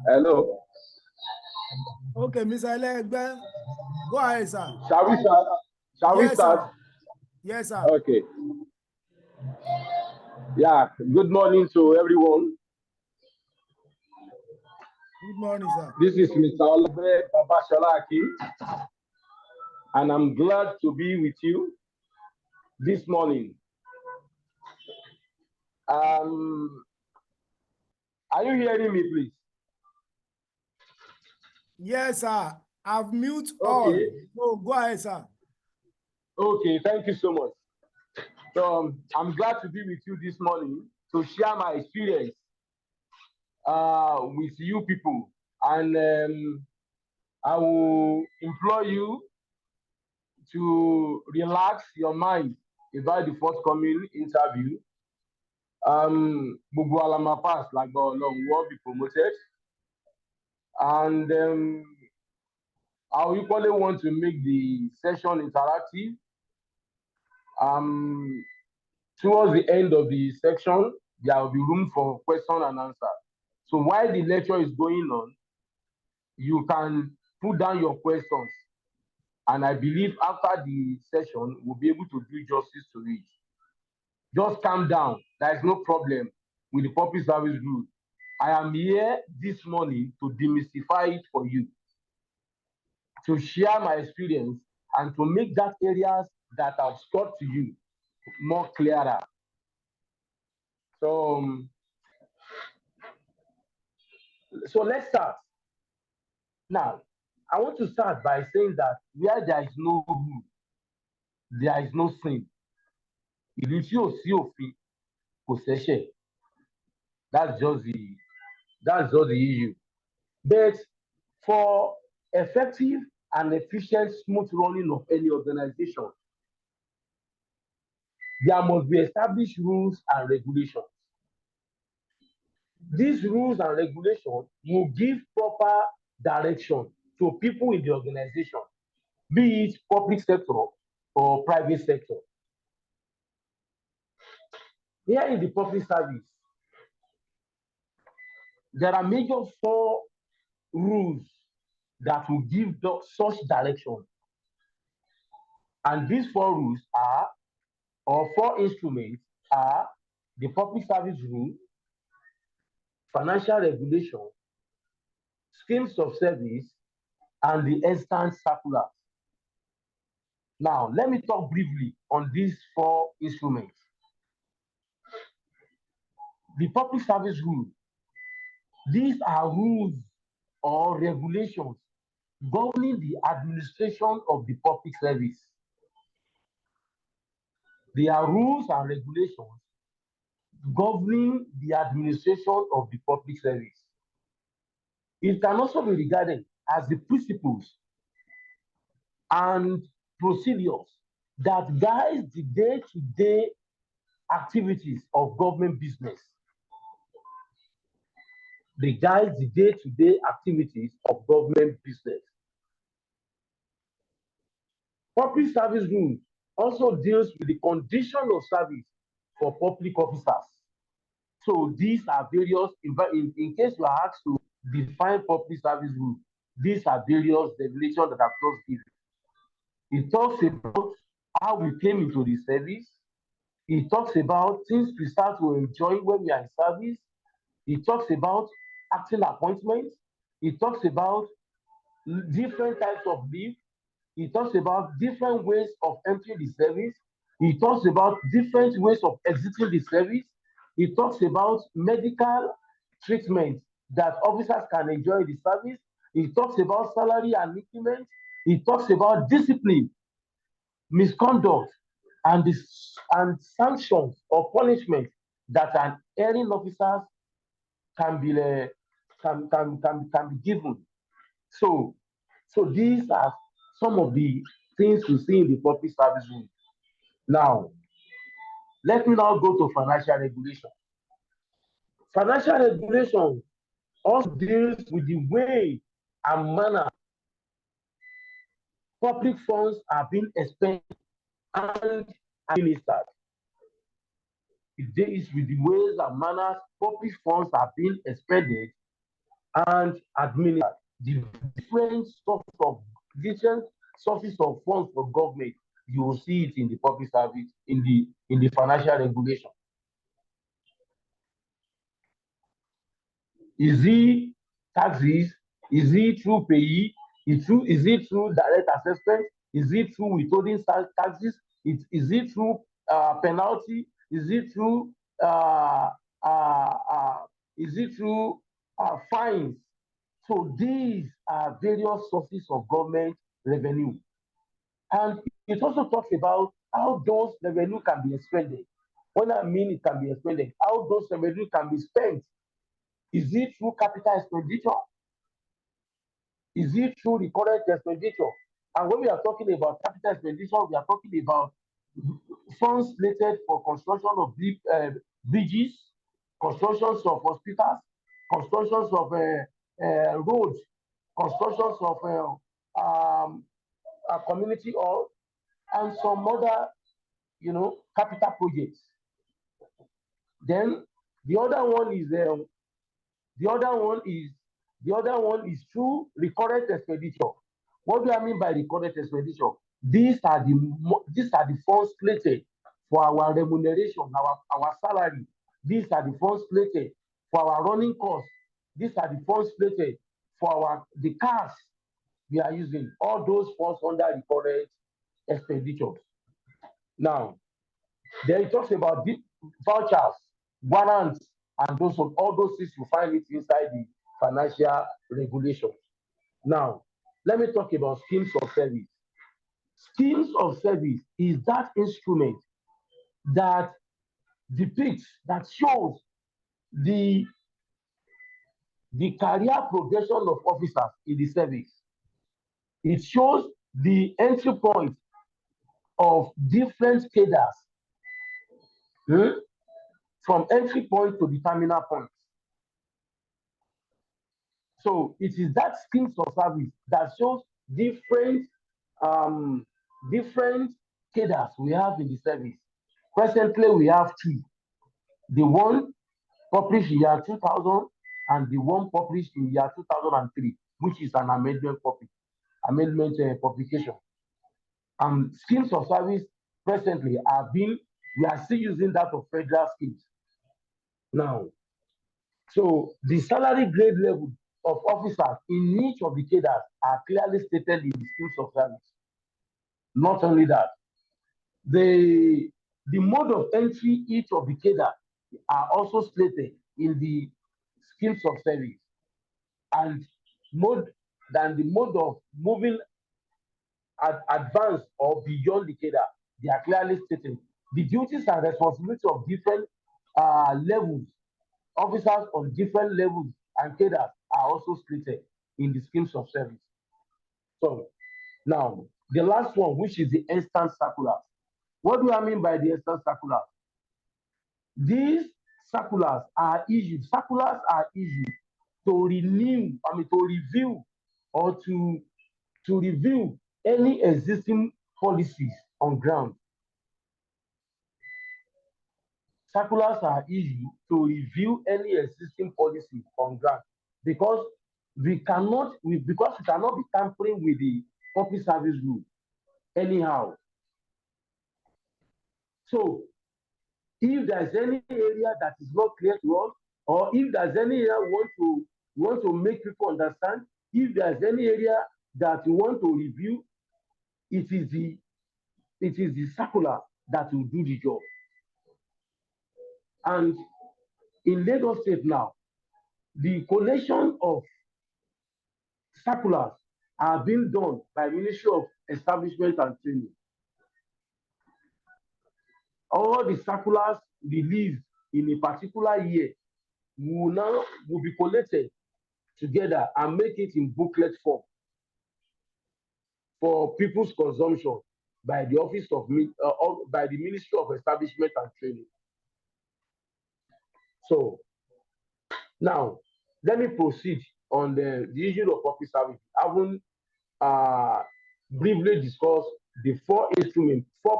Hello. Okay, Mr. Olaegbe, go ahead, sir. Shall we start? Yes, we start? Sir. Yes, sir. Okay. Yeah. Good morning to everyone. Good morning, sir. This is Mr. Olaegbe Akeem, and I'm glad to be with you this morning. Are you hearing me, please? Yes, sir. I've mute all. So go ahead, sir. Okay, thank you so much. So I'm glad to be with you this morning to share my experience with you people, and I will implore you to relax your mind about the forthcoming interview. Gbogbo alama pass lágbára Ọlọ́run, will be promoted, and I equally want to make the session interactive. Towards the end of the section, there will be room for question and answer. So while the lecture is going on, you can put down your questions, and I believe after the session, we'll be able to do justice to it. Just calm down. There is no problem with the public service rule. I am here this morning to demystify it for you, to share my experience, and to make that areas that I've taught to you more clearer. So let's start. Now, I want to start by saying that where there is no rule, there is no sin. Ìlú tí ò sí òfin kò ṣẹ̀ṣẹ̀. That's just the issue. But for effective and efficient smooth running of any organization, there must be established rules and regulations. These rules and regulations will give proper direction to people in the organization, be it public sector or private sector. Here in the public service, there are major 4 rules that will give such direction. And these 4 rules are, or 4 instruments are, the public service rule, financial regulation, schemes of service, and the instant circulars. Now, let me talk briefly on these 4 instruments. The public service rule. These are rules or regulations governing the administration of the public service. They are rules and regulations governing the administration of the public service. It can also be regarded as the principles and procedures that guide the day-to-day activities of government business. They guide the day-to-day activities of government business. Public service rules also deals with the condition of service for public officers. So these are various, in case you are asked to define public service rules, these are various regulations that I've just given. It talks about how we came into the service. It talks about things we start to enjoy when we are in service. It talks about acting appointments. It talks about different types of leave. It talks about different ways of entering the service. It talks about different ways of exiting the service. It talks about medical treatment that officers can enjoy in the service. It talks about salary and increment. It talks about discipline, misconduct, and sanctions or punishment that an erring officer can be given. So these are some of the things we see in the public service rule. Now, let me now go to financial regulation. Financial regulation also deals with the way and manner public funds are being expended and administered. It deals with the ways and manners public funds are being expended and administer the different sources of funds for government. You will see it in the public service, in the financial regulation. Is it taxes? Is it through payee? Is it through direct assessment? Is it through withholding taxes? Is it through penalty? Is it through uh, uh, uh, fines? So these are various sources of government revenue. And it also talks about how those revenue can be expended. When I mean it can be expended, how those revenue can be spent. Is it through capital expenditure? Is it through the current expenditure? And when we are talking about capital expenditure, we are talking about funds slated for construction of bridges, constructions of hospitals, constructions of roads, constructions of community hall, and some other, capital projects. Then the other one is the other one is through recurrent expenditure. What do I mean by recurrent expenditure? These are the funds slated for our remuneration, our salary. These are the funds slated for our running costs. These are the funds slated for the cars we are using. All those falls under recurrent expenditures. Now, then it talks about the vouchers, warrants, and all those things you find it inside the financial regulations. Now, let me talk about schemes of service. Schemes of service is that instrument that that shows the career progression of officers in the service. It shows the entry point of different cadres, from entry point to the terminal point. So it is that schemes of service that shows different cadres we have in the service. Presently, we have two. The one published in year 2000 and the one published in year 2003, which is an amendment publication. Schemes of service presently we are still using that of federal schemes. Now, so the salary grade level of officers in each of the cadres are clearly stated in the schemes of service. Not only that, the mode of entry each of the cadres are also stated in the schemes of service, and the mode of moving advance or beyond the cadre, they are clearly stated. The duties and responsibilities of different levels, officers on different levels and cadres are also stated in the schemes of service. So now the last one, which is the instant circulars. What do I mean by the instant circulars? These circulars are issued to review or to review any existing policies on ground. Circulars are issued to review any existing policies on ground, because we cannot be tampering with the public service rule anyhow. So if there's any area that is not clear to us, or if there's any area we want to make people understand, if there's any area that we want to review, it is the circular that will do the job. And in Lagos State now, the collation of circulars are being done by Ministry of Establishment and Training. All the circulars released in a particular year will be collated together and make it in booklet form for people's consumption by by the Ministry of Establishment and Training. So now let me proceed on the issue of public service. I will briefly discuss the four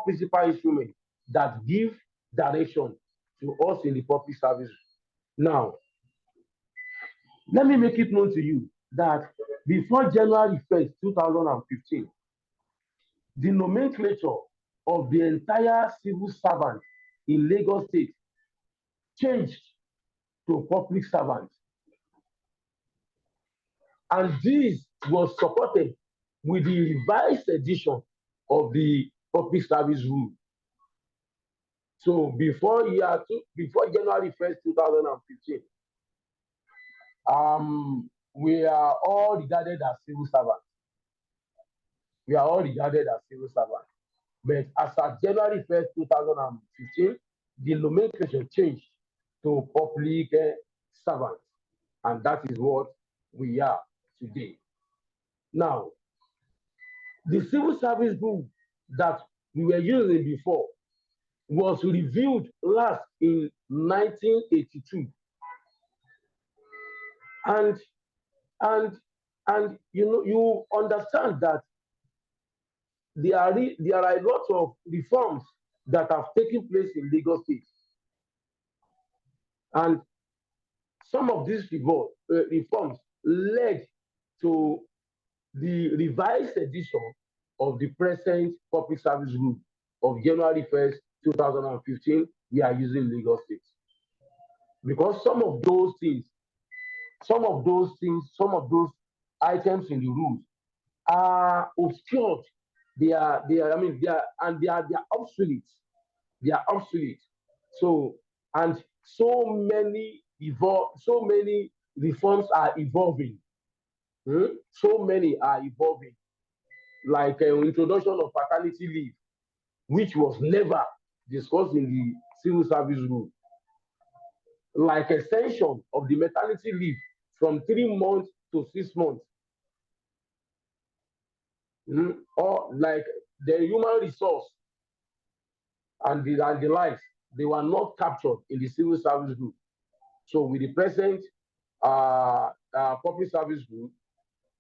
principal instruments that give direction to us in the public service. Now, Let me make it known to you that before January 1st, 2015, the nomenclature of the entire civil servant in Lagos State changed to public servant. And this was supported with the revised edition of the public service rule. So before January 1st, 2015, we are all regarded as civil servants. We are all regarded as civil servants. But as of January 1st, 2015, the nomenclature changed to public servants. And that is what we are today. Now, the civil service rule that we were using before was reviewed last in 1982. And you understand that there are a lot of reforms that have taken place in Lagos State. And some of these reforms led to the revised edition of the present public service rule of January 1st, 2015. We are using Lagos State. Because some of those items in the rules are obscured. They are obsolete. They are obsolete. So many reforms are evolving. So many are evolving, like introduction of paternity leave, which was never discussed in the civil service rule, like extension of the maternity leave from 3 months to 6 months, or like the human resource and the likes, they were not captured in the civil service rule. So with the present public service rule,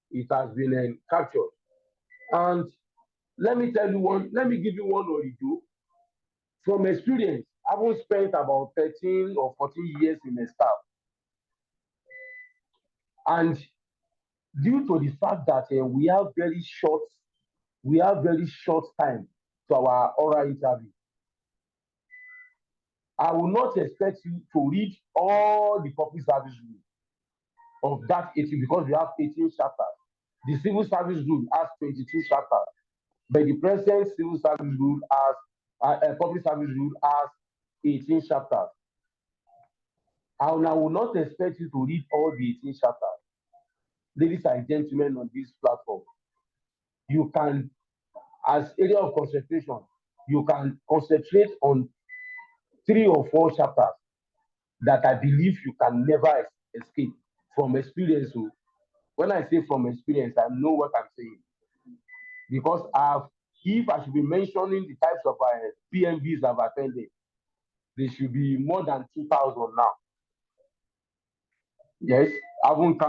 it has been captured. And let me give you one or two. From experience, I've spent about 13 or 14 years in a staff. And due to the fact that we have very short time to our oral interview, I will not expect you to read all the public service rules of that 18, because we have 18 chapters. The civil service rule has 22 chapters, but the present civil service rule public service rule has 18 chapters. And I will not expect you to read all the 18 chapters. Ladies and gentlemen on this platform, you can, as area of concentration, you can concentrate on 3 or 4 chapters that I believe you can never escape from experience. So when I say from experience, I know what I'm saying. Because if I should be mentioning the types of PMVs I've attended, there should be more than 2,000 now. Yes, I haven't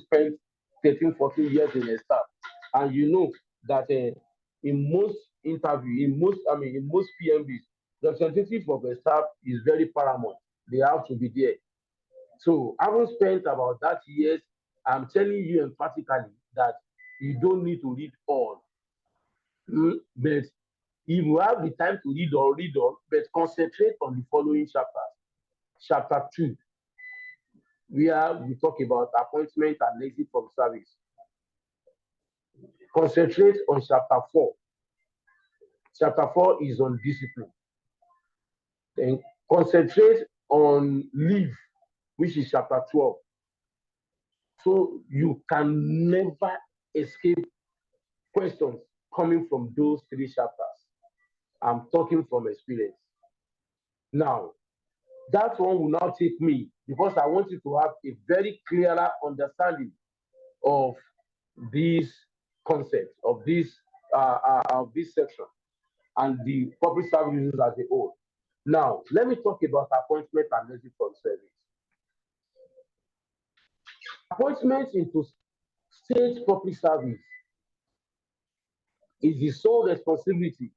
spent 13, 14 years in a staff. And you know that in most PMVs, the representative of a staff is very paramount. They have to be there. So I haven't spent about that years. I'm telling you emphatically that you don't need to read all. But if you have the time to read all, but concentrate on the following chapters. Chapter 2, where we talk about appointment and exit from service. Concentrate on chapter 4. Chapter 4 is on discipline. Then concentrate on leave, which is chapter 12. So you can never escape questions coming from those 3 chapters. I'm talking from experience. Now, that one will now take me, because I want you to have a very clearer understanding of this concept, of this section, and the public services as a whole. Now, let me talk about appointment and exit from service. Appointment into state public service is the sole responsibility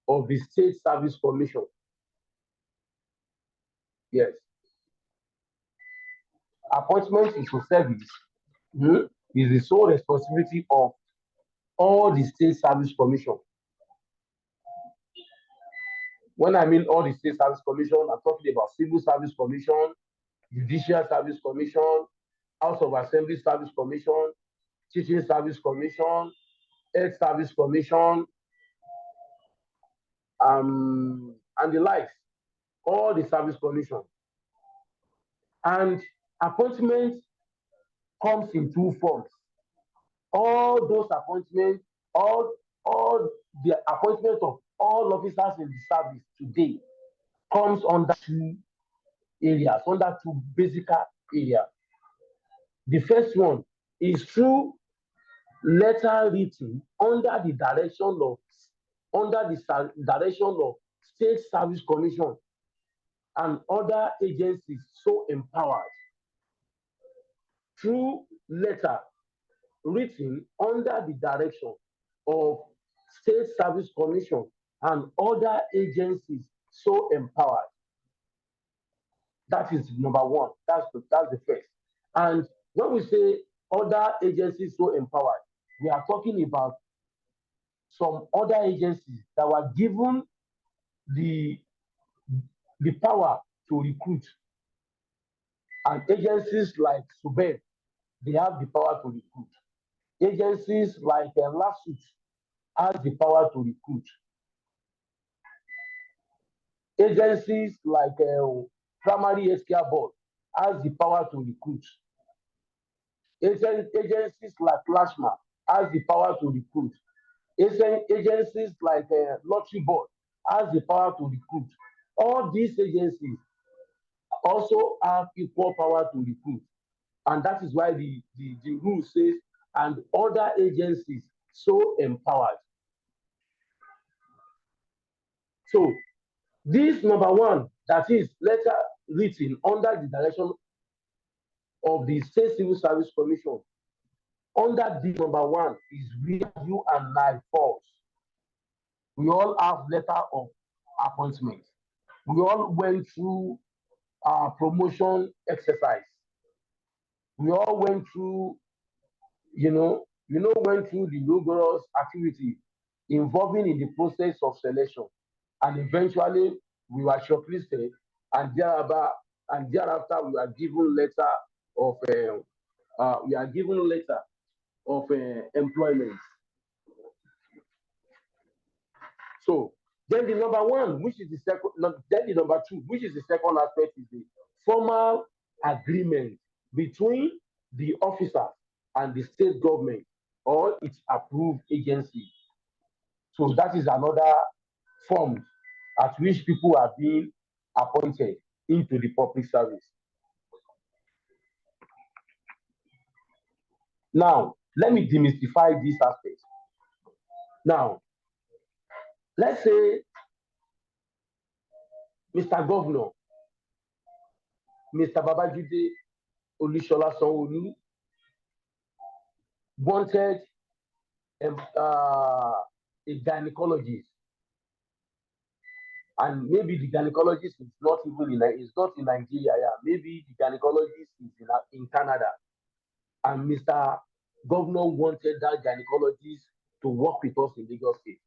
of the State Service Commission. Yes. Appointment into service is the sole responsibility of all the state service commission. When I mean all the state service commission, I'm talking about civil service commission, judicial service commission, House of Assembly service commission, teaching service commission, health service commission, and the likes, all the service commission. And appointment comes in two forms. All those appointments, all the appointment of all officers in the service today comes under two areas, under two basic areas. The first one is through letter written under the direction of State Service Commission and other agencies so empowered. Through letter written under the direction of State Service Commission and other agencies so empowered. That is number one. That's the first. And when we say other agencies so empowered, we are talking about some other agencies that were given the power to recruit. And agencies like Subed, they have the power to recruit. Agencies like LASUT has the power to recruit. Agencies like Primary Healthcare Board has the power to recruit. Agencies like Lashma has the power to recruit. Agencies like Lottery Board has the power to recruit. All these agencies also have equal power to recruit. And that is why the rule says, and other agencies so empowered. So this number one, that is letter written under the direction of the State Civil Service Commission, under this number one is where you and I falls. We all have letter of appointment. We all went through our promotion exercise. We all went through, went through the rigorous activity involving in the process of selection, and eventually we were shortlisted, and thereafter we are given letter of employment. So then the number one, which is the second, then the number two, which is the second aspect, is the formal agreement between the officer and the state government or its approved agency. So that is another form at which people are being appointed into the public service. Now, let me demystify this aspect. Now, let's say Mr. Governor, Mr. Babajide Olusola Sanwo-Olu wanted a gynecologist, and maybe the gynecologist is not even in Nigeria. Yeah. Maybe the gynecologist is in Canada, and Mr. Governor wanted that gynecologist to work with us in Lagos State.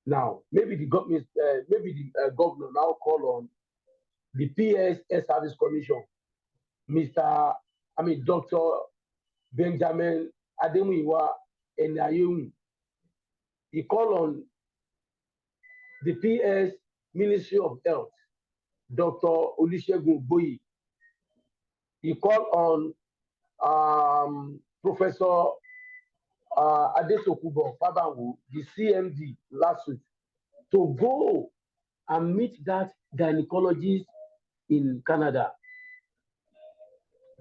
Now, maybe the governor now call on the PS Service Commission, Dr. Benjamin Ademuyiwa Enayewu. He called on the PS Ministry of Health, Dr. Olusegun Boyi. He called on Professor Adesokubo Fabanwo, the CMD last week, to go and meet that gynecologist in Canada,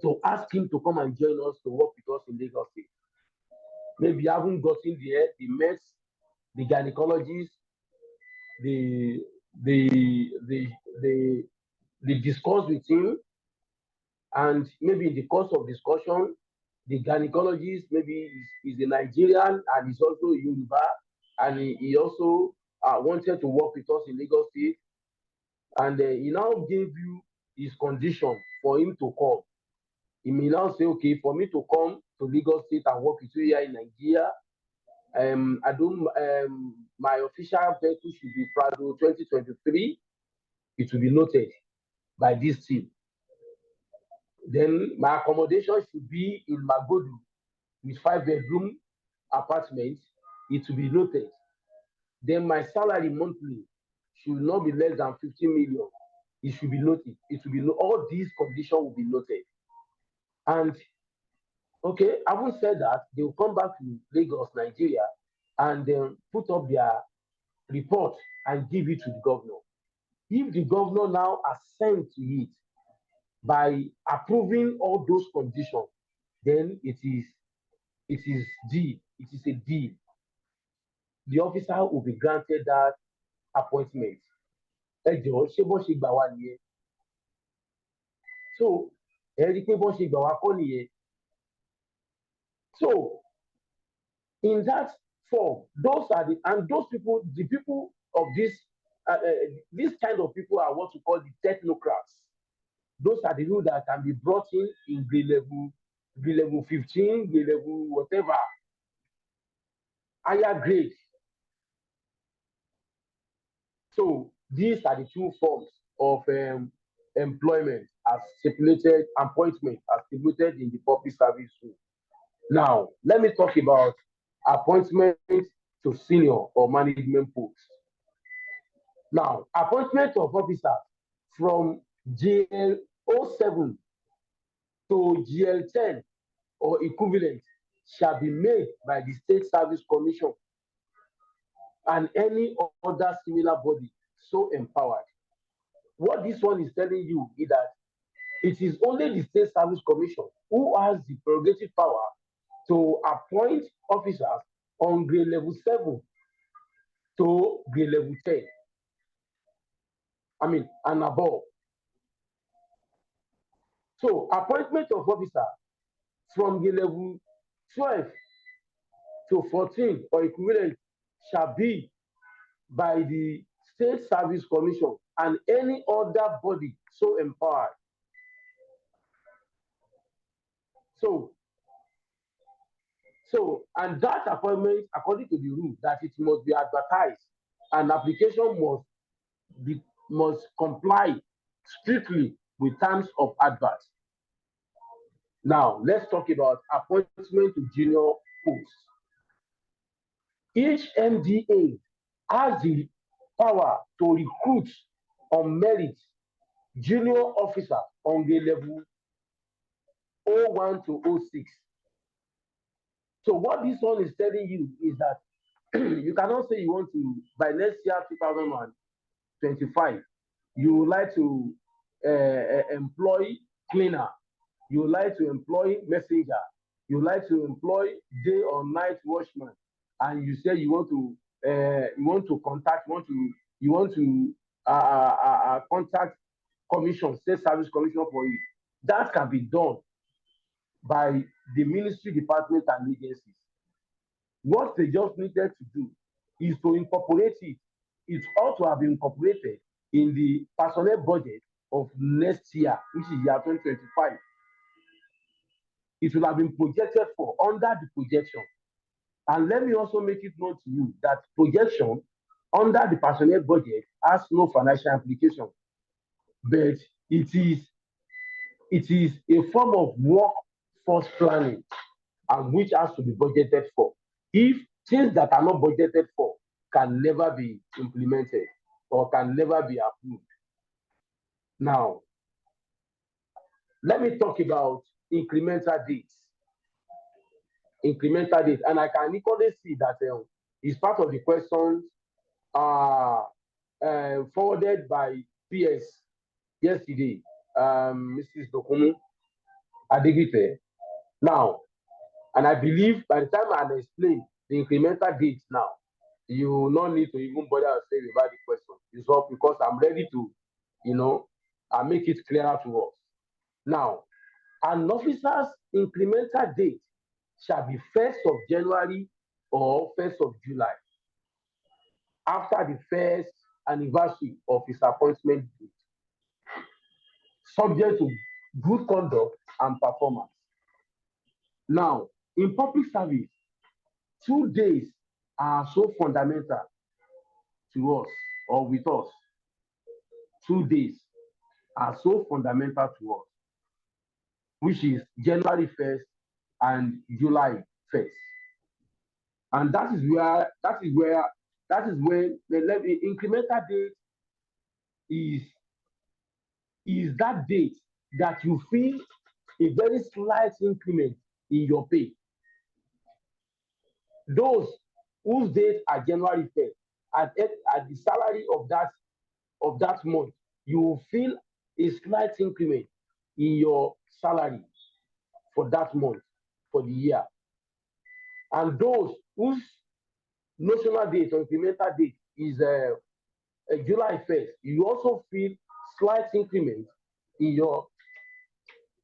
to ask him to come and join us to work with us in Lagos State. Maybe you haven't gotten there, they met the gynecologist, they discuss with him, and maybe in the course of discussion, the gynecologist maybe is a Nigerian and is also a Yoruba, and he also wanted to work with us in Lagos State, and he now gave you his condition for him to come. He may now say, okay, for me to come to Lagos State and work with you here in Nigeria, I don't. My official vehicle should be Prado 2023. It will be noted by this team. Then my accommodation should be in Magodu with 5-bedroom apartment. It will be noted. Then my salary monthly should not be less than 15 million. It should be noted. It will be all these conditions will be noted. And okay, having said that, they will come back to Lagos, Nigeria, and then put up their report and give it to the governor. If the governor now assents to it by approving all those conditions, then it is deal. It is a deal. The officer will be granted that appointment. Ẹ jọ̀ọ́ ṣé bọ́n ṣe gbà wá nìyẹn? So ẹ rí i pé bọ́n ṣe gbà wá kọ́ nìyẹn. So in that form, those people, the people of this kind of people are what we call the technocrats. Those are the people that can be brought in grade level 15, grade level whatever, higher grade. So these are the two forms of employment as stipulated, appointment as stipulated in the public service rule. Now, let me talk about appointment to senior or management posts. Now, appointment of officers from GL 07 to GL 10 or equivalent shall be made by the State Service Commission and any other similar body so empowered. What this one is telling you is that it is only the State Service Commission who has the prerogative power to appoint officers on grade level 7 to grade level 10. And above. So, appointment of officer from grade level 12 to 14 or equivalent shall be by the State Service Commission and any other body so empowered. And that appointment, according to the rule, that it must be advertised and application must comply strictly with terms of advert. Now, let's talk about appointment to junior posts. Each MDA has the power to recruit on merit junior officer on grade level 01 to 06. So what this one is telling you is that you cannot say you want to, by next year, 2025, you would like to employ cleaner, you would like to employ messenger, you would like to employ day or night watchman, and you say you want to contact commission, State Service Commission for it. That can be done by the ministry, department, and agencies. What they just needed to do is to incorporate it. It ought to have been incorporated in the personnel budget of next year, which is year 2025. It will have been projected for under the projection. And let me also make it known to you that projection under the personnel budget has no financial implication, but it is a form of workforce planning, and which has to be budgeted for. If things that are not budgeted for can never be implemented or can never be approved. Now, let me talk about incremental dates. Incremental dates, and I can equally see that it's part of the questions forwarded by PS yesterday, Mrs. Dokumu Adigite. Now, and I believe by the time I explain the incremental dates now, you will not need to even bother to say about the question. It's all because I'm ready to, make it clearer to us. Now, an officer's incremental date shall be 1st of January or 1st of July, after the first anniversary of his appointment date. subject to good conduct and performance. Now, in public service, 2 days are so fundamental to us or with us. 2 days are so fundamental to us, which is January 1st and July 1st. And that is when the incremental date is that date that you feel a very slight increment in your pay. Those whose dates are January 1st, at the salary of that month, you will feel a slight increment in your salary for that month, for the year. And those whose notional date or incremental date is July 1st, you also feel slight increment in your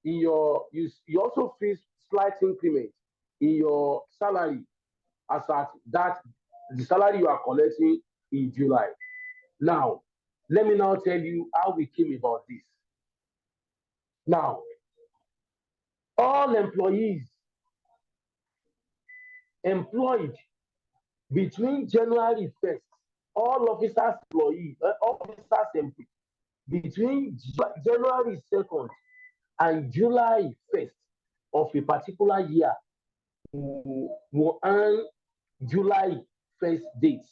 you also feel slight increment in your salary as at that the salary you are collecting in July. Now, let me now tell you how we came about this. Now, all employees employed between January 1st, all officers employed between January 2nd and July 1st of a particular year will earn July 1st date.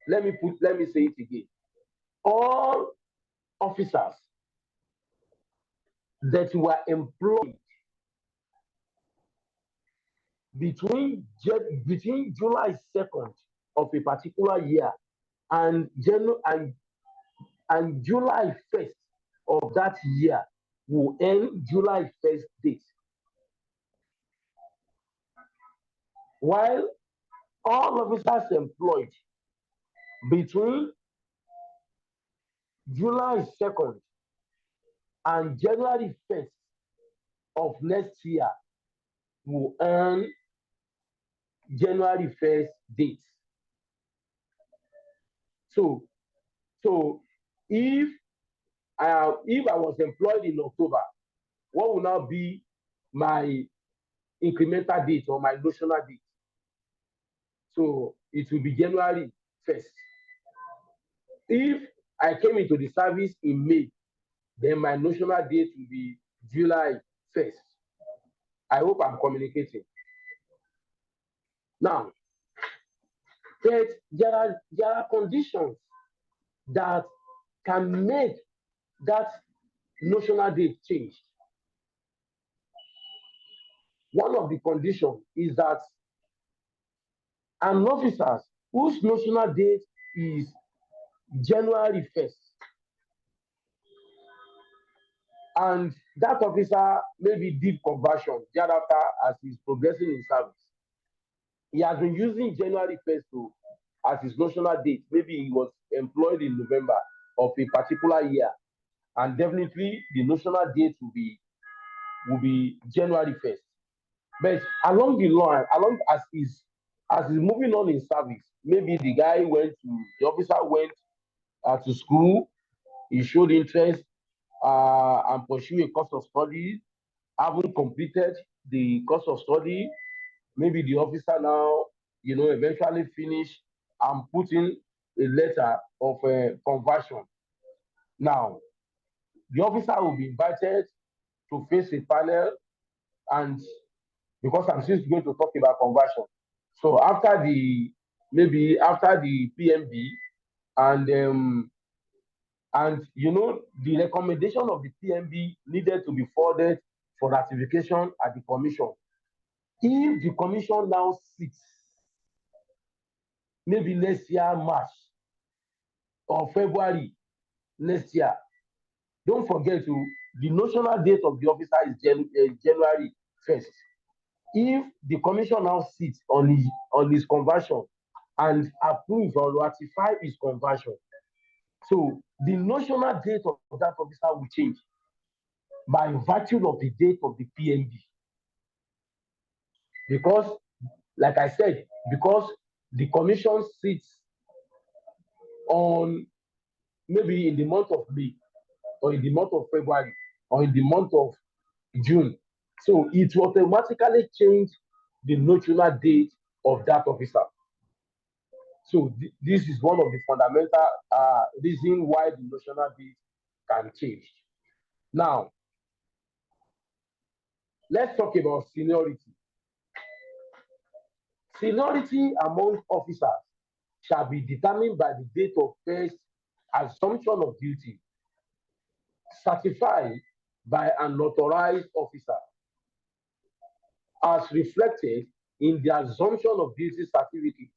Let me say it again. All officers that were employed between July 2nd of a particular year and July 1st of that year will end July 1st date. While all officers employed between July 2nd and January 1st of next year will earn January 1st date. So if I was employed in October, what will now be my incremental date or my notional date? So it will be January 1st. If I came into the service in May, then my notional date will be July 1st. I hope I'm communicating. Now, there are conditions that can make that notional date change. One of the conditions is that an officer whose notional date is January 1st, and that officer maybe did conversion thereafter as he's progressing in service. He has been using January 1st as his notional date. Maybe he was employed in November of a particular year, and definitely the notional date will be January 1st. But along the line, as he's moving on in service, maybe the officer went to school, he showed interest and pursue a course of study, haven't completed the course of study. Maybe the officer now, eventually finish and put in a letter of conversion. Now, the officer will be invited to face a panel, and because I'm still going to talk about conversion. So after the PMB and the recommendation of the PMB needed to be forwarded for ratification at the commission. If the commission now sits, maybe next year, March or February next year, don't forget the notional date of the officer is January 1st. If the commission now sits on his conversion and approves or ratify his conversion, so the notional date of that officer will change by virtue of the date of the PMB. Because, like I said, because the commission sits on maybe in the month of May or in the month of February, or in the month of June. So it will automatically change the notional date of that officer. So this is one of the fundamental reasons why the notional date can change. Now, let's talk about seniority. Seniority among officers shall be determined by the date of first assumption of duty, certified by an authorized officer, as reflected in the assumption of duty certificate.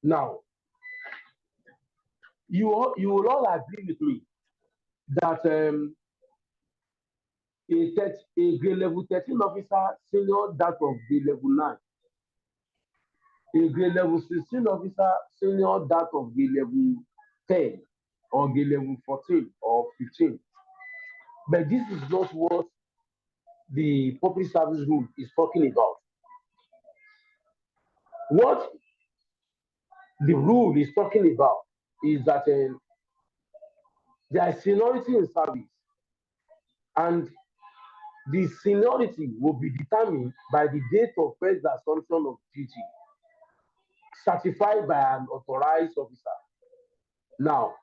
Now, you will all agree with me that a grade level 13 officer senior that of grade level 9, a grade level 16 officer senior that of grade level 10 or grade level 14 or 15. But this is not what the public service rule is talking about. What the rule is talking about is that there is seniority in service, and the seniority will be determined by the date of first assumption of duty, certified by an authorized officer. Now,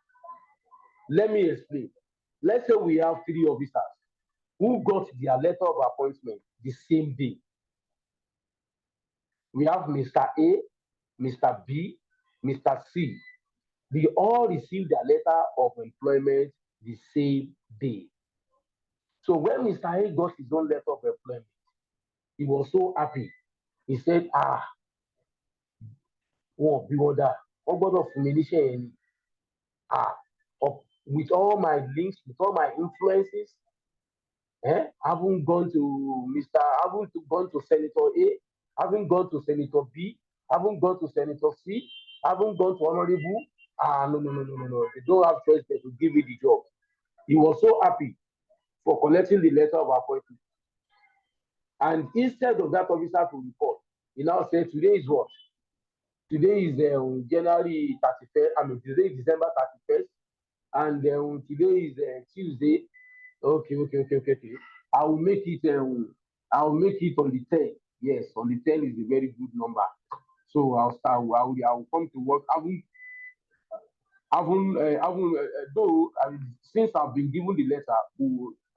let me explain. Let's say we have 3 officers who got their letter of appointment the same day. We have Mr. A, Mr. B, Mr. C. They all received their letter of employment the same day. So when Mr. A got his own letter of employment, he was so happy. He said, oh, brother, what about of humiliation? With all my links, with all my influences, haven't gone to haven't gone to Senator A, haven't gone to Senator B, haven't gone to Senator C, haven't gone to Honorable. No. They don't have choice but to give me the job. He was so happy for collecting the letter of appointment. And instead of that officer to report, he now said, today is what? Today is January 31st, today is December 31st, and today is Tuesday. Okay. I will make it on the 10th. Yes, on the 10th is a very good number. So I'll start. I will come to work. Though since I've been given the letter,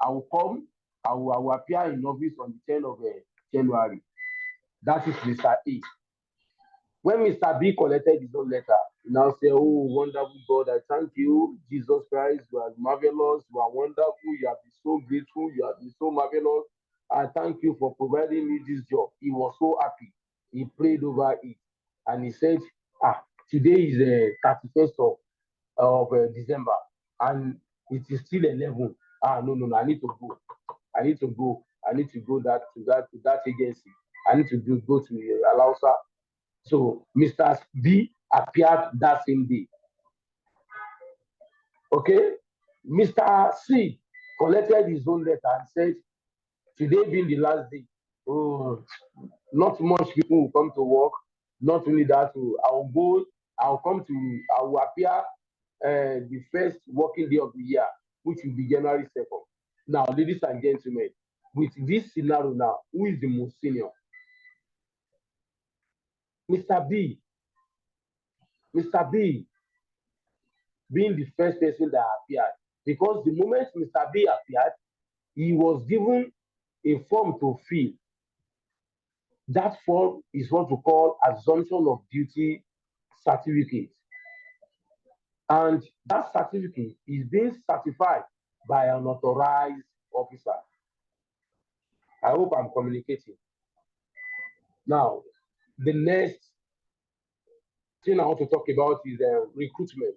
I will come. I will appear in office on the 10th of January. That is Mr. A. When Mr. B collected his own letter, he now said, oh, wonderful God, I thank you, Jesus Christ, you are marvelous, you are wonderful, you have been so grateful, you have been so marvelous. I thank you for providing me this job. He was so happy. He prayed over it. And he said, today is the 31st of December, and it is still 11. No, I need to go. I need to go to that agency. I need to go to Alausa. So Mr. B appeared that same day. Okay, Mr. C collected his own letter and said, today being the last day, not much people will come to work. Not only that, I will appear the first working day of the year, which will be January 2nd. Now, ladies and gentlemen, with this scenario now, who is the most senior? Mr. B. Mr. B being the first person that appeared, because the moment Mr. B appeared, he was given a form to fill. That form is what we call assumption of duty certificate. And that certificate is being certified by an authorized officer. I hope I'm communicating. Now, the next thing I want to talk about is recruitment.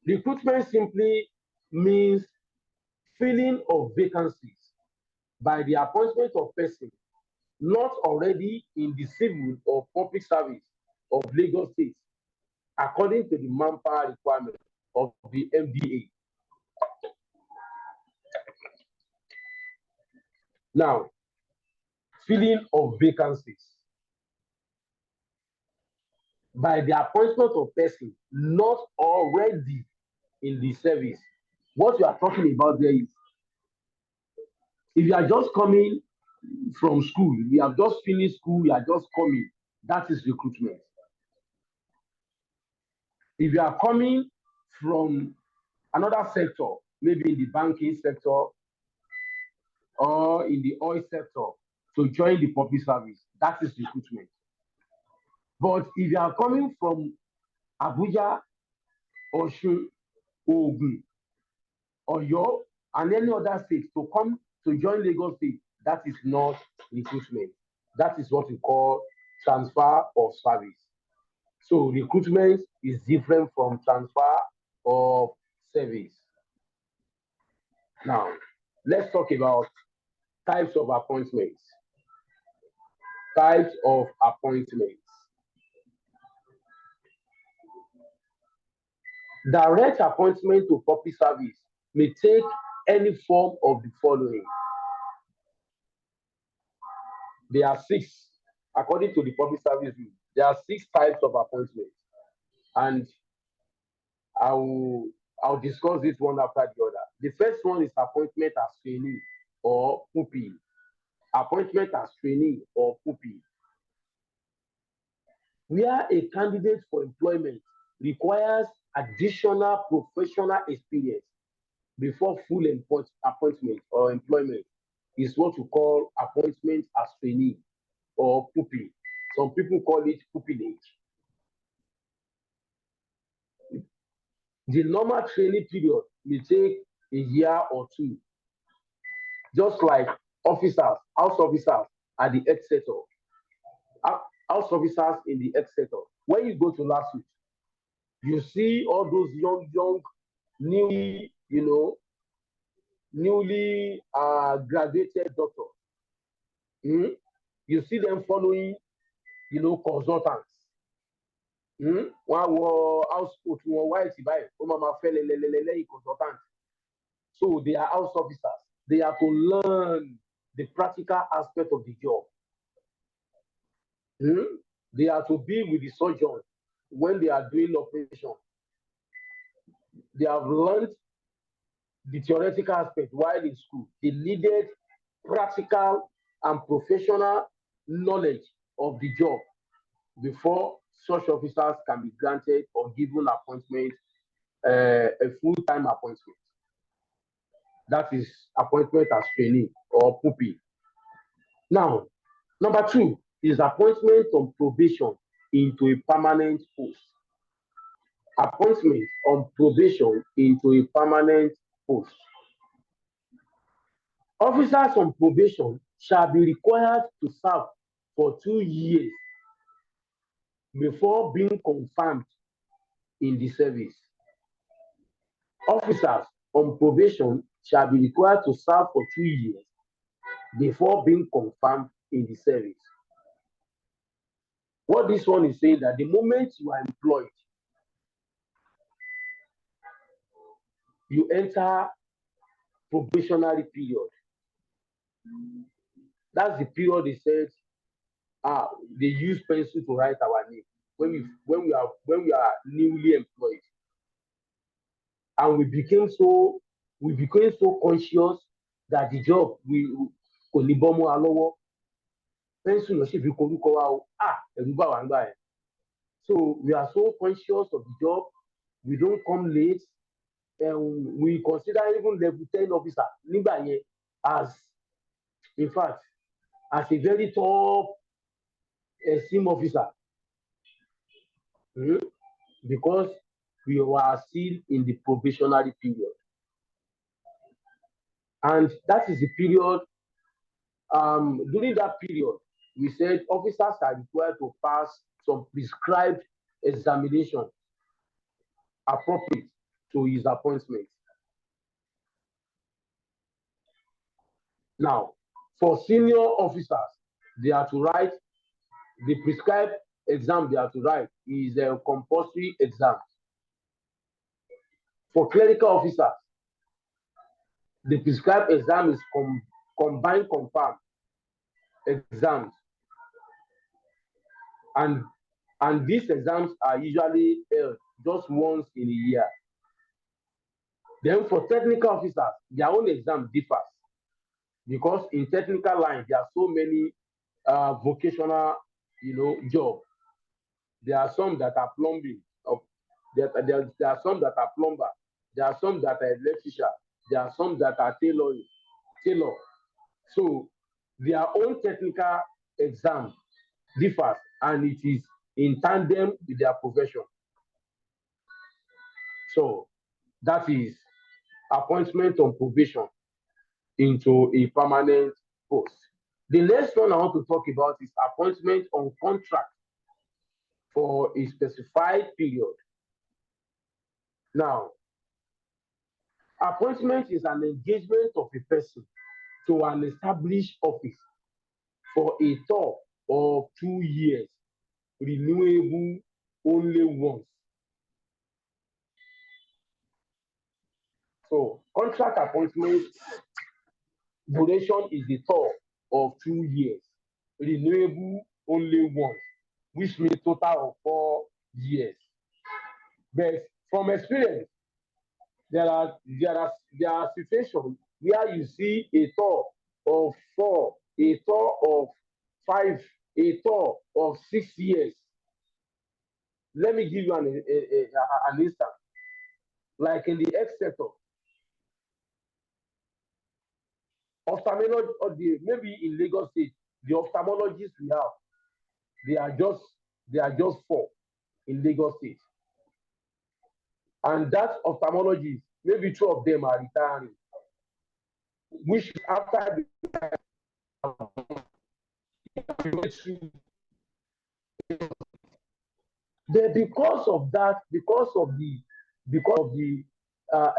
Recruitment simply means filling of vacancies by the appointment of persons not already in the civil or public service of Lagos State, according to the manpower requirement of the MDA. Now, filling of vacancies. by the appointment of person not already in the service. What you are talking about there is, if you are just coming from school, we have just finished school, you are just coming, that is recruitment. If you are coming from another sector, maybe in the banking sector or in the oil sector, to join the public service, that is recruitment. But if you are coming from Abuja, Osun, Ogun, Oyo, and any other state to come to join Lagos State, that is not recruitment. That is what we call transfer of service. So recruitment is different from transfer of service. Now, let's talk about types of appointments. Types of appointments. Direct appointment to public service may take any form of the following. There are 6, according to the public service rule, there are 6 types of appointments. And I'll discuss this one after the other. The first one is appointment as trainee or pupil. Appointment as trainee or pupil. Where a candidate for employment requires additional professional experience before full appointment or employment is what we call appointment as trainee or pupil. Some people call it pupillage. The normal training period may take a year or 2, just like officers, house officers at the health sector, house officers in the health sector. When you go to last week, you see all those young, newly graduated doctors. You see them following, consultants. Wọ́n wọ house coat wọn white báyìí, ó máa fẹ́ lẹ́lẹ́lẹ́lẹ́yìn consultant. So they are house officers. They have to learn the practical aspect of the job. They are to be with the surgeon when they are doing operation. They have learned the theoretical aspect while in school. They needed practical and professional knowledge of the job before such officers can be granted or given appointment, a full-time appointment. That is appointment as trainee or pupil. Now, number 2 is appointment on probation into a permanent post. Appointment on probation into a permanent post. Officers on probation shall be required to serve for 2 years before being confirmed in the service. Officers on probation shall be required to serve for 2 years before being confirmed in the service. What this one is saying, that the moment you are employed, you enter probationary period. That's the period they said they use pencil to write our name when we are newly employed. And we became so conscious that the job kò ní bọ́ mọ́ wa lọ́wọ́. Pencil ló sì fi korúkọ wa o. Ẹ̀rù bà wá nígbà yẹn. So we are so conscious of the job, we don't come late, and we consider even level 10 officer nígbà yẹn as, in fact, as a very top esteemed officer, because we were still in the probationary period. And that is the period, during that period, we said officers are required to pass some prescribed examination appropriate to his appointment. Now, for senior officers, they are to write the prescribed exam. They are to write is a compulsory exam. For clerical officers, the prescribed exam is combined confirmed exams, and And these exams are usually held just once in a year. Then for technical officers, their own exam differs because in technical line, there are so many vocational, jobs. There are some that are plumbing. There are some that are plumber. There are some that are electrician. There are some that are tailor. So their own technical exam differs, and it is in tandem with their profession. So that is appointment on probation into a permanent post. The next one I want to talk about is appointment on contract for a specified period. Now, appointment is an engagement of a person to an established office for a term of 2 years, renewable only once. So, contract appointment duration is a term of 2 years, renewable only once, which means total of 4 years. But from experience, there are situations where you see a term of 4, a term of 5, a term of 6 years. Let me give you an instance. Like in the health sector, ophthalmology, maybe in Lagos State, the ophthalmologists we have, they are just 4 in Lagos State. And that ophthalmologist, maybe 2 of them are retiring, which after because of the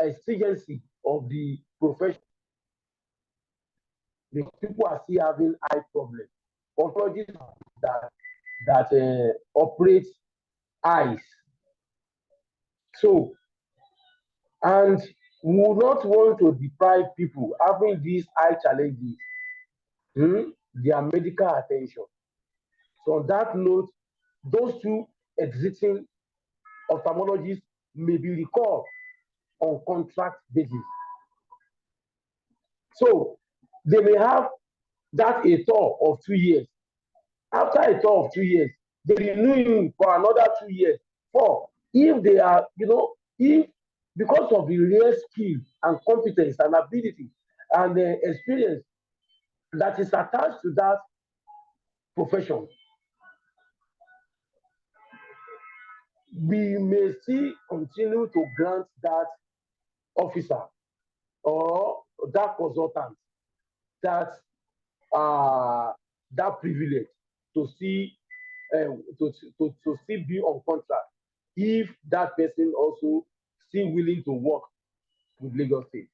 exigency of the profession, the people are still having eye problems. Oncologists that operate eyes. So, and we would not want to deprive people having these eye challenges their medical attention. So on that note, those 2 exiting ophthalmologists may be recalled on contract basis. So they may have that a term of 2 years. After a term of 2 years, they renew him for another 2 years. For if they are, if because of the real skill and competence and ability and experience that is attached to that profession, we may still continue to grant that officer or that consultant that privilege to see to still be on contract if that person also still willing to work with Lagos State.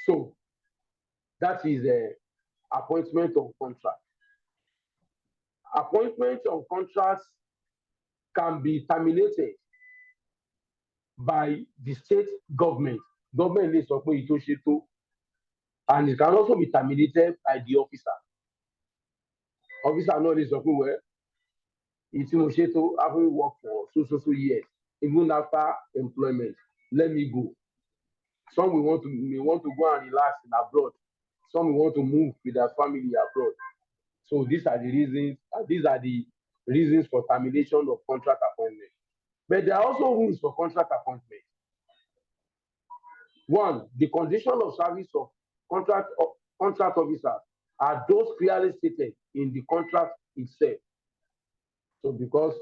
So that is appointment on contract. Appointment on contracts can be terminated by the state government. Government lè sọ pé èyí ṣe tó, and it can also be terminated by the officer. Officer náà lè sọ pé well, èyí tí mo ṣe tó, I haven't worked for so years, even after employment, let me go. Some may want to go and relax in abroad. Some may want to move with their family abroad. So these are the reasons for termination of contract appointment. But there are also rules for contract appointment. 1, the condition of service of contract officers are those clearly stated in the contract itself. So because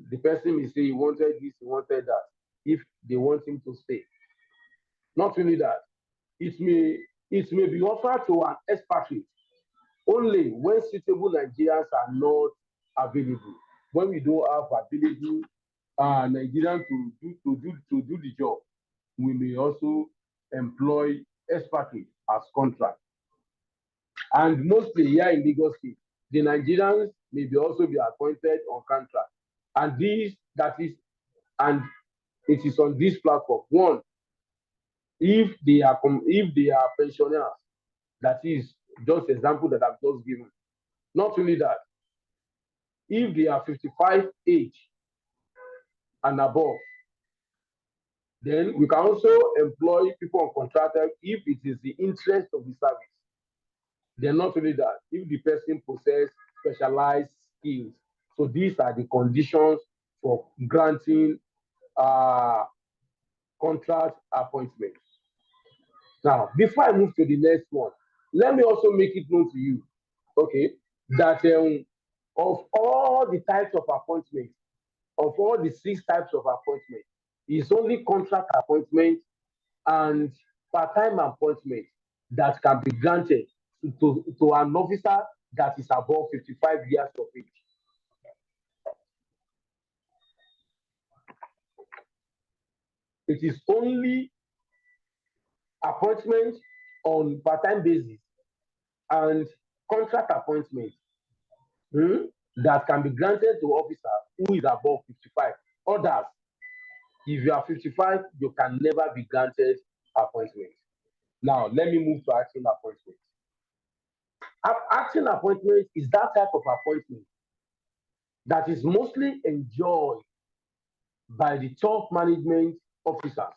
the person may say he wanted this, he wanted that, if they want him to stay. Not only that, it may be offered to an expatriate only when suitable Nigerians are not available. When we don't have available Nigerians to do the job, we may also employ expatriates as contract. And mostly here in Lagos State, the Nigerians may also be appointed on contract. And it is on this platform. 1, if they are pensioners, that is just example that I've just given. Not only that, if they are 55 age and above, then we can also employ people on contractor if it is the interest of the service. Then not only that, if the person possesses specialized skills. So these are the conditions for granting contract appointments. Now, before I move to the next one, let me also make it known to you, okay, that of all the types of appointments, of all the 6 types of appointment, it's only contract appointment and part-time appointment that can be granted to an officer that is above 55 years of age. It is only appointment on part-time basis and contract appointment that can be granted to officer who is above 55. Others, if you are 55, you can never be granted appointment. Now, let me move to acting appointment. Acting appointment is that type of appointment that is mostly enjoyed by the top management officers.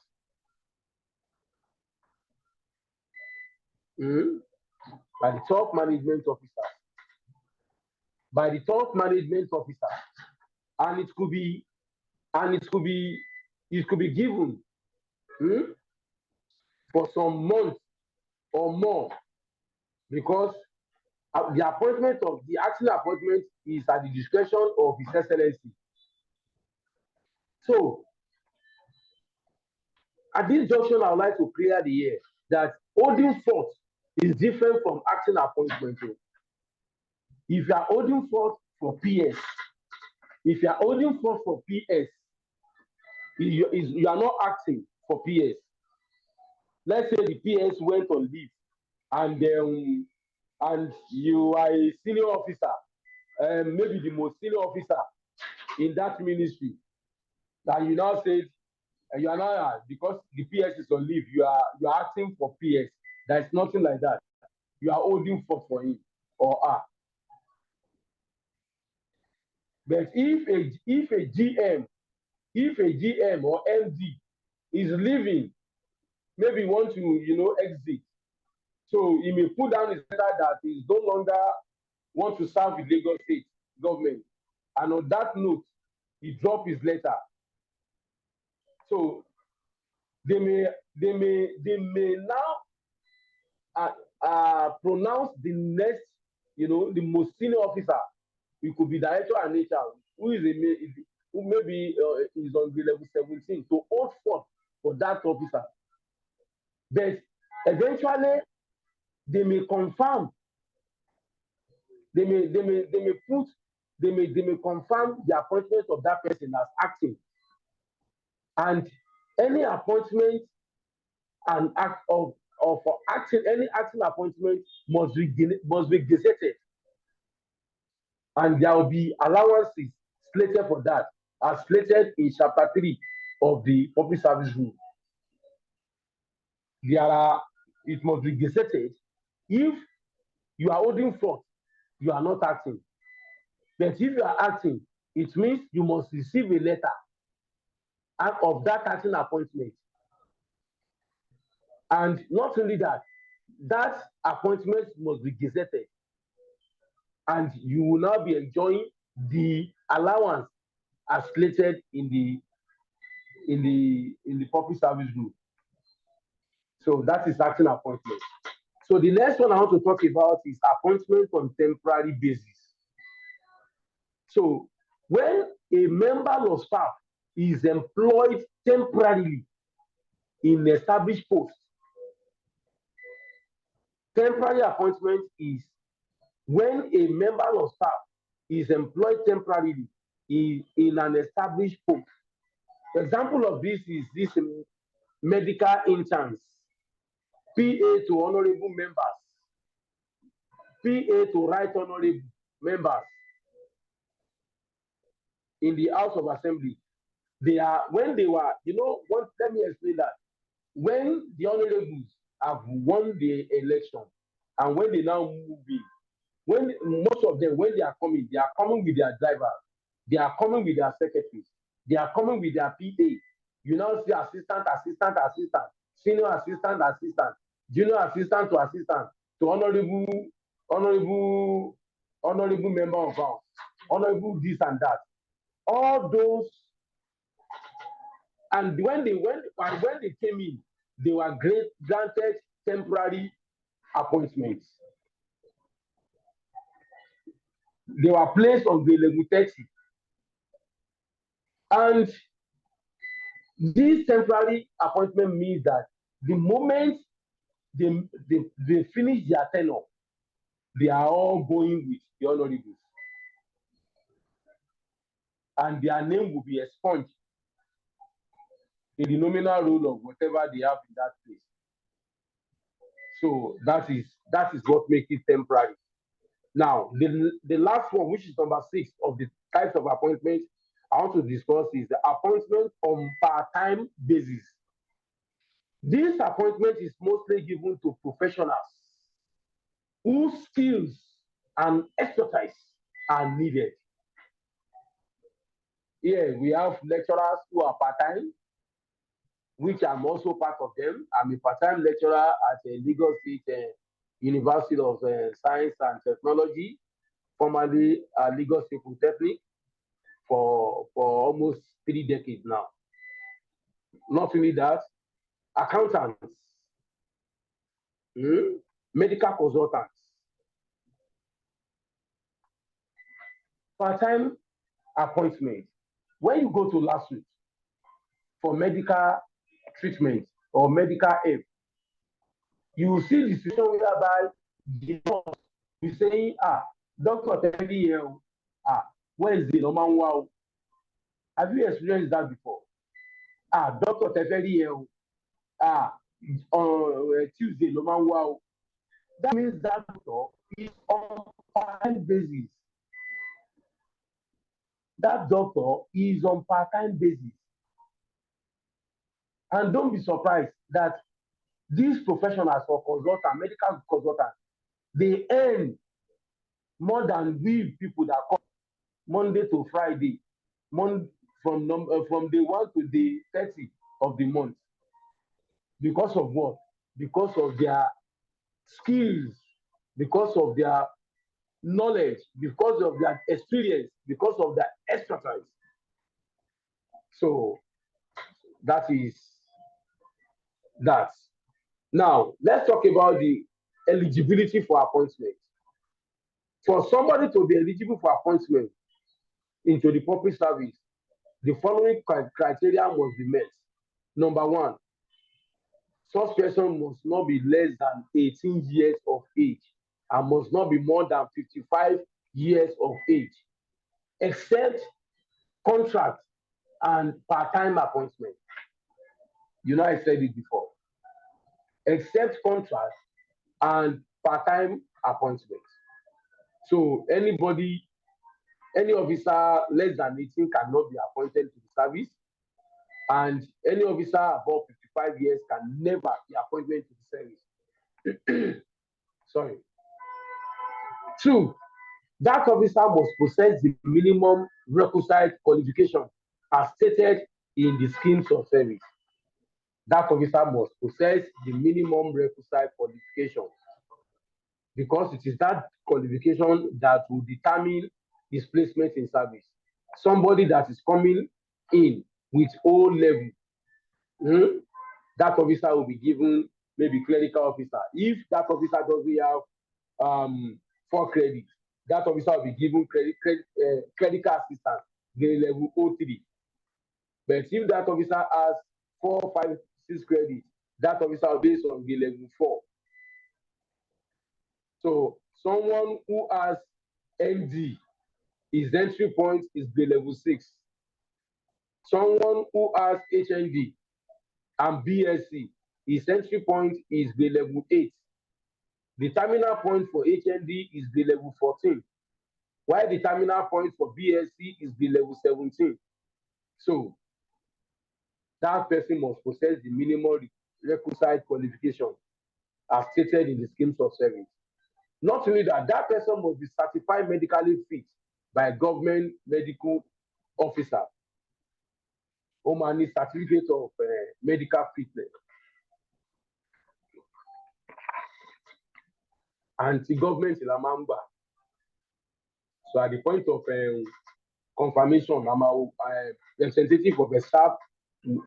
By the top management officers. By the top management officers. And it could be given for some months or more, because the appointment of the acting appointment is at the discretion of His Excellency. So, at this junction, I would like to clear the air that holding forth is different from acting appointment. If you are holding forth for PS, if you are holding forth for PS, you are not acting for PS. Let's say the PS went on leave, and you are a senior officer, maybe the most senior officer in that ministry, and you now said you are now, because the PS is on leave, you are acting for PS. There is nothing like that. You are holding for him or her. But if a GM or MD is leaving, maybe want to exit, so he may put down his letter that he no longer want to serve with Lagos State government, and on that note, he drop his letter. So they may now pronounce the next, the most senior officer. It could be director and HR, who maybe is on the level 17 to hold forth for that officer. But eventually, they may confirm. They may confirm the appointment of that person as acting, and any appointment and act of acting, any acting appointment must be gazetted, and there will be allowances slated for that, as slated in chapter 3 of the public service rule. It must be gazetted. If you are holding forth, you are not acting. But if you are acting, it means you must receive a letter of that acting appointment. And not only that, that appointment must be gazetted, and you will now be enjoying the allowance as slated in the public service rule. So that is acting appointment. So the next one I want to talk about is appointment on temporary basis. So when a member of staff is employed temporarily in established post, temporary appointment is when a member of staff is employed temporarily in an established post. Example of this is this medical interns, PA to honorable members, PA to right honorable members in the House of Assembly. Let me explain that. When the honorables have won the election and when they now move in, When most of them, when they are coming with their drivers, they are coming with their secretaries, they are coming with their PA. You now see assistant, senior assistant, junior assistant to honorable member of house, honorable this and that. All those, and when they came in, they were granted temporary appointments. They were placed on grade level 30. And this temporary appointment means that the moment they finish their tenure, they are all going with the honorables. And their name will be expunged in the nominal role of whatever they have in that place. So that is what makes it temporary. Now, the last one, which is number 6 of the types of appointments I want to discuss, is the appointment on part-time basis. This appointment is mostly given to professionals whose skills and expertise are needed. Here we have lecturers who are part-time, which I'm also part of them. I'm a part-time lecturer at a Lagos State University of Science and Technology, formerly Lagos State Polytechnic, for almost 3 decades now. Not only that, accountants, medical consultants, part-time appointment. When you go to lawsuit for medical treatment or medical help, you will see the situation whereby the nurse is saying, doctor tell me here, where is the normal one? Have you experienced that before? Doctor tell me here, on Tuesday, normal one. That means that doctor is on part-time basis. That doctor is on part-time basis. And don't be surprised that these professionals or consultants, medical consultants, they earn more than we people that come Monday to Friday, from day 1 to day 30 of the month. Because of what? Because of their skills, because of their knowledge, because of their experience, because of their expertise. So that is that. Now, let's talk about the eligibility for appointment. For somebody to be eligible for appointment into the public service, the following criteria must be met. Number 1, such person must not be less than 18 years of age and must not be more than 55 years of age, except contract and part-time appointment. You know, I said it before. Except contract and part-time appointment. So any officer less than 18 cannot be appointed to the service, and any officer above 55 years can never be appointed to the service. Sorry. 2, that officer must possess the minimum requisite qualification as stated in the schemes of service. That officer must possess the minimum requisite qualification, because it is that qualification that will determine his placement in service. Somebody that is coming in with O level, that officer will be given maybe clerical officer. If that officer doesn't have 4 credits, that officer will be given clerical assistant, grade level 03. But if that officer has 4, 5, 6 credits, that officer will be based on grade level 4. So someone who has ND, his entry point is grade level 6. Someone who has HND and BSc, his entry point is grade level 8. The terminal point for HND is grade level 14, while the terminal point for BSc is grade level 17. So that person must possess the minimum requisite qualification as stated in the schemes of service. Not only that, that person must be certified medically fit by government medical officer. Omani certificate of medical fitness. Anti-government Lamamba. So at the point of confirmation, I'm a representative of a staff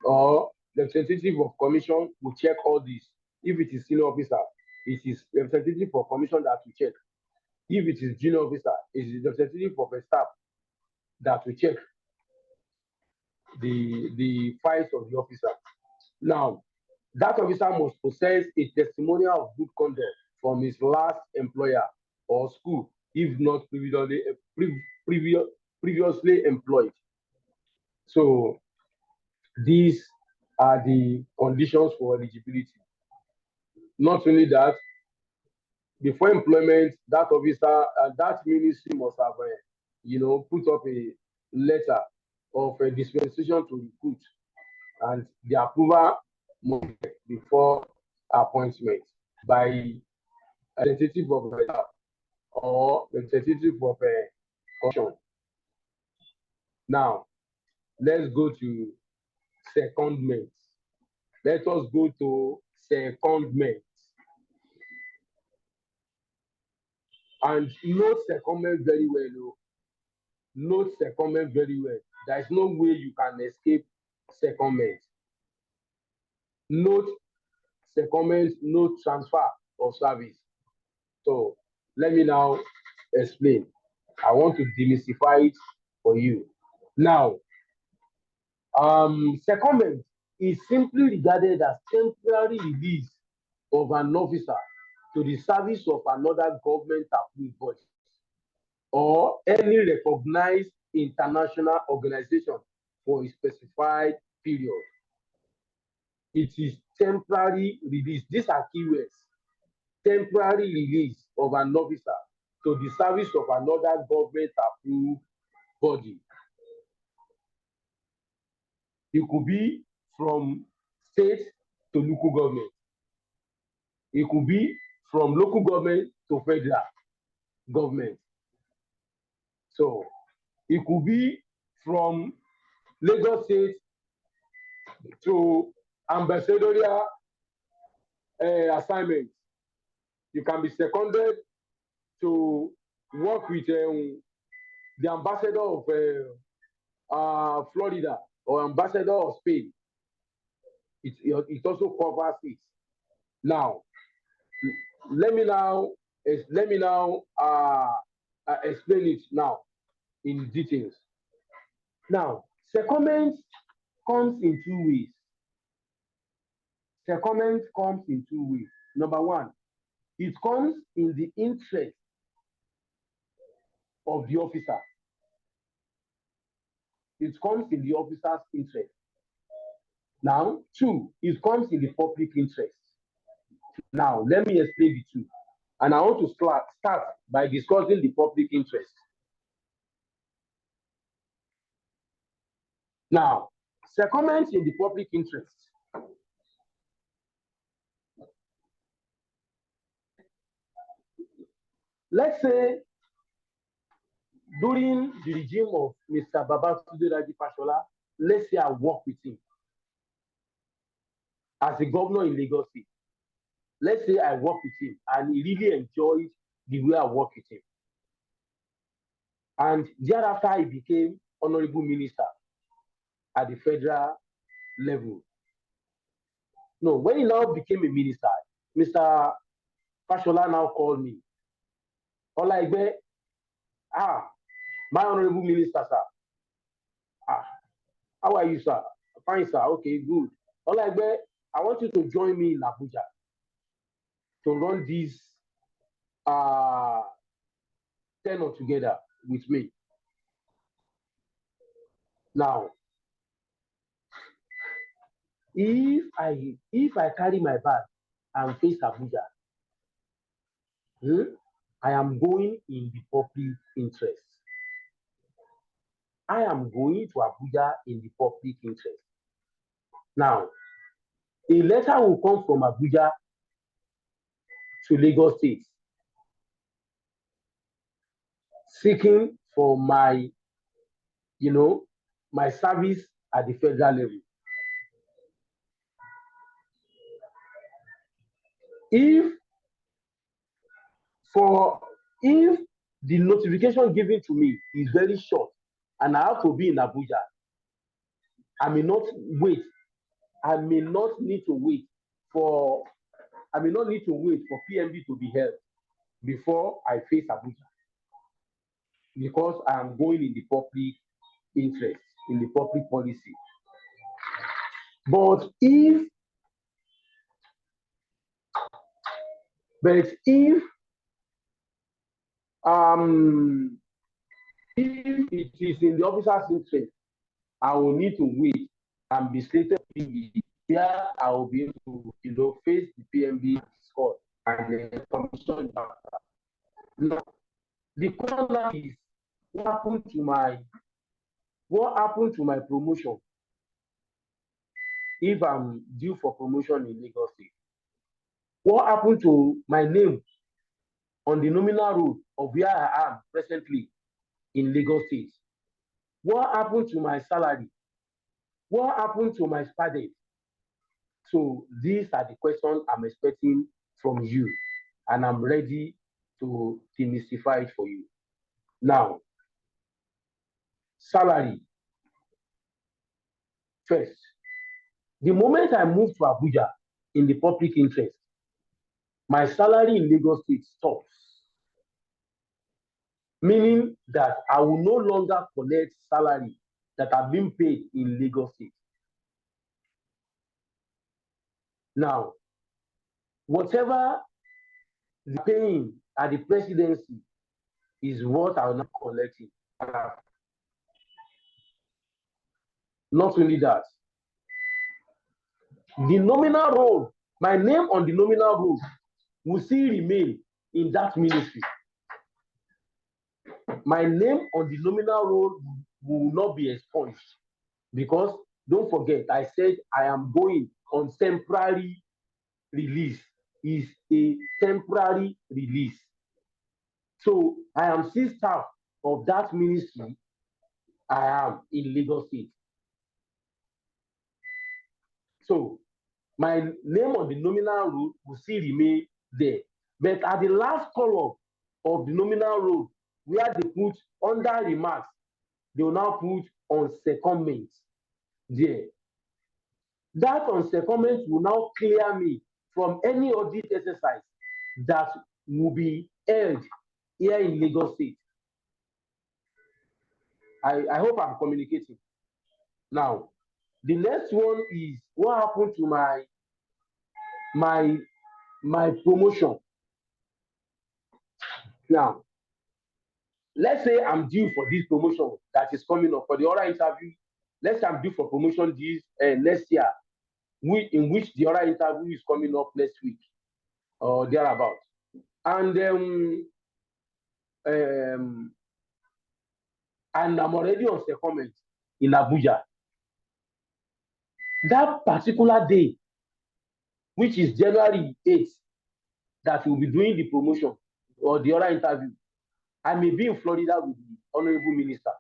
or representative of commission will check all this. If it is senior officer, it is representative of commission that will check. If it is junior officer, it is representative of a staff that will check the files of the officer. Now, that officer must possess a testimonial of good conduct from his last employer or school, if not previously employed. So these are the conditions for eligibility. Not only that, before employment, that officer, that ministry must have, put up a letter of a dispensation to recruit, and the approval must be before appointment by a representative of a staff or representative of a commission. Now, let's go to secondment. Let us go to secondment. And note secondment very well. Oh. Note secondment very well. There is no way you can escape secondment. Note secondment, no transfer of service. So let me now explain. I want to demystify it for you. Now, secondment is simply regarded as temporary release of an officer to the service of another government approved body or any recognized international organization for a specified period. It is temporary release. These are keywords. Temporary release of an officer to the service of another government approved body. It could be from state to local government. It could be from local government to federal government. So it could be from Lagos State to ambassadorial assignment. You can be seconded to work with the ambassador of Florida or ambassador of Spain. It also covers it. Now, let me now explain it now in details. Now, secondment comes in two ways. Secondment comes in two ways. Number one, it comes in the interest of the officer. It comes in the officer's interest. Now, two, it comes in the public interest. Now, let me explain the two. And I want to start by discussing the public interest. Now, secondment in the public interest. Let's say during the regime of Mr. Babatunde Raji Fashola, let's say I work with him as a governor in Lagos State. Let's say I work with him and he really enjoyed the way I work with him. And thereafter, he became honorable minister at the federal level. No, when he now became a minister, Mr. Fashola now called me. Olaegbe, my honorable minister, sir. How are you, sir? Fine, sir. Okay, good. Olaegbe, I want you to join me in Abuja to run this tenure together with me. Now, if I carry my bag and face Abuja, I am going in the public interest. I am going to Abuja in the public interest. Now, a letter will come from Abuja to Lagos State seeking for my, my service at the federal level. If the notification given to me is very short and I have to be in Abuja, I may not wait. I may not need to wait for PMB to be held before I face Abuja, because I am going in the public interest, in the public policy. But if it is in the officer's interest, I will need to wait and be stated where I will be able to, face the PMB score and the commission. Now, the question now is, what happened to my promotion if I'm due for promotion in Lagos State? What happened to my name on the nominal roll of where I am presently in Lagos State? What happened to my salary? What happened to my stipend? So these are the questions I'm expecting from you, and I'm ready to demystify it for you. Now, salary. First, the moment I move to Abuja in the public interest, my salary in Lagos State stops. Meaning that I will no longer collect salary that have been paid in Lagos State. Now, whatever the paying at the presidency is what I will not collect it. Not only that, the nominal role, my name on the nominal role will still remain in that ministry. My name on the nominal role will not be expunged, because don't forget, I said I am going on temporary release. Is a temporary release. So I am still staff of that ministry. I am in Lagos State. So my name on the nominal roll will still remain there. But at the last column of the nominal roll, where they put under remarks, they will now put on secondment there. That on secondment will now clear me from any audit exercise that will be held here in Lagos State. I hope I'm communicating. Now, the next one is what happened to my promotion. Now, let's say I'm due for this promotion that is coming up for the oral interview. Let's say I'm due for promotion this next year, in which the oral interview is coming up next week or thereabout. And I'm already on secondment in Abuja. That particular day, which is January 8th, that we'll be doing the promotion or the oral interview, I may be in Florida with the Honorable Minister.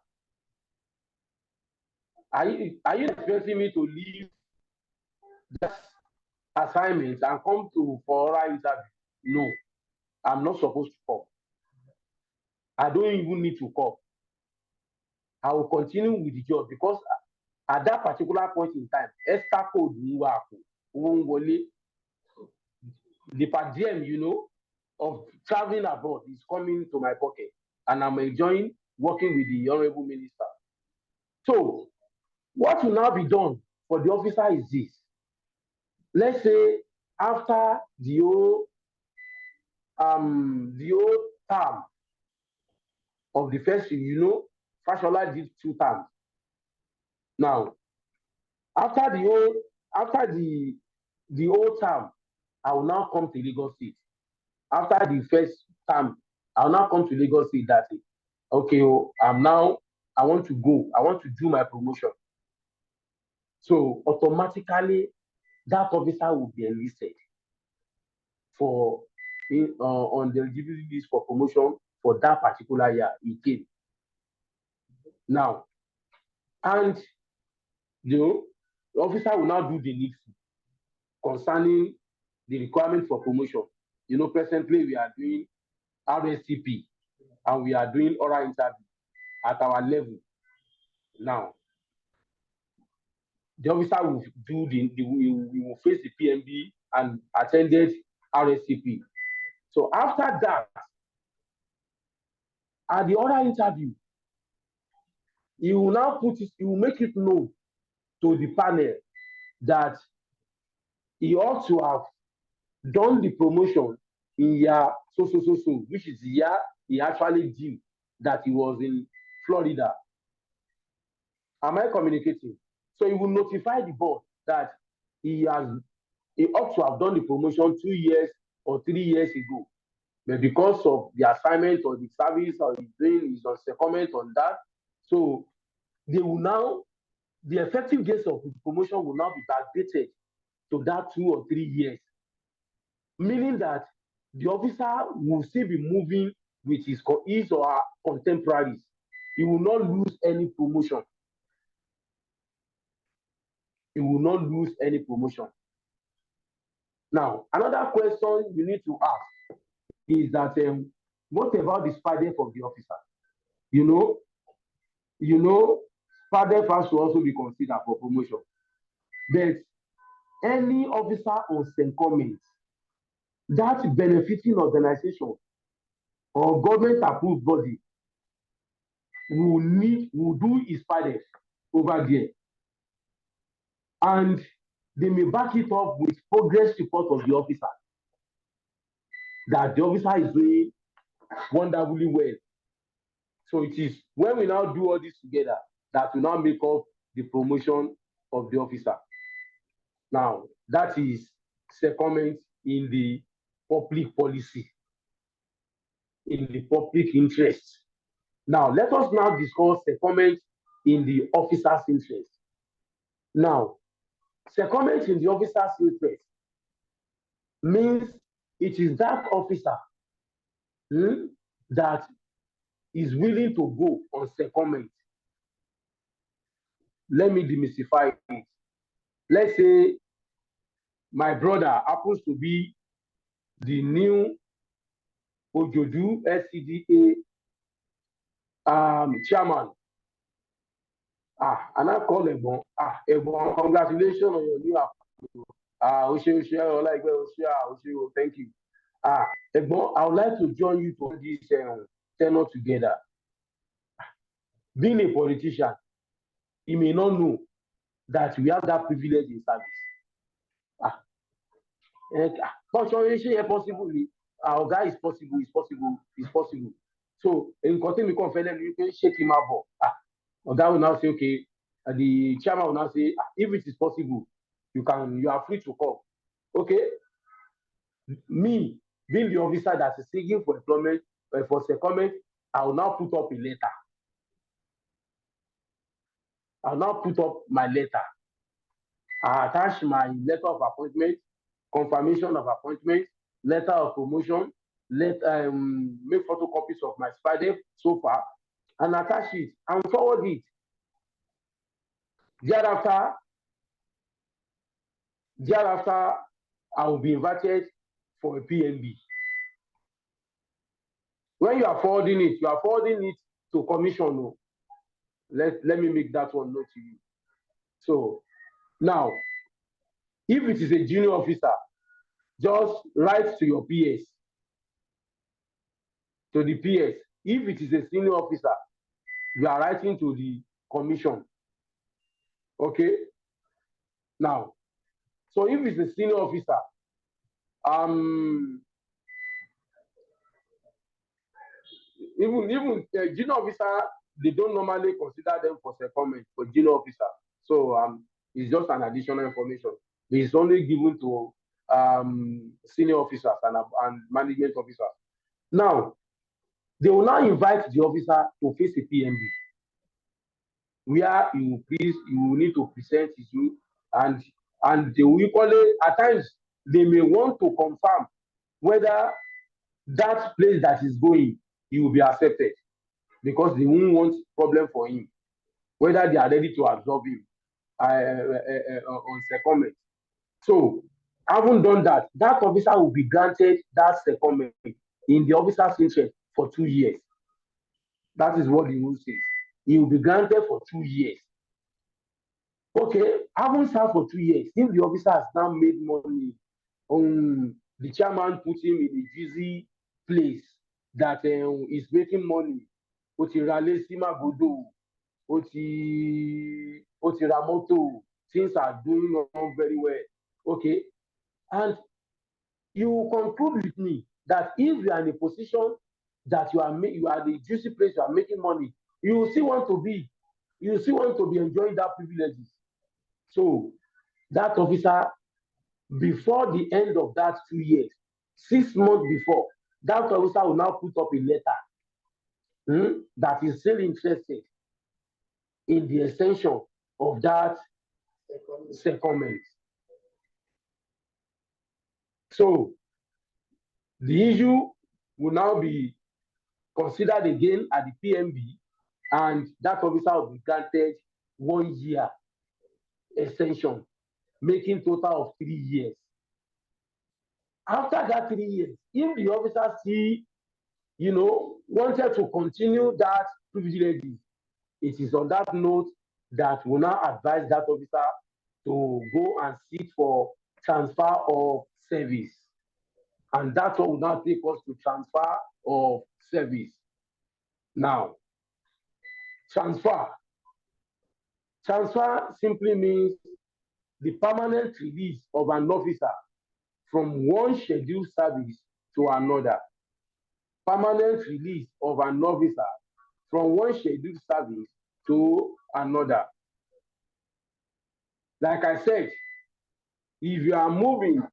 Are you expecting me to leave that assignment and come for oral interview? No, I'm not supposed to come. I don't even need to come. I will continue with the job, because at that particular point in time, extra code the per diem, of traveling abroad is coming to my pocket, and I'm enjoying working with the Honorable Minister. So, what will now be done for the officer is this. Let's say after the whole term of the first year, Fashola did 2 terms. Now, after the whole term, I will now come to Lagos State. After the first term, I will now come to Lagos State that day. Okay, I want to go. I want to do my promotion. So automatically, that officer will be enlisted on the eligibility list for promotion for that particular year he came. Now, and the officer will now do the needful concerning the requirement for promotion. Presently we are doing RSCP and we are doing oral interview at our level. Now, the officer will do we will face the PMB and attended RSCP. So after that, at the oral interview, he will now he will make it known to the panel that he ought to have done the promotion in year so, which is the year he actually did that he was in Florida. Am I communicating? So he will notify the board that he ought to have done the promotion 2 years or 3 years ago. But because of the assignment or the service or he's doing his secondment on that, so they will now, the effective dates of the promotion will now be backdated to that 2 or 3 years. Meaning that the officer will still be moving with his or her contemporaries. He will not lose any promotion. He will not lose any promotion. Now, another question you need to ask is that what about the SPADEF of the officer? SPADEF has to also be considered for promotion. But any officer on secondment, that benefiting organization or government approved body will do his SPADEF over there. And they may back it up with progress report of the officer, that the officer is doing wonderfully well. So it is when we now do all this together that we now make up the promotion of the officer. Now, that is secondment in the public policy, in the public interest. Now, let us now discuss secondment in the officer's interest. Now, secondment in the officer's interest means it is that officer that is willing to go on secondment. Let me demystify it. Let's say my brother happens to be the new Ojodu SCDA chairman. And I call Ebon. Ebon, congratulations on your new Olaegbe, thank you. Ebon, I would like to join you to this tenure together. Being a politician, he may not know that we have that privilege in service. But possible. Our guy is possible. So in continue you can shake him up. Oga will now say, okay, the chairman will now say, if it is possible, you are free to come. Okay. Me, being the officer that is seeking for employment for secondment, I will now put up a letter. I'll now put up my letter. I attach my letter of appointment, confirmation of appointment, letter of promotion, make photocopies of my SPADEF so far, and attach it and forward it. Thereafter, I will be invited for a PMB. When you are forwarding it to commission. Let me make that one known to you. So now, if it is a junior officer, just write to your PS, to the PS. If it is a senior officer, you are writing to the commission. Okay. Now, so if it's a senior officer, even junior officer, they don't normally consider them for secondment for junior officer. So it's just an additional information. It's only given to senior officers and management officers. Now, they will now invite the officer to face a PMB, where you will need to present his view, and they will equally, at times, they may want to confirm whether that place that is going he will be accepted because they won't want problem for him, whether they are ready to absorb him on secondment. So, having done that, that officer will be granted that secondment in the officer's interest for 2 years. That is what the rule says. He will be granted for 2 years. Okay, having served for 2 years, if the officer has now made money, the chairman put him in a busy place that is making money. Ó ti ra ilé sí Magodo, ó ti ra mọ́tò, things are doing on very well. Okay, and you conclude with me that if you are in a position that you are the juicy place, you are making money, you still want to be enjoying that privileges. So that officer, before the end of that 2 years, 6 months before, that officer will now put up a letter that is still interested in the extension of that secondment. So the issue will now be considered again at the PMB, and that officer will be granted 1 year extension, making total of 3 years. After that 3 years, if the officer still, wanted to continue that privileges, it is on that note that we now advise that officer to go and seek for transfer of service. And that's what will now take us to transfer of service. Now, transfer simply means the permanent release of an officer from one scheduled service to another. Permanent release of an officer from one scheduled service to another. Like I said, if you are moving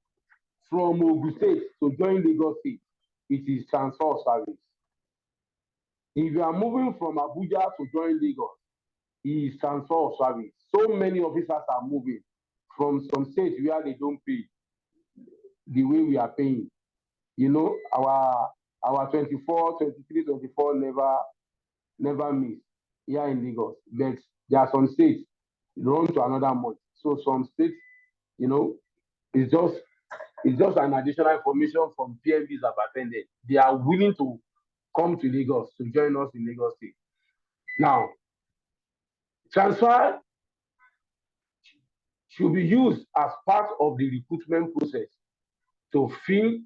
from Ogun State to join Lagos State, it is transfer of service. If you are moving from Abuja to join Lagos, it is transfer of service. So many officers are moving from some states where they don't pay the way we are paying. Our 24, 23, 24 never miss here in Lagos. But there are some states run to another month. So some states, it's just an additional information from PMBs have attended. They are willing to come to Lagos to join us in Lagos State. Now, transfer should be used as part of the recruitment process to fill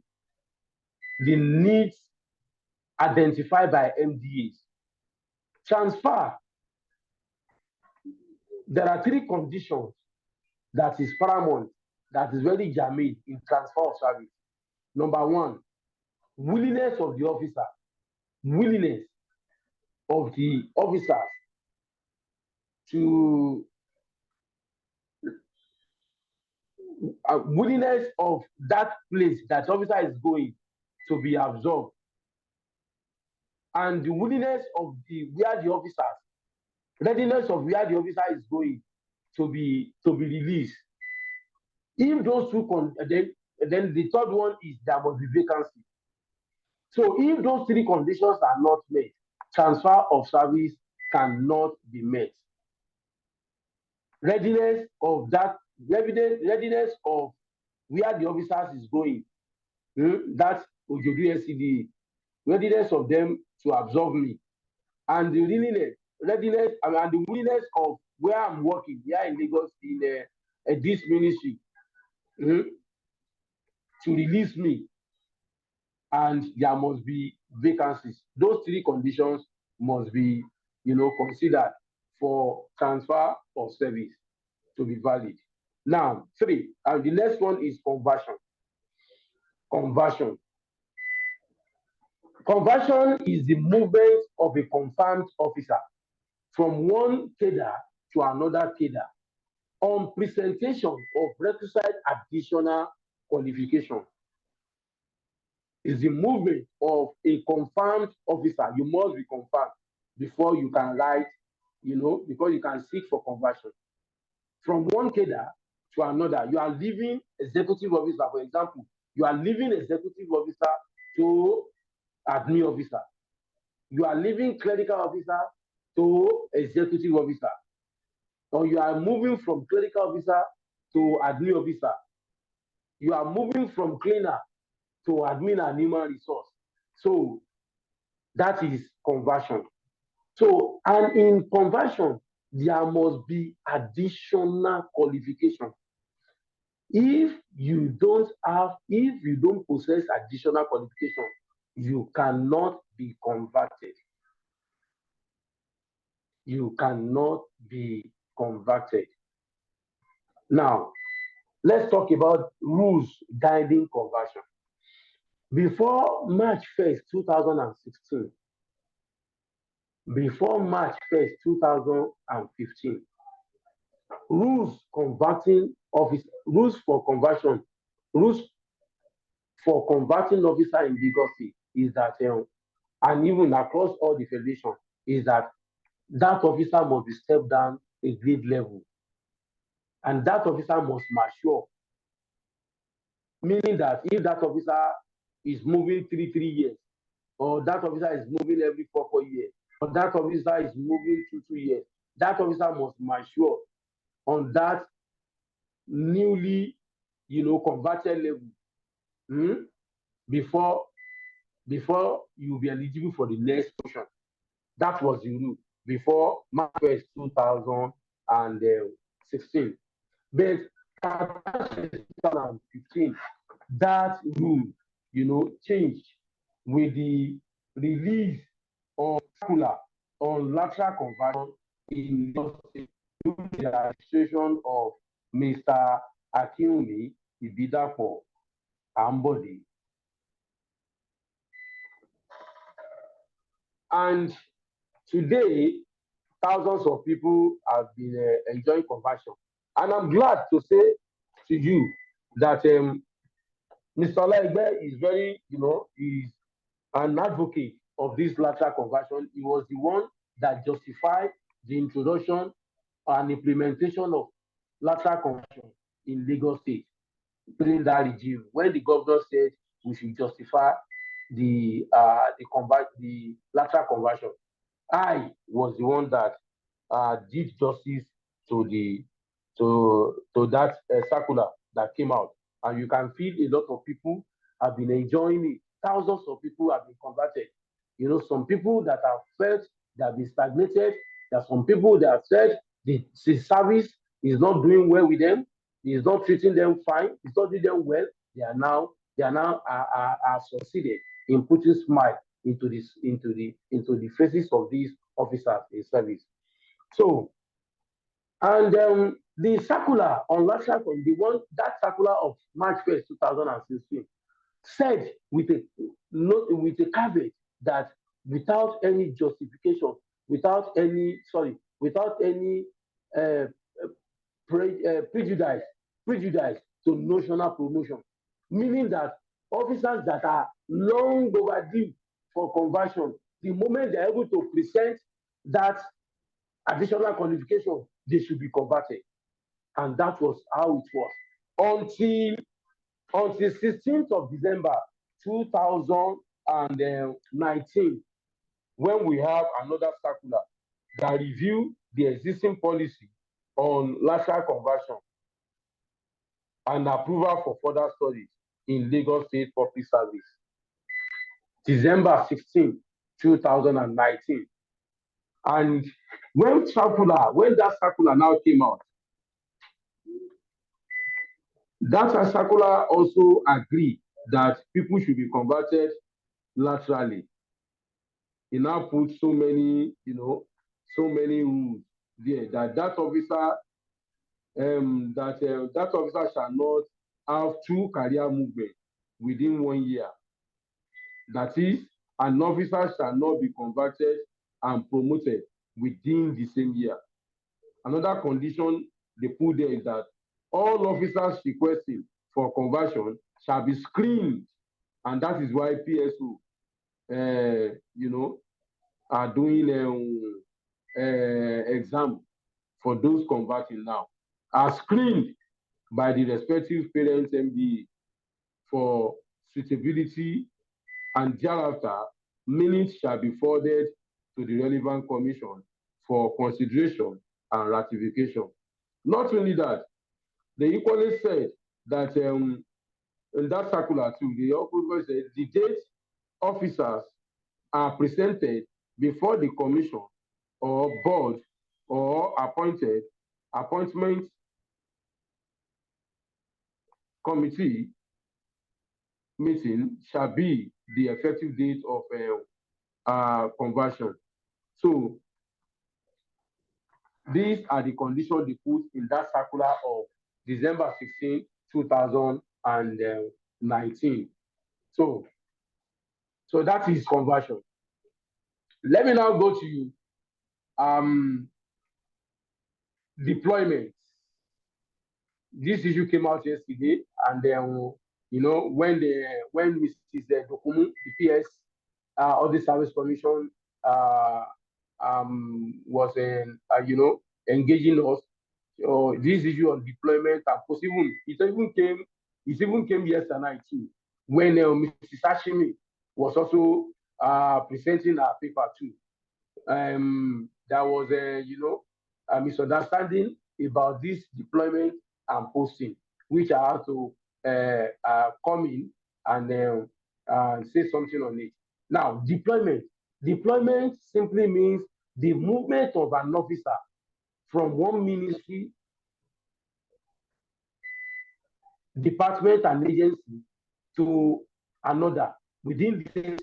the needs identified by MDAs. Transfer, there are 3 conditions that is paramount, that is very germane in transfer of service. Number 1, willingness of the officer. Willingness of the officers to willingness of that place that officer is going to be absorbed, and the willingness of where the officers, readiness of where the officer is going to be released. If those 2 then the third one is there must be vacancy. So if those 3 conditions are not met, transfer of service cannot be met. Readiness of readiness of where the officers is going, that's Ojodu SCDA, readiness of them to absorb me, and the readiness and the willingness of where I'm working here in Lagos in this ministry to release me, and there must be vacancies. Those 3 conditions must be considered for transfer of service to be valid. Now, 3, and the next one is conversion. Conversion is the movement of a confirmed officer from one cadre to another cadre on presentation of requisite additional qualification. Is the movement of a confirmed officer. You must be confirmed before you can write, because you can seek for conversion. From one cadre to another, you are leaving executive officer, for example, you are leaving executive officer to admin officer. You are leaving clerical officer to executive officer, or you are moving from clerical officer to admin officer. You are moving from cleaner to admin and human resource. So that is conversion. So, and in conversion, there must be additional qualification. If you don't possess additional qualification, you cannot be converted. You cannot be converted. Now, let's talk about rules guiding conversion. Before March 1st, 2016, before March 1st, 2015, rules converting office, rules for conversion, rules for converting officer in Lagos State is that, and even across all the federation, is that that officer must be stepped down a grade level, and that officer must mature. Meaning that if that officer is moving 3 years, or that officer is moving every 4 years, or that officer is moving 2 years, that officer must mature on that newly, converted level before you be eligible for the next portion. That was the rule before March 1st, 2016. But after 2015, that rule, changed with the release of circular on lateral conversion in the administration of Mr. Akeem Ibidapo Ambode. And today, thousands of people have been enjoying conversion. And I'm glad to say to you that Mr. Olaegbe is is an advocate of this lateral conversion. He was the one that justified the introduction and implementation of lateral conversion in Lagos State during that regime, when the governor said we should justify the lateral conversion. I was the one that did justice to that circular that came out, and you can feel a lot of people have been enjoying it. Thousands of people have been converted. Some people that have felt they have been stagnated. There are some people that have said the service is not doing well with them. It's not treating them fine. It's not doing them well. They are now succeeded in putting smile into the faces of these officers in service. So, and the circular on lateral, that circular of March 1st, 2016, said with a caveat that without any justification, without any prejudice to notional promotion, meaning that officers that are long overdue for conversion, the moment they're able to present that additional qualification, they should be converted. And that was how it was until 16th of December 2019, when we have another circular that review the existing policy on lateral conversion and approval for further studies in Lagos State Public Service. December 16, 2019. And when that circular now came out, that circular also agreed that people should be converted laterally. It now put so many rules there that officer that officer shall not have two career movements within 1 year. That is, an officer shall not be converted and promoted within the same year. Another condition they put there is that all officers requesting for conversion shall be screened, and that is why PSO, are doing exam for those converting now, are screened by the respective parents MBA for suitability, and thereafter minutes shall be forwarded to the relevant commission for consideration and ratification. Not only that, they equally said that in that circular too, they also said the date officers are presented before the commission or board or appointment committee meeting shall be the effective date of conversion. So these are the conditions they put in that circular of December 16, 2019. So that is conversion. Let me now go to deployment. This issue came out yesterday, and then when Mrs. Dokumu, the PS, Audit Service Commission, was engaging us. This issue on deployment and it even came yesterday too, when Mrs. Ashimi was also presenting her paper too. There was a misunderstanding about this deployment and posting, which I have to come in and say something on it. Now, deployment simply means the movement of an officer from one ministry, department, and agency to another within the same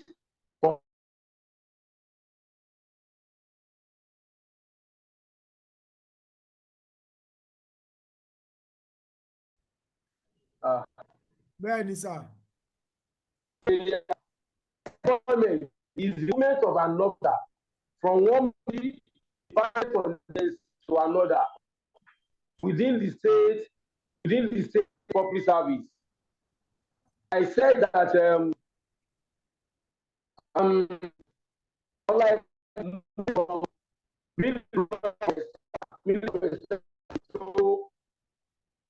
Bẹ́ẹ̀ni sà. Deployment is the movement of an officer from one department to another within the state public service. I said that like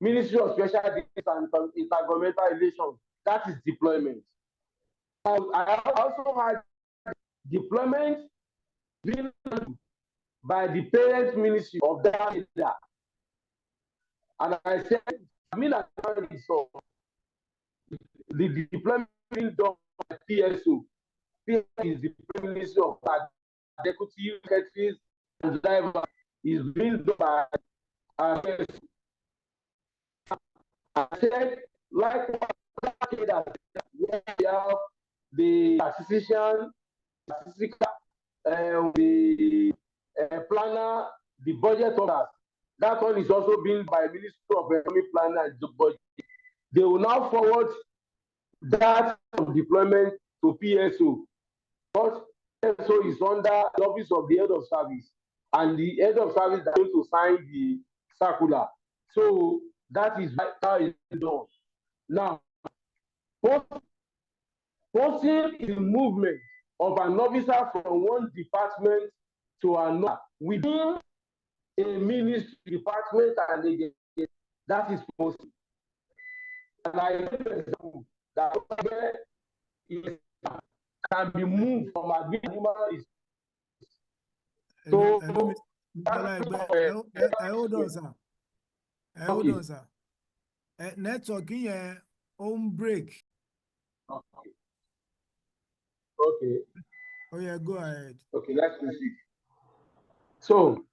Ministry of Special Duties and Intergovernmental Relations, that is deployment. I also had deployment being by the parent ministry of that area. And I said, so the deployment being done by PSO. PSO is the ministry of deputy secretaries and driver is being done by PSO. I said, like where we have the statistician, the planner, the budget officer. That one is also being by Ministry of Economic Planning and the Budget. They will now forward that deployment to PSO. But PSO is under the office of the head of service, and the head of service is going to sign the circular. So that is how it's done. Now, posting is the movement of an officer from one department to another within a ministry, department, and agency. That is posting. And I give an example that can be moved from a human. So, hold on, sir. Hold on, sir. Network here on break. Okay. Oh yeah, go ahead. Okay, let's proceed. So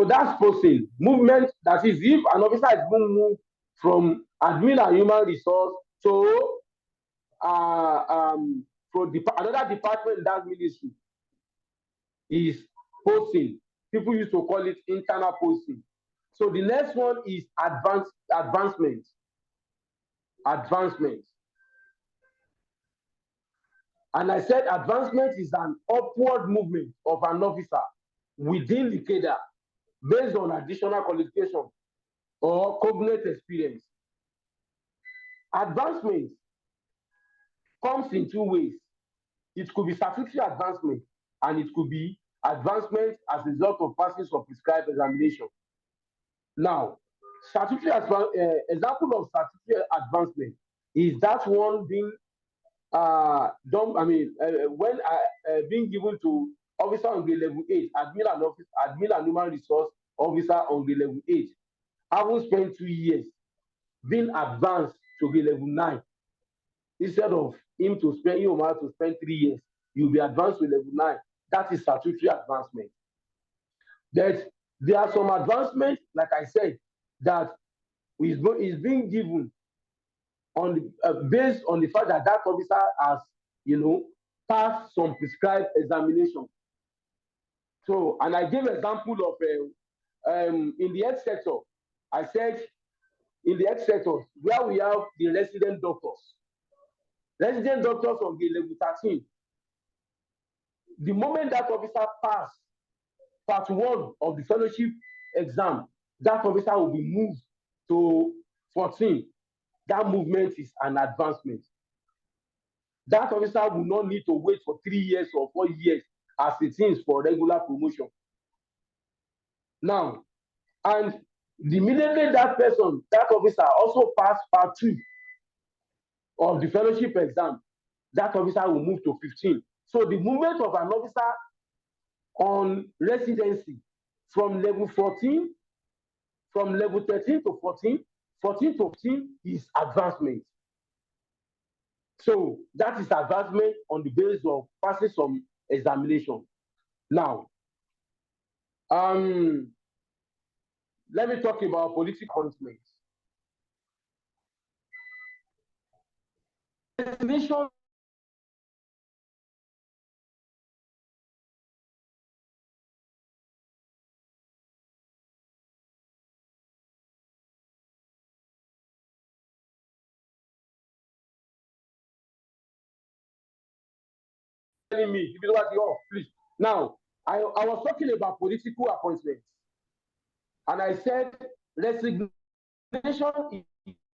that's posting movement. That is, if an officer is being moved from admin and human resource to another department in that ministry, is posting. People used to call it internal posting. So the next one is advancement. And I said advancement is an upward movement of an officer within the cadre based on additional qualification or cognate experience. Advancement comes in two ways. It could be statutory advancement, and it could be advancement as a result of passing some prescribed examination. Now, example of statutory advancement is that one being when being given to officer on grade level 8, admin and human resource officer on grade level 8, having spent 2 years, being advanced to grade level 9, instead of him or her to spend 3 years, you'll be advanced to level 9. That is statutory advancement. That there are some advancements, like I said, that is being given on based on the fact that that officer has, passed some prescribed examination. So, and I gave example of in the health sector. I said in the health sector where we have the resident doctors on the level 13. The moment that officer pass part 1 of the fellowship exam, that officer will be moved to 14. That movement is an advancement. That officer will not need to wait for 3 years or 4 years as it is for regular promotion. Now, and immediately that officer also passed part 2 of the fellowship exam, that officer will move to 15. So the movement of an officer on residency from level 14, from level 13 to 14, 14 to 15 is advancement. So that is advancement on the basis of passing some examination. Now, let me talk about political appointments. Destination telling me, give it over to you, please. Now, I was talking about political appointments, and I said resignation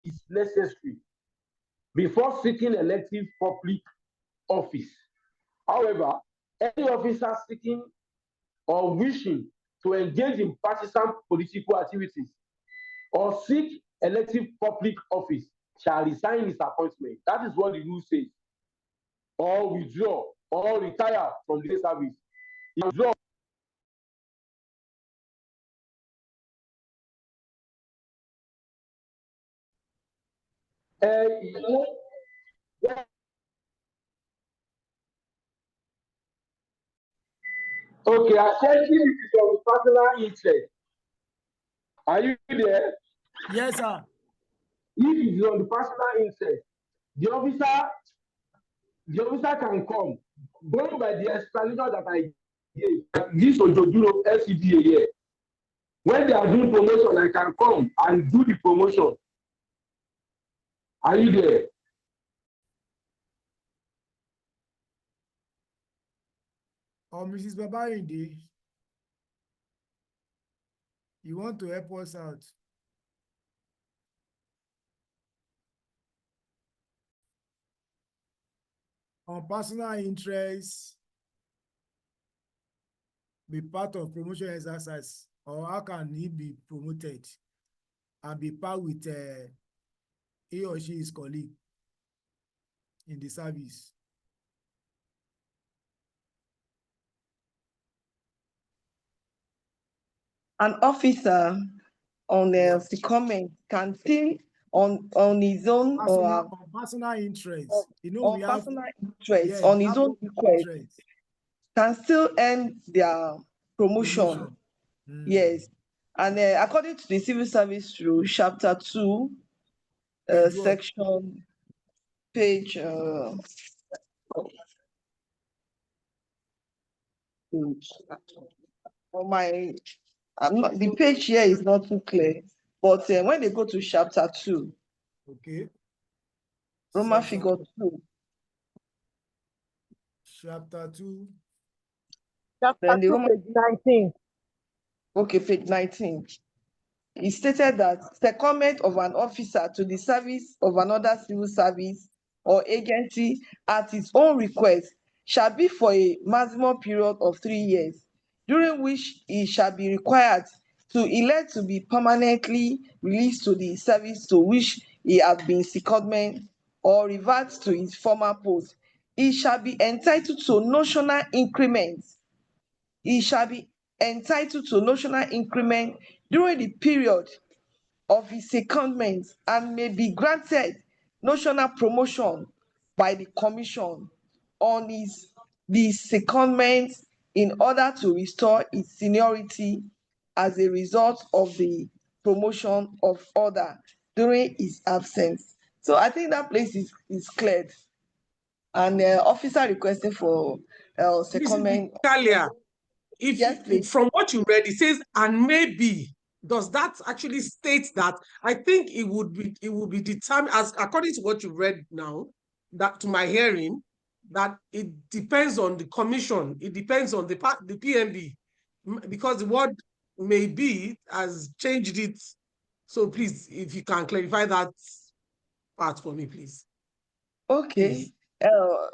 is necessary before seeking elective public office. However, any officer seeking or wishing to engage in partisan political activities or seek elective public office shall resign his appointment. That is what the rule says. Or withdraw or retire from the service. Withdraw. Okay, I said this is of personal interest. Are you there? Yes, sir. If it is on the personal interest, the officer can come. Going by the explanation that I gave, this Ojojuro LCDA here. When they are doing promotion, I can come and do the promotion. Are you there? Or Mrs. Babarinde, you want to help us out? On personal interest, be part of promotion exercise, or how can he be promoted and be part with he or she is colleague in the service? An officer on the secondment can still on his own personal interest. on personal interest, on his own request, can still earn their promotion. Yes. And according to the Civil Service Rule, Chapter 2, section page the page here is not too clear, but when they go to Chapter 2, okay, Roman figure 2, Chapter 2, then the Roman page 19. Okay, page 19. It stated that secondment of an officer to the service of another civil service or agency at his own request shall be for a maximum period of 3 years, during which he shall be required to elect to be permanently released to the service to which he has been secondment or reverts to his former post, he shall be entitled to notional increment. He shall be entitled to notional increment during the period of his secondment and may be granted notional promotion by the commission on the secondment in order to restore its seniority as a result of the promotion of order during his absence. So I think that place is cleared. And officer requesting for secondment. Kalia, Yes, please. from what you read, it says and maybe. Does that actually state that? I think it would be determined as according to what you read now, that to my hearing, that it depends on the commission, it depends on the PMB, because the word maybe has changed it. So please, if you can clarify that part for me, please. Okay. Please.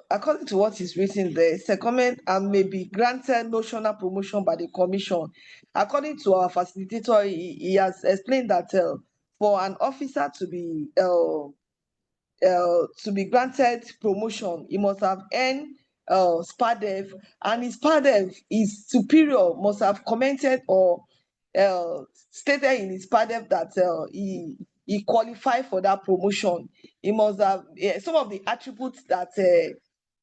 According to what is written there, secondment and may be granted notional promotion by the commission. According to our facilitator, he has explained that for an officer to be granted promotion, he must have earned SPADEV, and his SPADEV is superior, must have commented or stated in his SPADEV that he qualified for that promotion. He must have some of the attributes that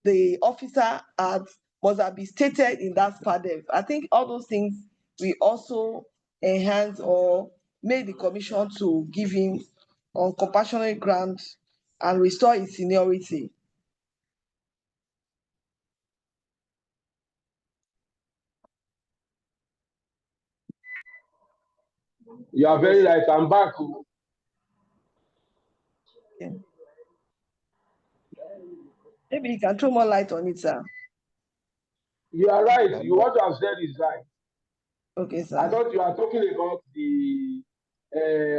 the officer had must have been stated in that SPADEV. I think all those things we also enhance or make the commission to give him on compassionate grounds and restore his seniority. You are very right. I'm back. Okay. Maybe you can throw more light on it, sir. You are right. What you have said is right. Okay, sir. I thought you are talking about the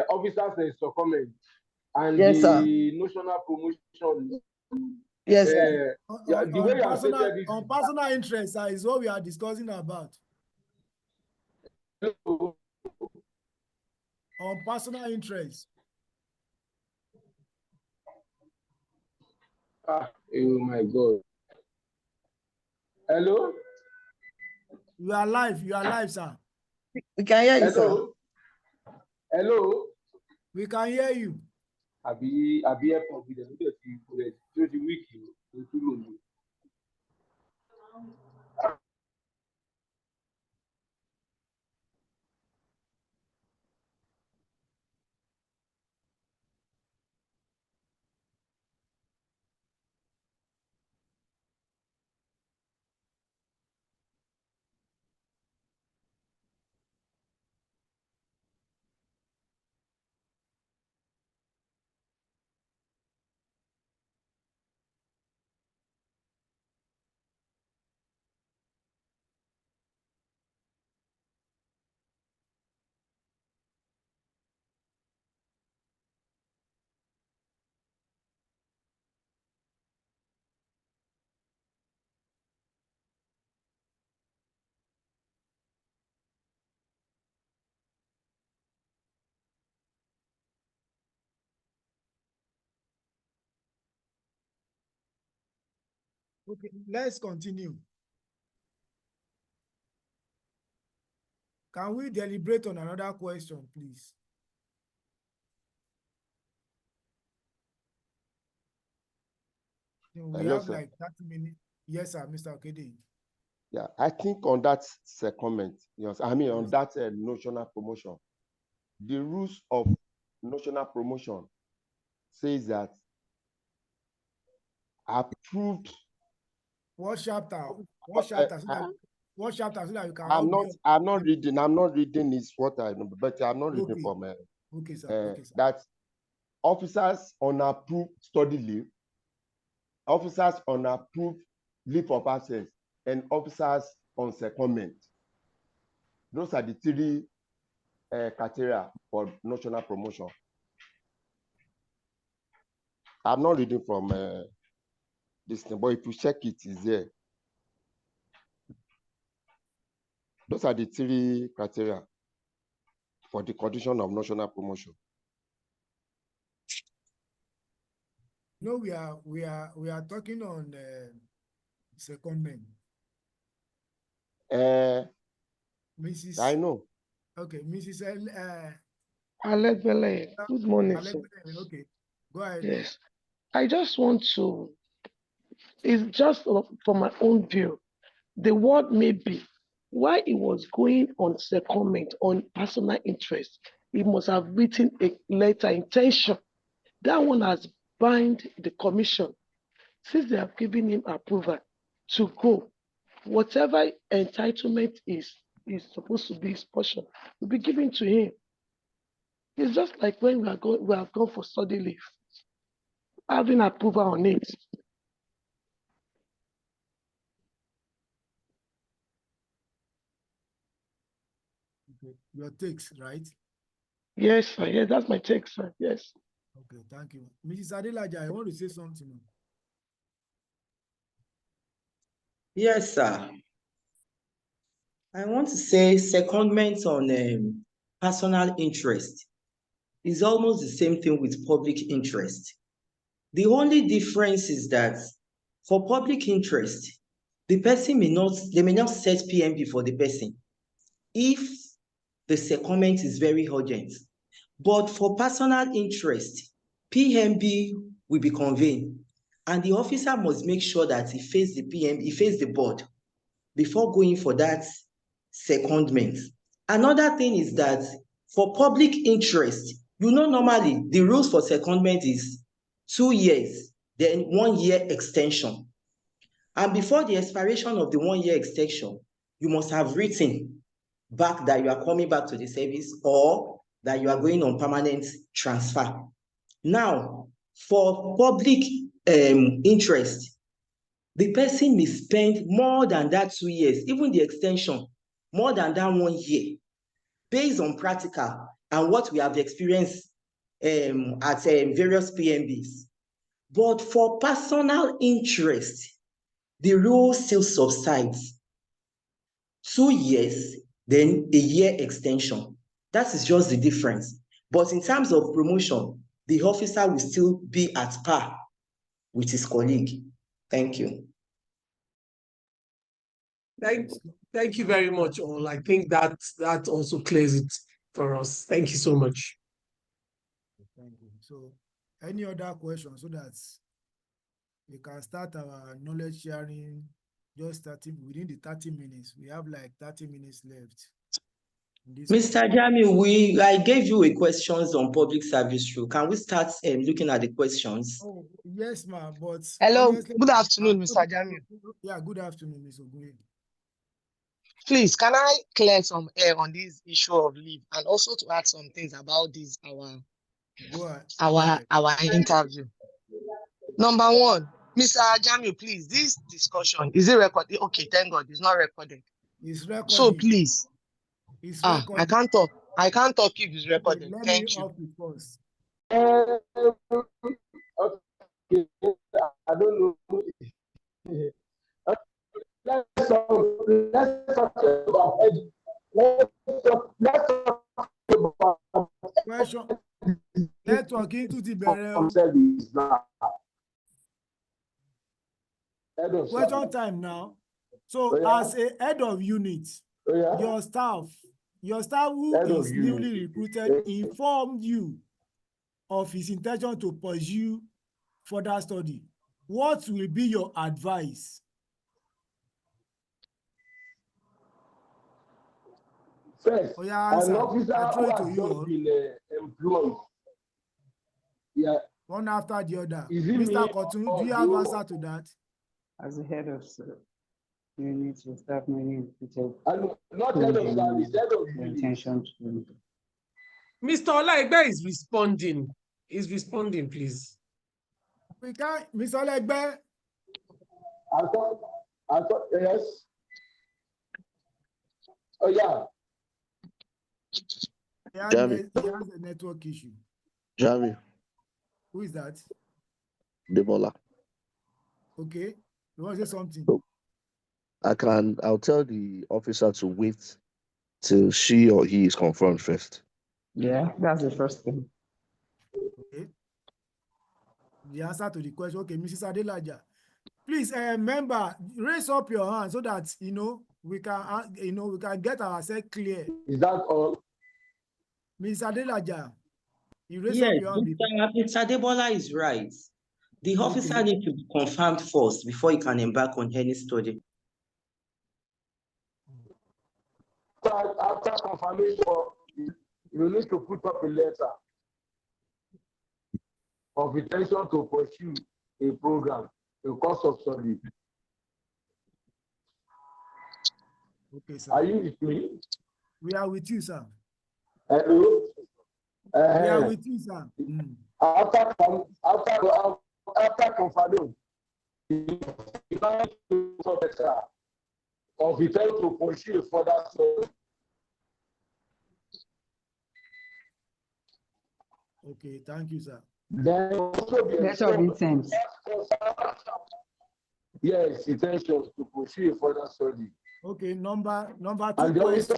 officers and secondment and Yes, the sir. notional promotion. Yes, sir. Yeah, the way you have stated it. On personal interest is what we are discussing about. On personal interest. Oh my God. Hello? You are live, sir. We can hear you, Hello? sir. Hello? We can hear you. Àbí airport bí dẹ̀ tí ó ti wíìkì ló tún lò ní. Okay, let's continue. Can we deliberate on another question, please? We Hello, have sir. like 30 minutes. Yes, sir, Mr. Okede. Yeah, I think on that secondment, yes, I mean on that notional promotion, the rules of notional promotion says that approved. What chapter? What chapter? What chapter so that you can I'm not reading is what I know, but I'm not reading from okay, sir. Okay, sir. that officers on approved study leave, officers on approved leave of absence, and officers on secondment. Those are the three criteria for notional promotion. I'm not reading from this thing, but if you check it, it's there. Those are the three criteria for the condition of notional promotion. No, we are talking on secondment. Mrs. I know. Okay, Mrs. Olaegbe, good morning, sir. Okay, go ahead. Yes, I just want to, it's just for my own view. The word may be, why it was going on secondment on personal interest, he must have written a letter intention. That one has bind the commission. Since they have given him approval to go, whatever entitlement is supposed to be his portion, will be given to him. It's just like when we have gone for study leave, having approval on it. Okay. Your takes, right? Yes, sir. Yes, that's my take, sir. Yes. Okay, thank you. Mrs. Adelaja, I want to say something. Yes, sir. I want to say secondment on personal interest is almost the same thing with public interest. The only difference is that for public interest, the person may not set PMB for the person if the secondment is very urgent. But for personal interest, PMB will be convened, and the officer must make sure that he faces the board before going for that secondment. Another thing is that for public interest, normally the rules for secondment is 2 years, then 1 year extension. And before the expiration of the 1 year extension, you must have written back that you are coming back to the service or that you are going on permanent transfer. Now, for public interest, the person may spend more than that 2 years, even the extension, more than that 1 year, based on practical and what we have experienced at various PMBs. But for personal interest, the rule still subsides. 2 years, then a year extension. That is just the difference. But in terms of promotion, the officer will still be at par with his colleague. Thank you. Thank you very much, all. I think that also clears it for us. Thank you so much. Thank you. So, any other questions so that we can start our knowledge sharing just starting within the 30 minutes. We have like 30 minutes left. Mr. Jamiu, I gave you a questions on public service rule. Can we start looking at the questions? Oh, yes, ma'am. But hello, honestly, good afternoon, Mr. Jamiu. Yeah, good afternoon, Ms. Ogunye. Please, can I clear some air on this issue of leave and also to add some things about this our interview? Number one, Mr. Jamiu, please, this discussion, is it recorded? Okay, thank God, it's not recorded. It's recorded. So please, recorded. I can't talk. I can't talk if it's recorded. Okay, Thank you. First. Okay, I don't know. Let's talk about question. Network into the barrel. Question time now. So, as a head of unit, your staff who is newly recruited informed you of his intention to pursue further study. What will be your advice? First, an officer who has just been employed. Yeah. One after the other. Mr. Kotun, do you have answer to that? As a head of unit, your staff many repeated. Not head of service, head of unit. Intention to. Mr. Olaegbe is responding. He's responding, please. We can, Mr. Olaegbe. I thought, yes. Oh, yeah. He has a network issue. Jami. Who is that? Debola. Okay. You want to say something? So, I'll tell the officer to wait till she or he is confirmed first. Yeah, that's the first thing. Okay. the answer to the question. Okay, Mrs. Adelaja. Please, member, raise up your hand so that we can we can get ourselves clear. Is that all? Ms. Adelaja, you raise Yes, up your hand. Mr. Adebola is right. The officer Okay. needs to be confirmed first before he can embark on any study. After confirmation, you need to put up a letter of intention to pursue a program, a course of study. Okay, sir. Are you with me? We are with you, sir. Hello? We are with you, sir. After confirmation, you need to put up a letter of intent to pursue a further study. Okay, thank you, sir. Then also be Letter of intent. Yes, intentions to pursue a further study. Okay, number two And the question.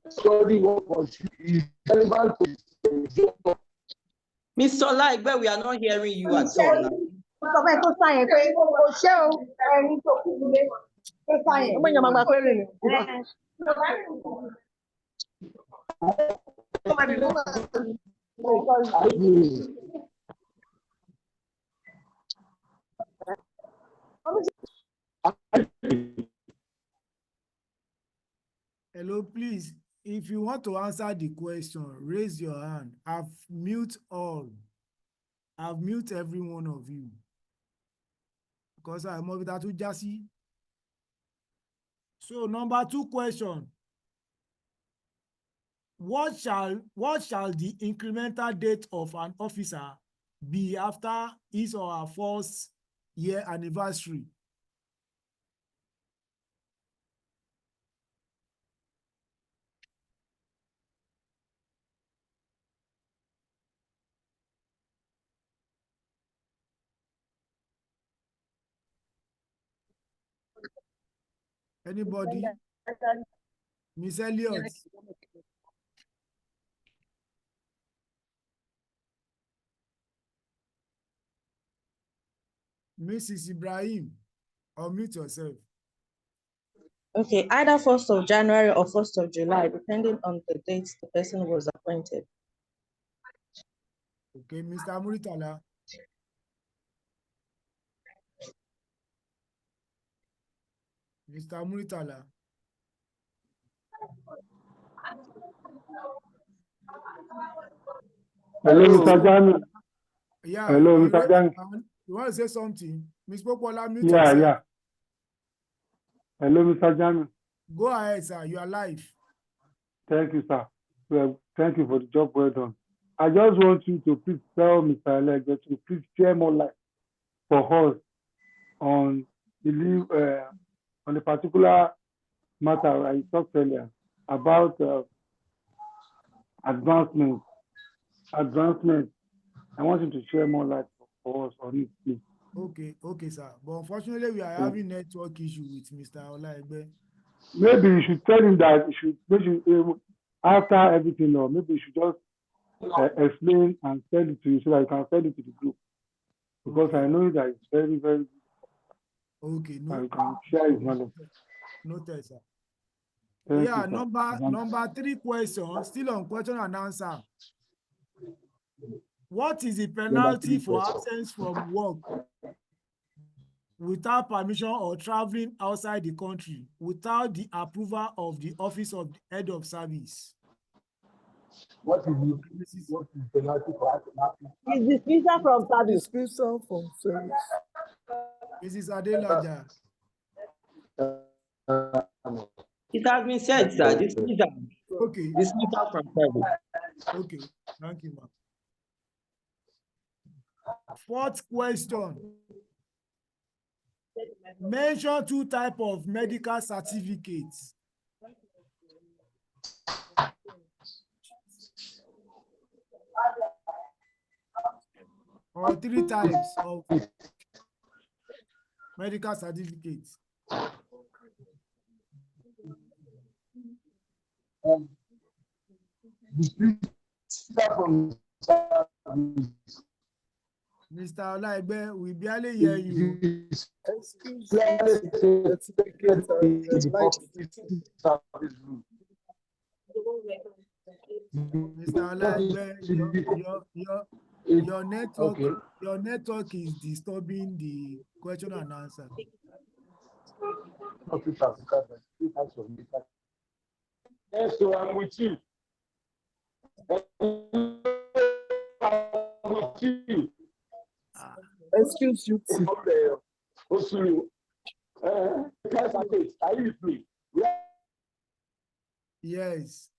Study what pursue is relevant to Mr. Olaegbe, we are not hearing you at all now. Hello, please. If you want to answer the question, raise your hand. I've mute all. I've mute every one of you. Because I'm over that to Jassy. So number two question. What shall the incremental date of an officer be after his or her first year anniversary? Anybody? Miss Elliott. Mrs. Ibrahim, unmute yourself. Okay, either 1st of January or 1st of July, depending on the date the person was appointed. Okay, Mr. Muritala. Mr. Muritala. Hello, Mr. Jami. Yeah. Hello, Mr. Jami. You want to say something? Ms. Popola, mute Yeah, yourself. yeah. Hello, Mr. Jami. Go ahead, sir. You are live. Thank you, sir. Well, thank you for the job well done. I just want you to please tell Mr. Olaegbe to please share more light for us on the particular matter I talked earlier about advancement. I want you to share more light for us on it, please. Okay, sir. But unfortunately, we are having network issue with Mr. Olaegbe. Maybe you should tell him that after everything, or maybe you should just explain and send it to you so that you can send it to the group. Because I know that it's very, very okay. No, you can share his knowledge. Noted, sir. Thank Yeah, you, number 3 question, still on question and answer. What is the penalty for absence from work without permission or traveling outside the country without the approval of the office of the head of service? What is the penalty for acting? Is dismissal from service. Dismissal from service. Mrs. Adelaja. It has been said, sir. Dismissal. Okay. Dismissal from service. Okay. Thank you, ma'am. 4th question. Mention 2 types of medical certificates. Or 3 types of medical certificates. from Mr. Olaegbe, we barely hear you. Excuse me, certificate and light. Mr. Olaegbe, your network, Okay. your network is disturbing the question and answer. Yes, so I'm with you. I'm with you. Excuse you. Are you with me? Yes.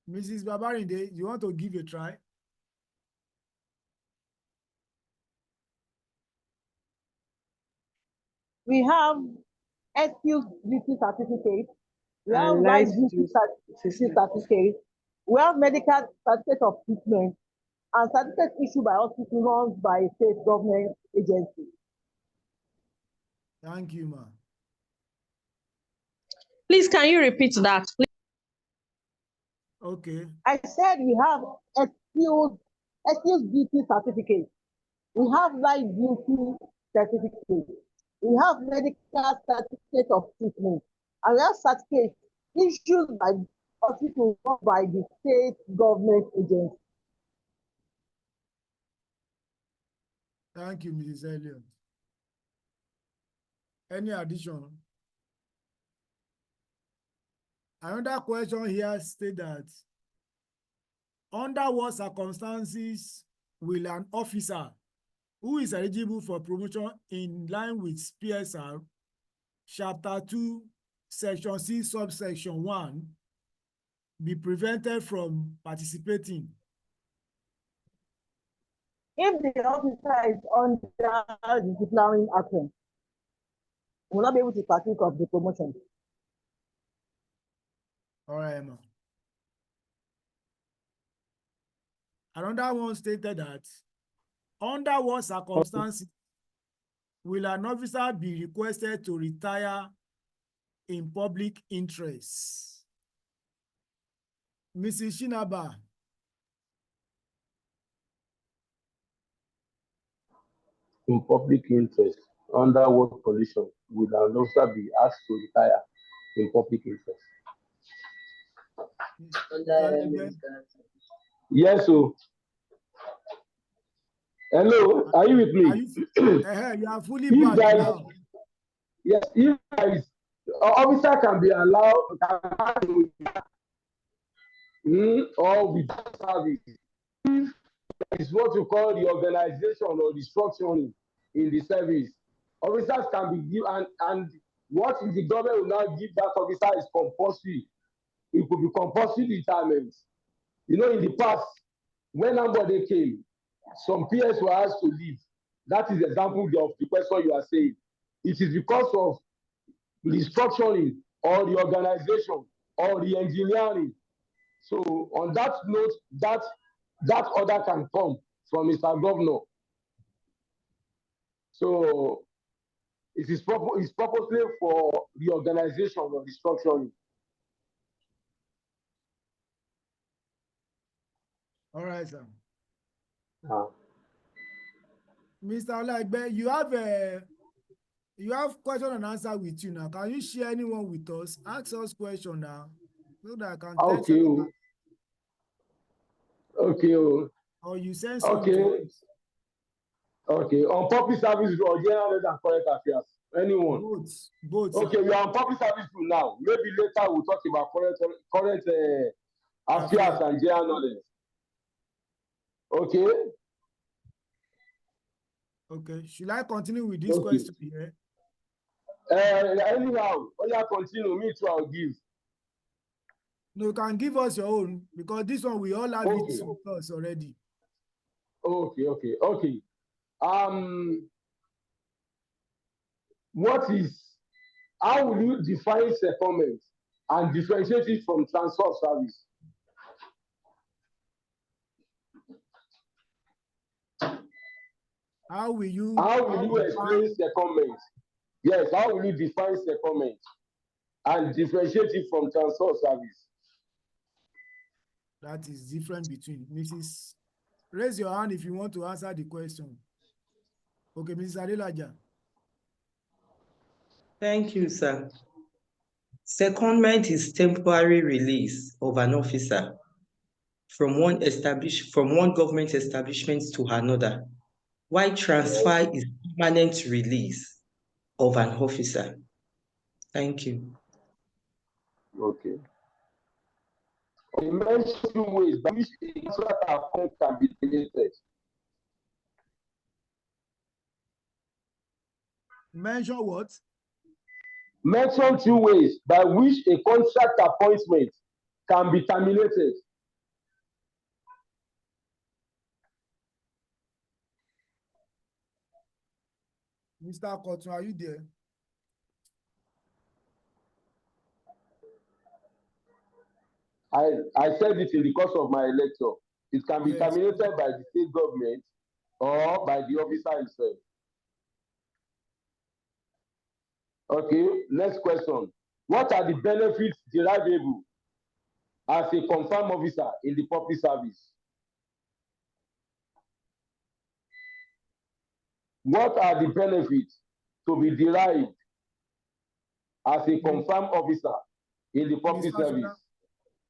Mrs. Babarinde, you want to give a try? We have excuse duty certificate. We have And right life duty duty certificate. We have medical certificate of treatment and certificate issued by hospital runs by a state government agency. Thank you, ma. Please, can you repeat that? Please? Okay. I said we have excuse duty certificate. We have right duty certificate. We have medical certificate of treatment. And we have certificate issued by hospital run by the state government agency. Thank you, Mrs. Elliott. Any addition? Another question here states that under what circumstances will an officer who is eligible for promotion in line with PSR, Chapter 2, Section 6, Subsection 1, be prevented from participating? If the officer is under disciplinary action, will not be able to partake of the promotion. All right, Emma. Another one stated that under what circumstances will an officer be requested to retire in public interest? Mrs. Shinaba. In public interest, under what condition would an officer be asked to retire in public interest? Yes, so. Hello, are you with me? You are fully back now. Yes, if guys, officer can be allowed or without service. If it's what you call the organization or the structuring in the service, officers can be given, and what the government will now give that officer is compulsory. It could be compulsory retirement. You know, in the past, when somebody came, some PS were asked to leave. That is the example of the question you are saying. It is because of the structuring or the organization or the engineering. So on that note, that order can come from Mr. Governor. So it is purposely for the organization or the structuring. All right, sir. Mr. Olaegbe, you have question and answer with you now. Can you share anyone with us? Ask us question now, so that I can text. Okay. Or you send something. Okay. Okay. On public service or general and current affairs. Anyone? Both. Okay, we are on public service now. Maybe later we'll talk about current affairs and general knowledge. Okay. Okay. Should I continue with this question here? Anyhow, continue. Me too, I'll give. No, you can give us your own, because this one we all have it with us already. Okay. How will you define secondment and differentiate it from transfer of service? How will you explain secondment Yes, how will you define secondment and differentiate it from transfer of service? That is different between Mrs. Raise your hand if you want to answer the question. Okay, Mrs. Adelaja. Thank you, sir. Secondment is temporary release of an officer from one government establishment to another, while transfer is permanent release of an officer. Thank you. Okay. Mention two ways by which a contract account can be terminated. Mention what? Mention two ways by which a contract appointment can be terminated. Mr. Cotton, are you there? I said it in the course of my lecture. It can be Yes. terminated by the state government or by the officer himself. Okay, next question. What are the benefits derivable as a confirmed officer in the public service? What are the benefits to be derived as a confirmed officer in the public service?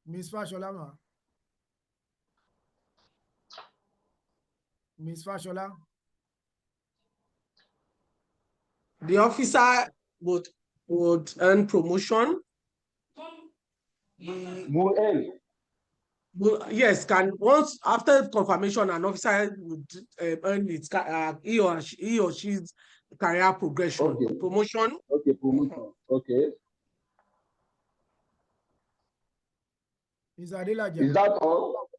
Ms. Fashola, ma. Ms. Fashola. The officer would earn promotion. Will earn. Yes, can once after confirmation, an officer would earn he or she's career progression. Okay. Promotion. Okay, promotion. Okay. Is Adelaja? Is that all?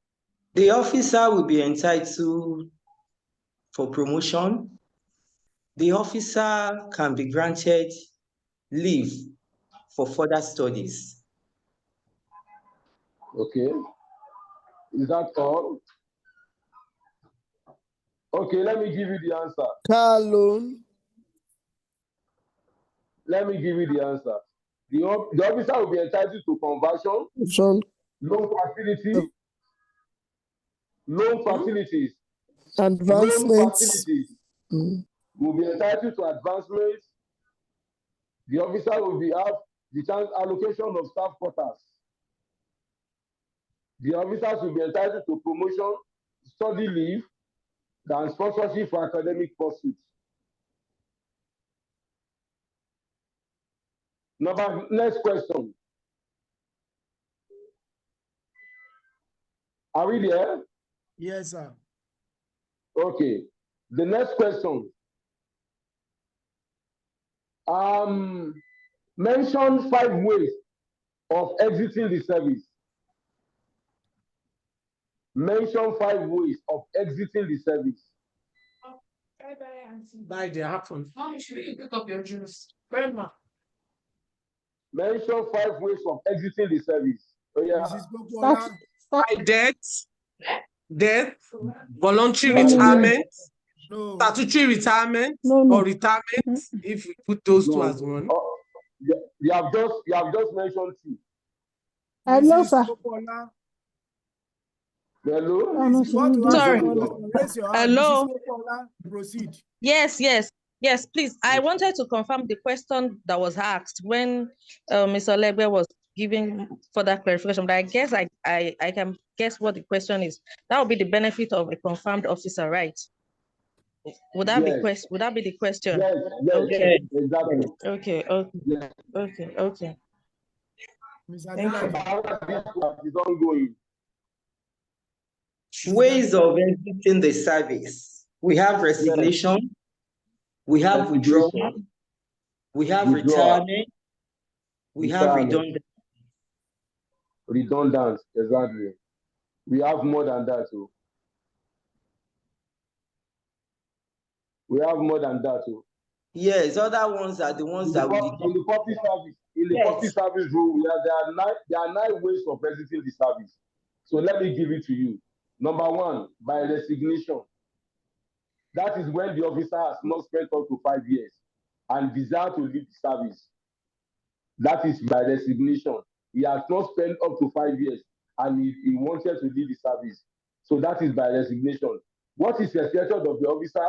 The officer will be entitled for promotion. The officer can be granted leave for further studies. Okay. Is that all? Okay, let me give you the answer. Car loan. Let me give you the answer. The officer will be entitled to conversion, loan facility, loan facilities, Advancements. Will be entitled to advancements. The officer will have the chance allocation of staff quarters. The officers will be entitled to promotion, study leave, and sponsorship for academic pursuits. Next question. Are we there? Yes, sir. Okay. The next question. Mention 5 ways of exiting the service. Mention 5 ways of exiting the service. By the happen. Mom, you should pick up your juice. Grandma. Mention 5 ways of exiting the service. Oh, yeah. By death, voluntary retirement, statutory retirement, or retirement, if you put those two as one. Oh, you have just mentioned 2. Hello, sir. Hello. Sorry. Hello. Proceed. Yes, please. I wanted to confirm the question that was asked when Mr. Olaegbe was giving further clarification, but I guess I can guess what the question is. That would be the benefit of a confirmed officer, right? Would that be the question? Yes, okay. Exactly. Okay. Yes. Okay. Is ongoing. Ways of exiting the service. We have resignation. We have withdrawal. We have retirement. We have redundant. Redundant, exactly. We have more than that too. Yes, other ones are the ones that we did in the public service. In the public service rule, there are 9 ways of exiting the service. So let me give it to you. Number 1, by resignation. That is when the officer has not spent up to 5 years and desire to leave the service. That is by resignation. He has not spent up to 5 years and he wanted to leave the service. So that is by resignation. What is expected of the officer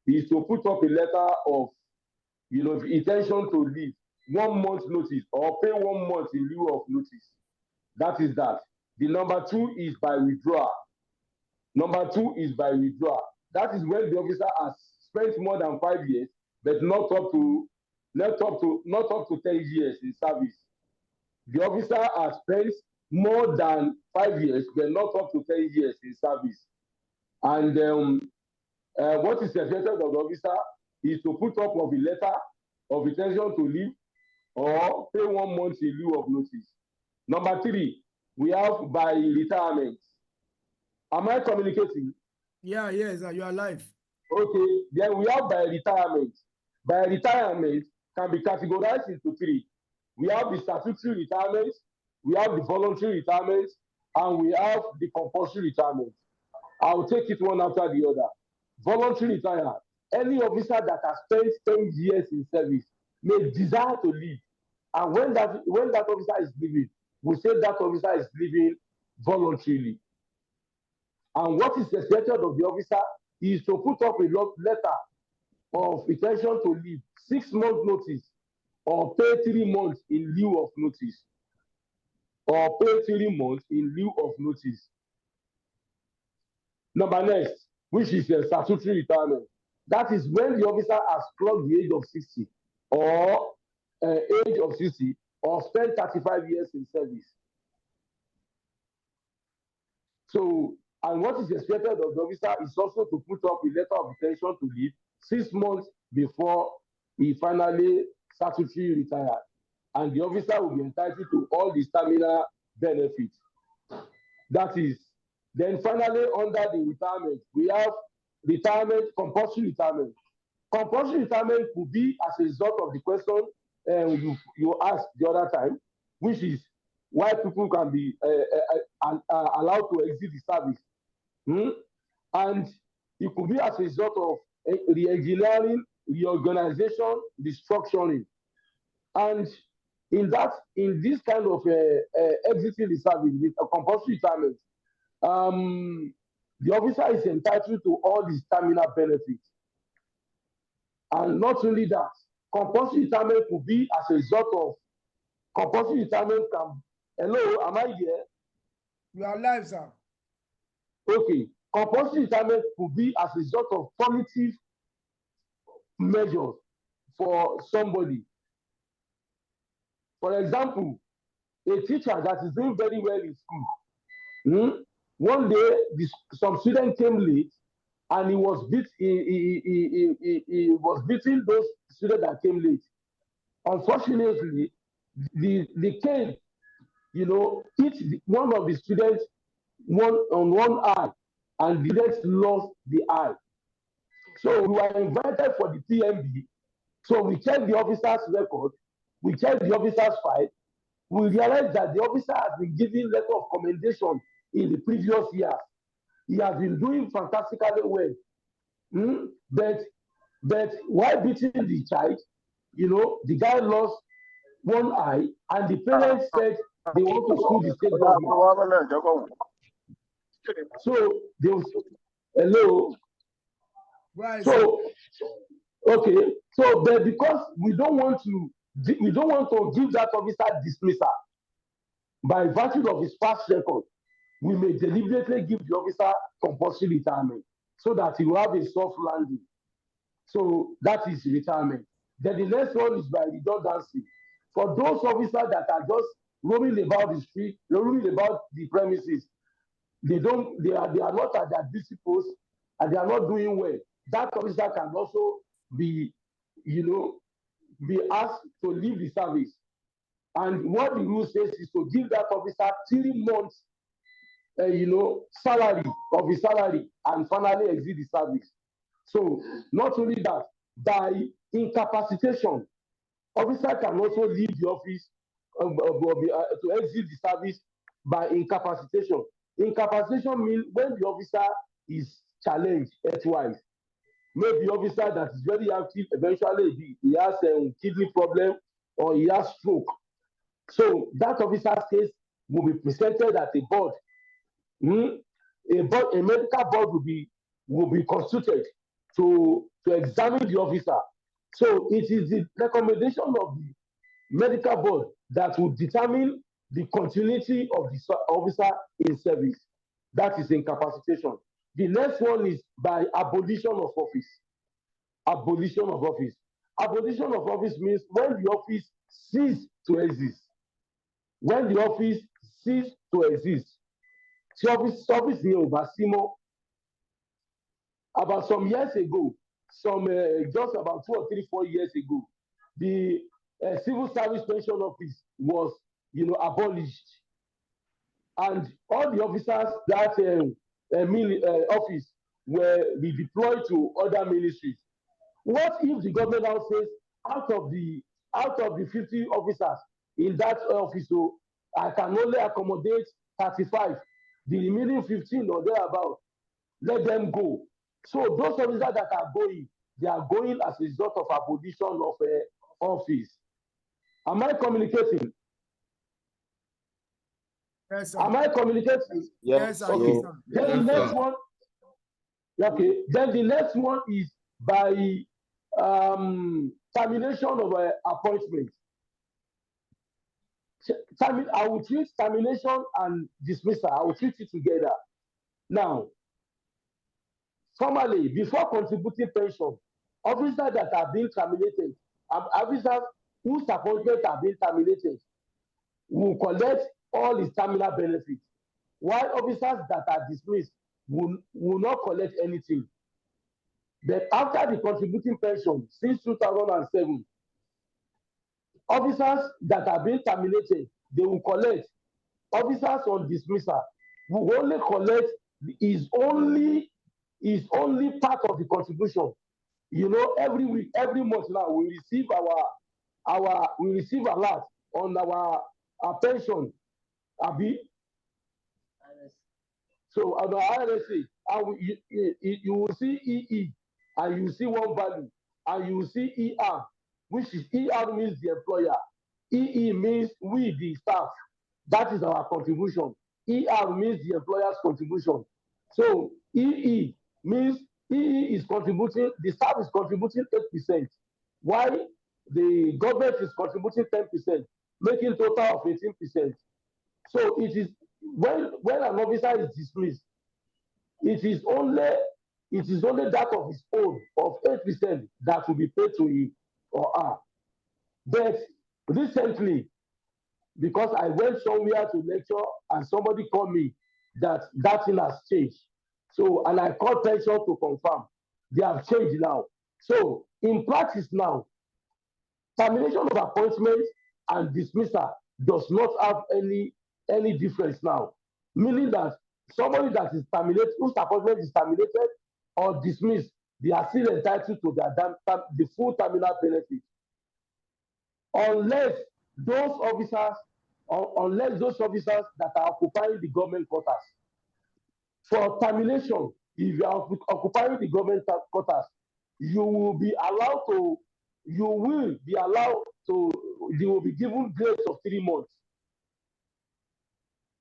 is to put up a letter of intention to leave, 1 month notice, or pay 1 month in lieu of notice. That is that. The number 2 is by withdrawal. Number 2 is by withdrawal. That is when the officer has spent more than 5 years, but not up to 10 years in service. The officer has spent more than 5 years, but not up to 10 years in service. And what is expected of the officer is to put up of a letter of intention to leave or pay 1 month in lieu of notice. Number 3, we have by retirement. Am I communicating? Yeah, yes, you are live. Okay, then we have by retirement. By retirement can be categorized into 3. We have the statutory retirement, we have the voluntary retirement, and we have the compulsory retirement. I'll take it one after the other. Voluntary retirement. Any officer that has spent 10 years in service may desire to leave. And when that officer is leaving, we say that officer is leaving voluntarily. And what is expected of the officer is to put up a letter of intention to leave, 6 months notice, or pay 3 months in lieu of notice. Or pay 3 months in lieu of notice. Number next, which is a statutory retirement. That is when the officer has clocked the age of 60 or or spent 35 years in service. So, and what is expected of the officer is also to put up a letter of intention to leave 6 months before he finally statutorily retired. And the officer will be entitled to all the stamina benefits. That is, then finally under the retirement, we have retirement, compulsory retirement. Compulsory retirement could be as a result of the question you asked the other time, which is why people can be allowed to exit the service. And it could be as a result of re-engineering, reorganization, restructuring. And in this kind of exiting the service with a compulsory retirement, the officer is entitled to all the stamina benefits. And not only that, compulsory retirement could be as a result of compulsory retirement can. Hello, am I here? You are live, sir. Okay. Compulsory retirement could be as a result of punitive measures for somebody. For example, a teacher that is doing very well in school. One day, some student came late, and he was beating those students that came late. Unfortunately, the cane, hit one of the students on one eye, and the student lost the eye. So we were invited for the PMB. So we checked the officer's record, we checked the officer's file. We realized that the officer has been given letter of commendation in the previous years. He has been doing fantastically well. But while beating the child, the guy lost one eye, and the parents said they want to sue the state government. So they was, hello. Right. So okay. So but because we don't want to give that officer dismissal by virtue of his past record, we may deliberately give the officer compulsory retirement so that he will have a soft landing. So that is retirement. Then the next one is by redundancy. For those officers that are just roaming about the street, roaming about the premises, they are not at their duty post and they are not doing well. That officer can also be asked to leave the service. And what the rule says is to give that officer 3 months salary of his salary and finally exit the service. So not only that, by incapacitation, officer can also leave the office to exit the service by incapacitation. Incapacitation means when the officer is challenged health-wise. maybe officer that is very active, eventually he has a kidney problem or he has stroke. So that officer's case will be presented at a board. A medical board will be constituted to examine the officer. So it is the recommendation of the medical board that will determine the continuity of the officer in service. That is incapacitation. The next one is by abolition of office. Abolition of office. Abolition of office means when the office ceases to exist. When the office ceases to exist. Office ní Obasimo. About some years ago, just about 2 or 3, 4 years ago, the civil service pension office was, abolished, and all the officers that office were redeployed to other ministries. What if the government now says, out of the 50 officers in that office, so I can only accommodate 35, the remaining 15 or thereabout, let them go. So those officers that are going, they are going as a result of abolition of office. Am I communicating? Yes, sir. Am I communicating? Yes, sir. Okay. Yes, sir. Then the next one. Okay. Then the next one is by termination of appointment. I will treat termination and dismissal. I will treat it together. Now, formally, before contributing pension, officers that have been terminated, officers whose appointments have been terminated, will collect all his terminal benefits, while officers that are dismissed will not collect anything. But after the contributing pension since 2007, officers that have been terminated, they will collect. Officers on dismissal will only collect is only part of the contribution. Every week, every month now, we receive a lot on our pension, Abi. So on the RSA, you will see EE, and you will see one value, and you will see ER, which is ER means the employer, EE means we, the staff. That is our contribution. ER means the employer's contribution. So EE means EE is contributing, the staff is contributing 8%, while the government is contributing 10%, making total of 18%. So it is when an officer is dismissed, it is only that of his own of 8% that will be paid to him or her. But recently, because I went somewhere to lecture and somebody called me that thing has changed. So, and I called pension to confirm they have changed now. So, in practice now, termination of appointment and dismissal does not have any difference now. Meaning that somebody that is terminated, whose appointment is terminated or dismissed, they are still entitled to the full terminal benefit. Unless those officers that are occupying the government quarters. For termination, if you are occupying the government quarters, you will be given grace of 3 months.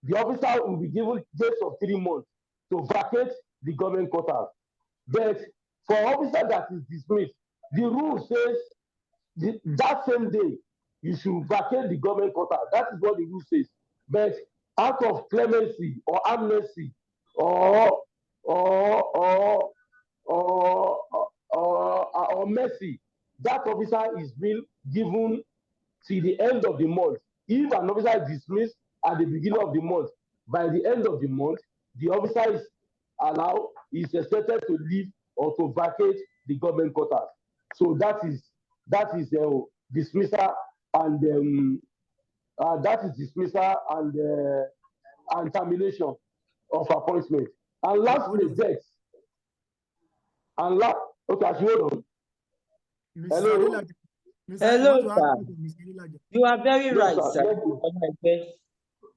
The officer will be given grace of 3 months to vacate the government quarters. But for officer that is dismissed, the rule says that same day you should vacate the government quarters. That is what the rule says. But out of clemency or amnesty or mercy, that officer is being given till the end of the month. If an officer is dismissed at the beginning of the month, by the end of the month, the officer is expected to leave or to vacate the government quarters. So that is dismissal and termination of appointment. And lastly, death. And okay, I should hold on. Hello. Hello, sir. You are very right, sir.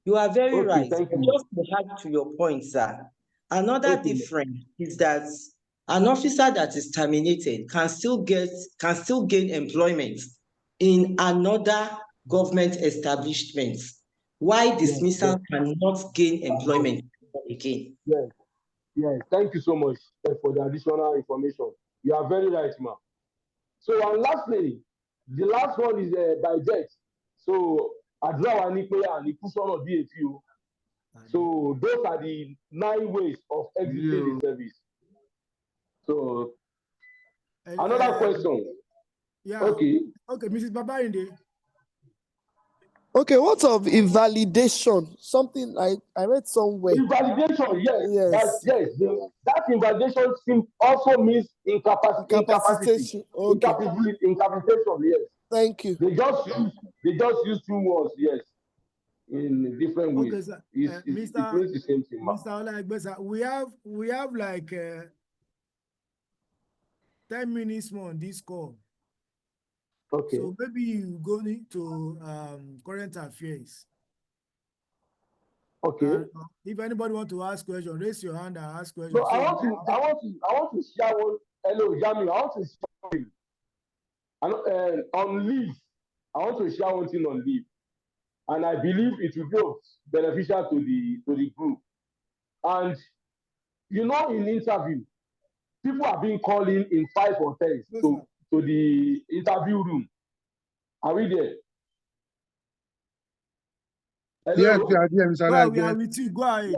You are very right. Just to add to your point, sir. Another difference is that an officer that is terminated can still gain employment in another government establishment. Why dismissal cannot gain employment again? Yes, thank you so much for the additional information. You are very right, ma'am. So, and lastly, the last one is digest. So, àdúrà wa ní pé àní kú sọ́nà bí èéfì o. So, those are the 9 ways of exiting the service. So, another question. Yeah. Okay. Okay, Mrs. Babarinde. Okay, what of invalidation? Something I read somewhere. Invalidation, yes. Yes. That invalidation also means incapacity. Okay. Incapacitation, yes. Thank you. They just use 2 words, yes, in different ways. Okay, sir. It means the same thing. Mr. Olaegbe, sir, we have like 10 minutes more on this call. Okay. So maybe you go into current affairs. Okay. If anybody want to ask question, raise your hand and ask question. So I want to share one. Hello, Jami. I want to share on leave. I want to share one thing on leave, and I believe it will be beneficial to the group. And you know, in interview, people are being called in 5 or 10 to the interview room. Are we there? Hello? Yes, we are there, Mr. Olaegbe. We are with you. Go ahead.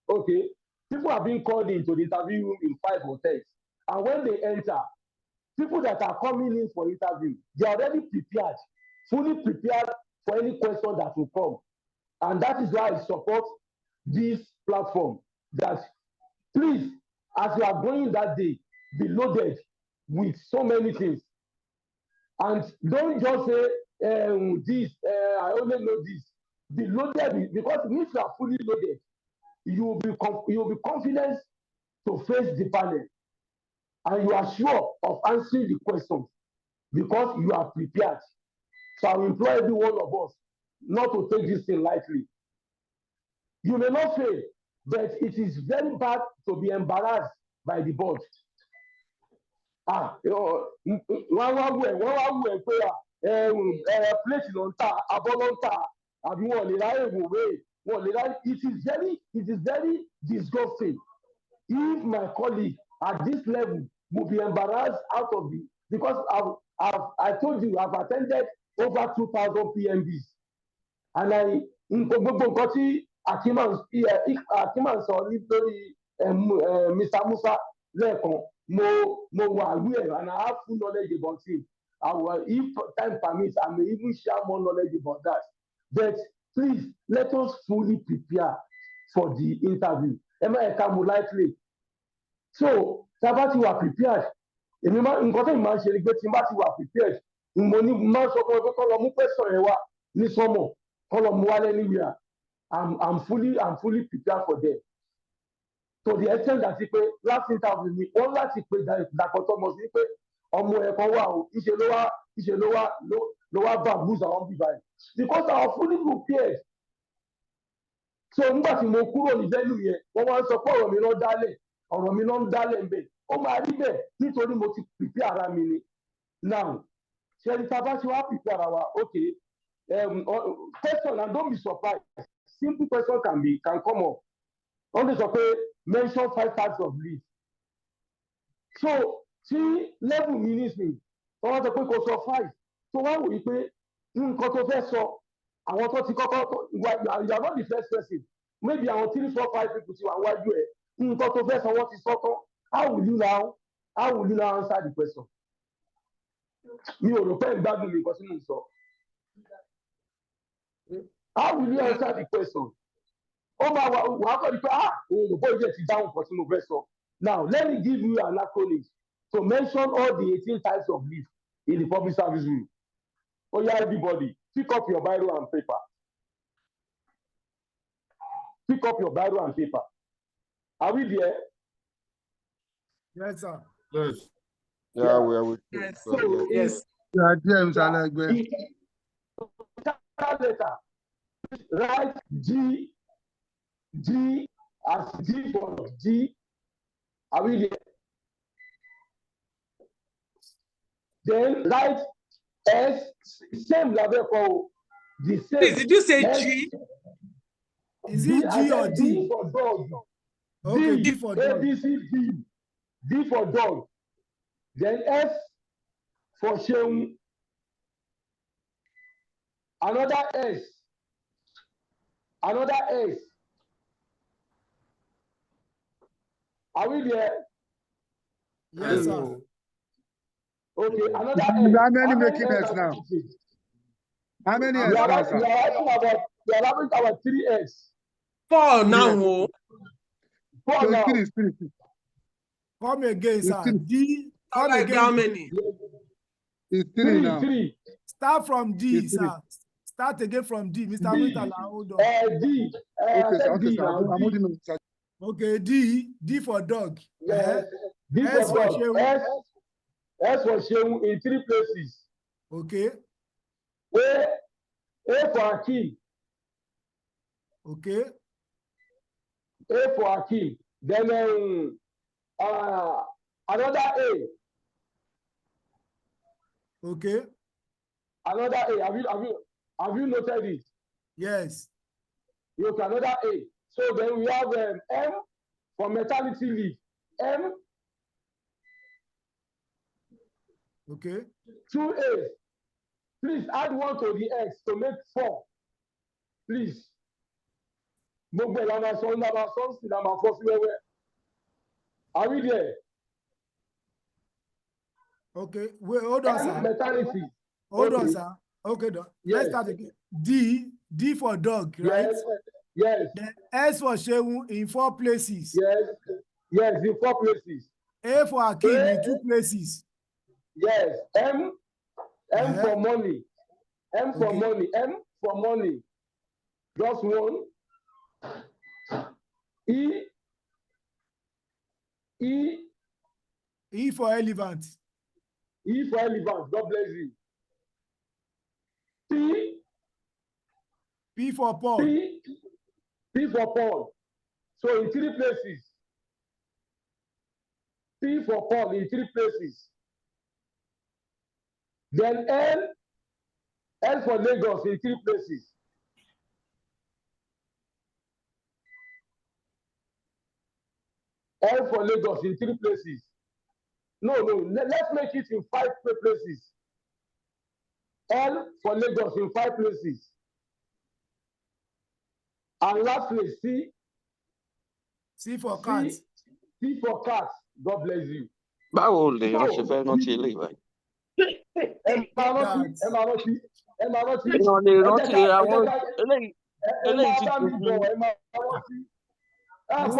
Okay. People are being called into the interview room in 5 or 10. And when they enter, people that are coming in for interview, they are already prepared, fully prepared for any question that will come. And that is why I support this platform, that please, as you are going that day, be loaded with so many things. And don't just say, I only know this. Be loaded, because if you are fully loaded, you will be confident to face the panel, and you are sure of answering the questions because you are prepared. So I will implore every one of us not to take this thing lightly. You may not fail, but it is very bad to be embarrassed by the board. Wọ́n wá wù ẹ́ pé plate ló ń ta, abọ́ ló ń ta, àbí wọ́n lè ráyè wòwe, wọ́n lè ráyè. It is very disgusting if my colleague at this level will be embarrassed out of the, because I told you I've attended over 2,000 PMBs, and gbogbo nǹkan tí Akeem sọ nítorí Mr. Musa lẹ́ẹ̀kan, mo wà aware and I have full knowledge about him. If time permits, I may even share more knowledge about that. But please, let us fully prepare for the interview. Lightly. So, Tabati were prepared. Nǹkan tó ìmọ̀ ṣe ni pé tí n bá ti wà prepared, mo ní máa sọ fún ẹ pé kọ́ lọ mú question yẹn wá ní sọ́mọ̀, kọ́ lọ mú wálé anywhere. I'm fully prepared for them. To the extent that pé last interview mi, wọ́n láti pé Dàpọ̀ Thomas ní pé ọmọ ẹ̀ kan wà o, ìṣe ló wá bá blues àwọn bíbá yìí. Because I was fully prepared. So nígbà tí mo kúrò ní venue yẹn, wọ́n wá ń sọ pé ọ̀rọ̀ mi ló ń dálẹ̀ ń bẹ̀. Ó máa rí bẹ́ẹ̀ nítorí mo ti prepare ara mi ni. Now, ṣẹ́ni tá a bá ṣe wá prepare ara wa, okay, question, and don't be surprised, simple question can come up. Wọ́n lè sọ pé mention 5 types of leave. So tí level mi nísìnyí, wọ́n sọ pé kò sọ 5, tó wá wòye pé nǹkan tó fẹ́ sọ, àwọn tó ti kọ́kọ́, you are not the first person, maybe àwọn 3, 4, 5 people ti wà wájú ẹ̀, nǹkan tó fẹ́ sọ wọ́n ti sọ tán. How will you now answer the question? Mi ò rò pé ìgbádùn mi nǹkan tí mo sọ. How will you answer the question? Ó máa wà á kọ́ ni pé òun ò bọ́ ìjẹ́ ti dáhùn nǹkan tí mo fẹ́ sọ. Now, let me give you an acronym to mention all the 18 types of leave in the public service rule. Oh yeah, everybody, pick up your Bible and paper. Pick up your Bible and paper. Are we there? Yes, sir. Yes. Yeah, we are with you. Yes. So, Yes. We are there, Mr. Olaegbe. Letter, write G as G for G, Are we there? Then write S, same level for the same. Please, did you say S, G? Is it G or D? D for dog. Okay, D, D for A, dog. B, C, D. D for dog. Then F for Sheung. Another S. Another S. Are we there? Yes, sir. Okay, another S. How many How many making S S are now? we? How many We S are now, having about 3 S. 4 Three now. S. Oh. 4 So now. it's three. Come again, It's sir. three. D. Come Like how again. many? It's three now. 3. Start from D, It's three. sir. Start again from D. Mr. D. Murtala, hold on. D. Okay, sir. I Okay, said D sir. now. I'm D. holding on, sir. Okay, D. D for dog. Yes. D for S for dog. Shehu. S for Shehu in 3 places. Okay. A for Akeem. Okay. A for Akeem. Then another A. Okay. Another A. Have you noted it? Yes. Okay, another A. So then we have M for maternity leave. M. Okay. 2 A's. Please add 1 to the X to make 4. Please. Are we there? Okay. Wait, hold on, sir. Maternity. Hold Okay. on, sir. Okay, Yes. let's start again. D for dog, right? Yes. Then S for Shehu in 4 places. Yes, in 4 places. A for Akeem in 2 places. Yes. M for money. M for Okay. money. M for money. Just 1. E for elephant. E for elephant. God bless you. P for Paul. P for Paul. So in 3 places. P for Paul in 3 places. Then L for Lagos in 3 places. L for Lagos in 3 places. No, let's make it in 5 places. L for Lagos in 5 places. And lastly, C for cat. C for cat. God bless you. Báwo lèèyàn ṣe fẹ́ rántí eléyìí báyìí? Ẹ máa rántí. Èèyàn lè rántí àwọn eléyìí ti dùn fún mi. Ẹ máa rántí. Ẹ má Mr.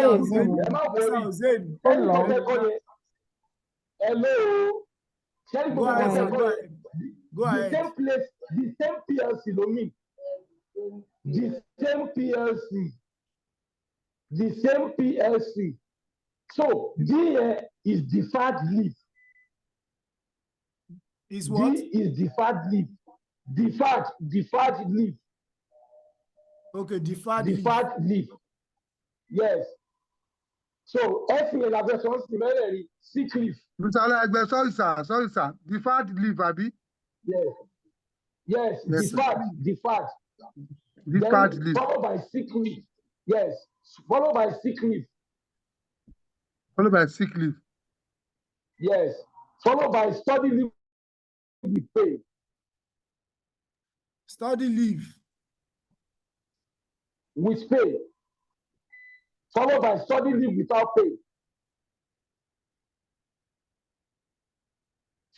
wọrí. Hussein. Ẹni tó fẹ́ kọ́ yẹn. Hello. Go ahead, sir. Go ahead. The same place, the same PLC no mean. The same PLC. The same PLC. So D is deferred leave. Is what? D is deferred leave. Deferred leave. Okay, deferred leave. Yes. So F in la version similarly, sick leave. Mr. Olaegbe, sorry, sir. Deferred leave, Abi? Yes, deferred. Deferred leave. Followed by sick leave. Yes, followed by sick leave. Followed by sick leave. Yes, followed by study leave with pay. Study leave. With pay. Followed by study leave without pay.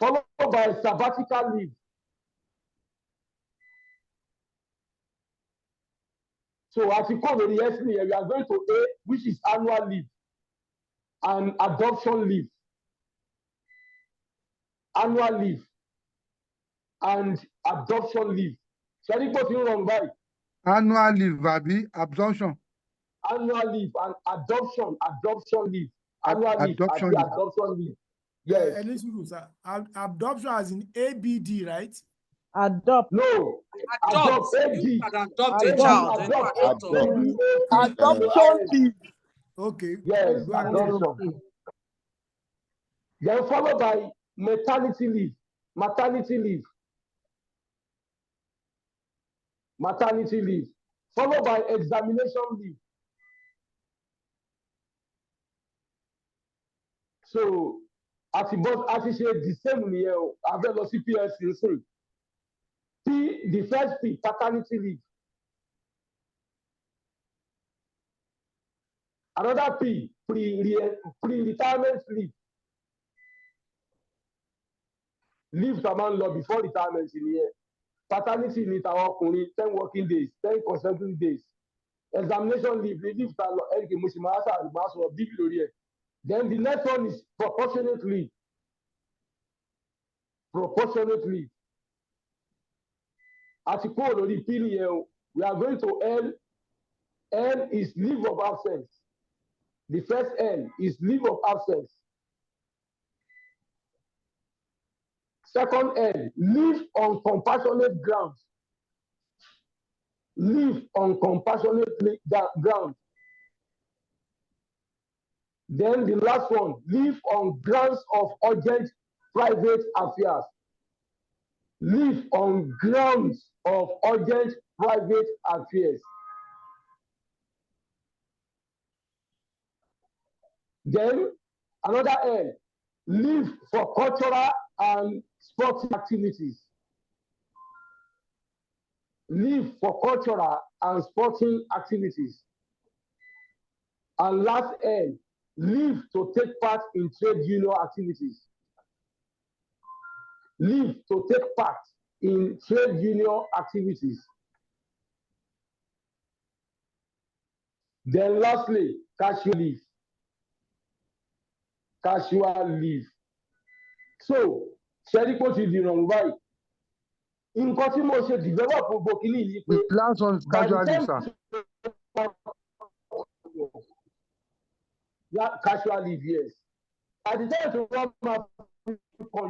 Followed by sabbatical leave. So as you come to the S, we are going to A, which is annual leave and adoption leave. Annual leave and adoption leave. Shall we put you wrong by? Annual leave, Abi, absorption. Annual leave and adoption leave. Annual leave and adoption leave. Yes. Adoption as in ABD, right? Adopt. No. Adopt. You can adopt a child. Adoption leave. Okay. Yes, adoption. Then followed by maternity leave, maternity leave, maternity leave, followed by examination leave. So àti ṣe the same nìyẹn o, a fẹ́ lọ sí PLC sí. The first P, paternity leave. Another P, pre-retirement leave. Leave to a man law before retirement nìyẹn. Paternity leave tàwọn ọkùnrin 10 working days, 10 consecutive days. Examination leave, leave to a ẹnì kì í mo ṣì máa sọ̀rọ̀ bíbí lórí ẹ̀. Then the next one is proportionate leave. Proportionate leave. Àti kúrò lórí P nìyẹn o, we are going to L. L is leave of absence. The first L is leave of absence. Second L, leave on compassionate grounds. Leave on compassionate grounds. Then the last one, leave on grounds of urgent private affairs. Leave on grounds of urgent private affairs. Then another L, leave for cultural and sporting activities. Leave for cultural and sporting activities. And last L, leave to take part in trade union activities. Leave to take part in trade union activities. Then lastly, casual leave. Casual leave. So, ṣẹ́ríkò ti di ìrọ̀rùn báyìí. Nǹkan tí mo ṣe develop gbogbo kìíní yìí pé. The last one is casual leave, sir. Casual leave, yes. At the time to run my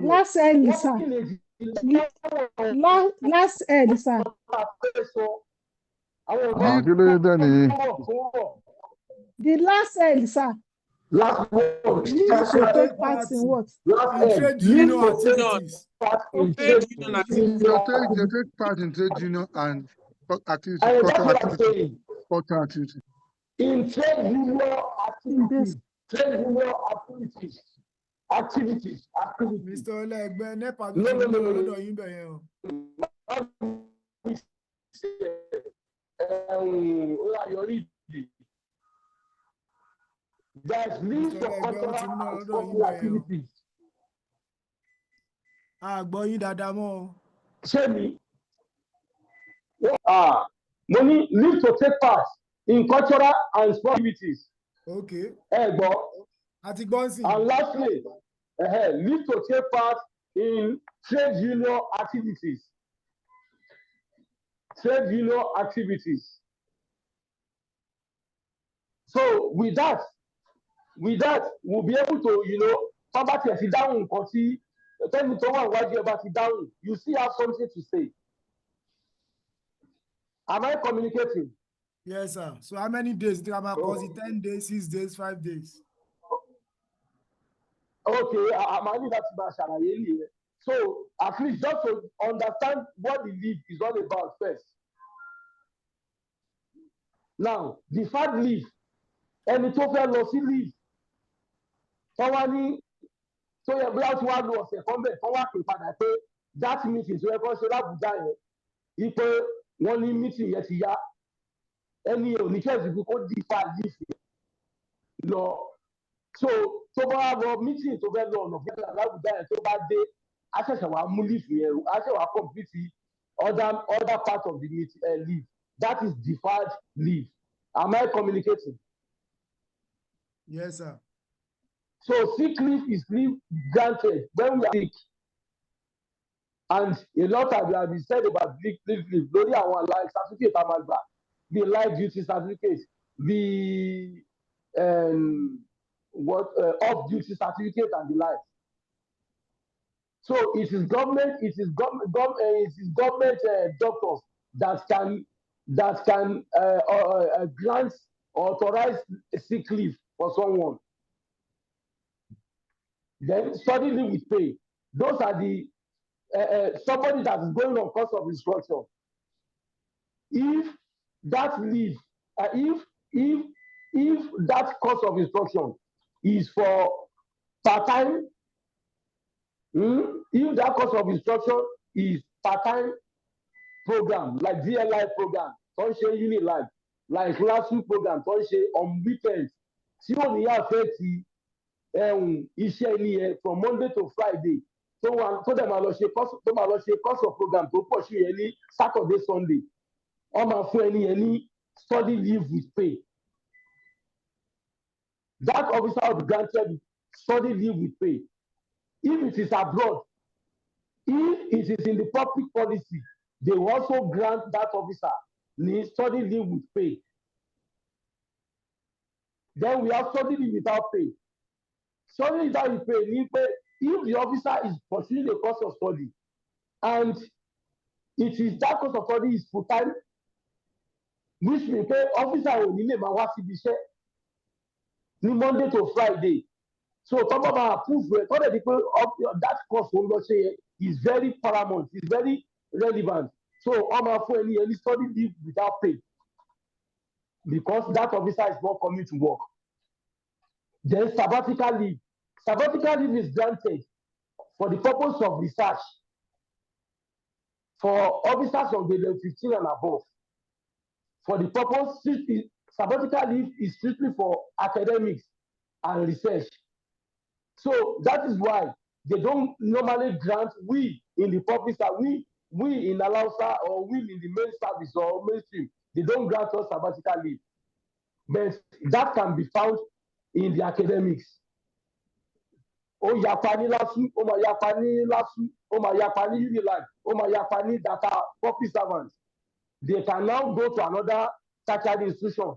last end, sir. Last end, sir. The last end, sir. Last one. Leave to take part in what? Last trade union activities. You take part in trade union and activities, cultural activities. In trade union activities, trade union activities. Mr. Olaegbe, NEPA No. lọ́dọ̀ yín bẹ̀ yẹn o. There's leave for cultural and sporting activities. Àgbọ̀ yín dáadáa mọ́ o. Ṣé mi? Mo ní leave to take part in cultural and sporting activities. Okay. Gbọ́. Àti gbọ́nsìn. And lastly, leave to take part in trade union activities. Trade union activities. So with that, we'll be able to, bá tiẹ̀ ti dáhùn nǹkan tí tẹ́ni tó wà wájú ẹ bá ti dáhùn, you still have something to say. Am I communicating? Yes, sir. So how many days? Do you have 10 days, 6 days, 5 days? Okay, I need that to. So at least just to understand what the leave is all about first. Now, the third leave, ẹni tó fẹ́ lọ sí leave, tọ́wá ní tó yẹ bí wọ́n ti wá lo ọ̀sẹ̀ kan bẹ̀ tọ́wá pè padà pé that meeting tó yẹ kó ṣe lábùjá yẹn yí pé wọ́n ní meeting yẹn ti yá ẹni ò ní kẹ́sì pé kó defer leave lọ. So tó bá wá lọ meeting tó fẹ́ lọ ọ̀nà fún lábùjá yẹn tó bá dé á ṣẹ̀ṣẹ̀ wá mú leave yẹn á ṣẹ̀ wá complete other part of the meeting leave. That is deferred leave. Am I communicating? Yes, sir. So sick leave is leave granted when we are sick. And a lot have been said about leave. Lórí àwọn like certificate amagba, the life duty certificate, the off duty certificate and the like. So it is government doctors that can grant or authorize sick leave for someone. Then study leave with pay. Those are the somebody that is going on course of instruction. If that leave, if that course of instruction is for part-time, if that course of instruction is part-time program like DLI program, tó ń ṣe Unilife, like classroom program tó ń ṣe on weekends, tí ò ní affect iṣẹ́ ẹni yẹn from Monday to Friday, tó dẹ̀ máa lọ ṣe course of program tó pọ̀ sí yẹn ní Saturday Sunday, wọ́n máa fún ẹni yẹn ní study leave with pay. That officer will be granted study leave with pay. If it is abroad, if it is in the public policy, they will also grant that officer study leave with pay. Then we have study leave without pay. Study leave without pay means if the officer is pursuing a course of study and it is that course of study is full time, which means pé officer ò ní lè máa wá síbi iṣẹ́ ní Monday to Friday. So tọ́gbọ́n máa approve rẹ̀ tọ́lẹ̀ di pé that course ó ń lọ ṣe yẹn is very paramount, is very relevant. So wọ́n máa fún ẹni yẹn ní study leave without pay because that officer is not coming to work. Then sabbatical leave. Sabbatical leave is granted for the purpose of research for officers of grade 15 and above. For the purpose, sabbatical leave is strictly for academics and research. So that is why they don't normally grant we in the public service, we in Alausa or we in the main service or mainstream, they don't grant us sabbatical leave. But that can be found in the academics. Ó yapa ní LASU, ó máa yapa ní LASU, ó máa yapa ní Unilife, ó máa yapa ní data public servants. They can now go to another tertiary institution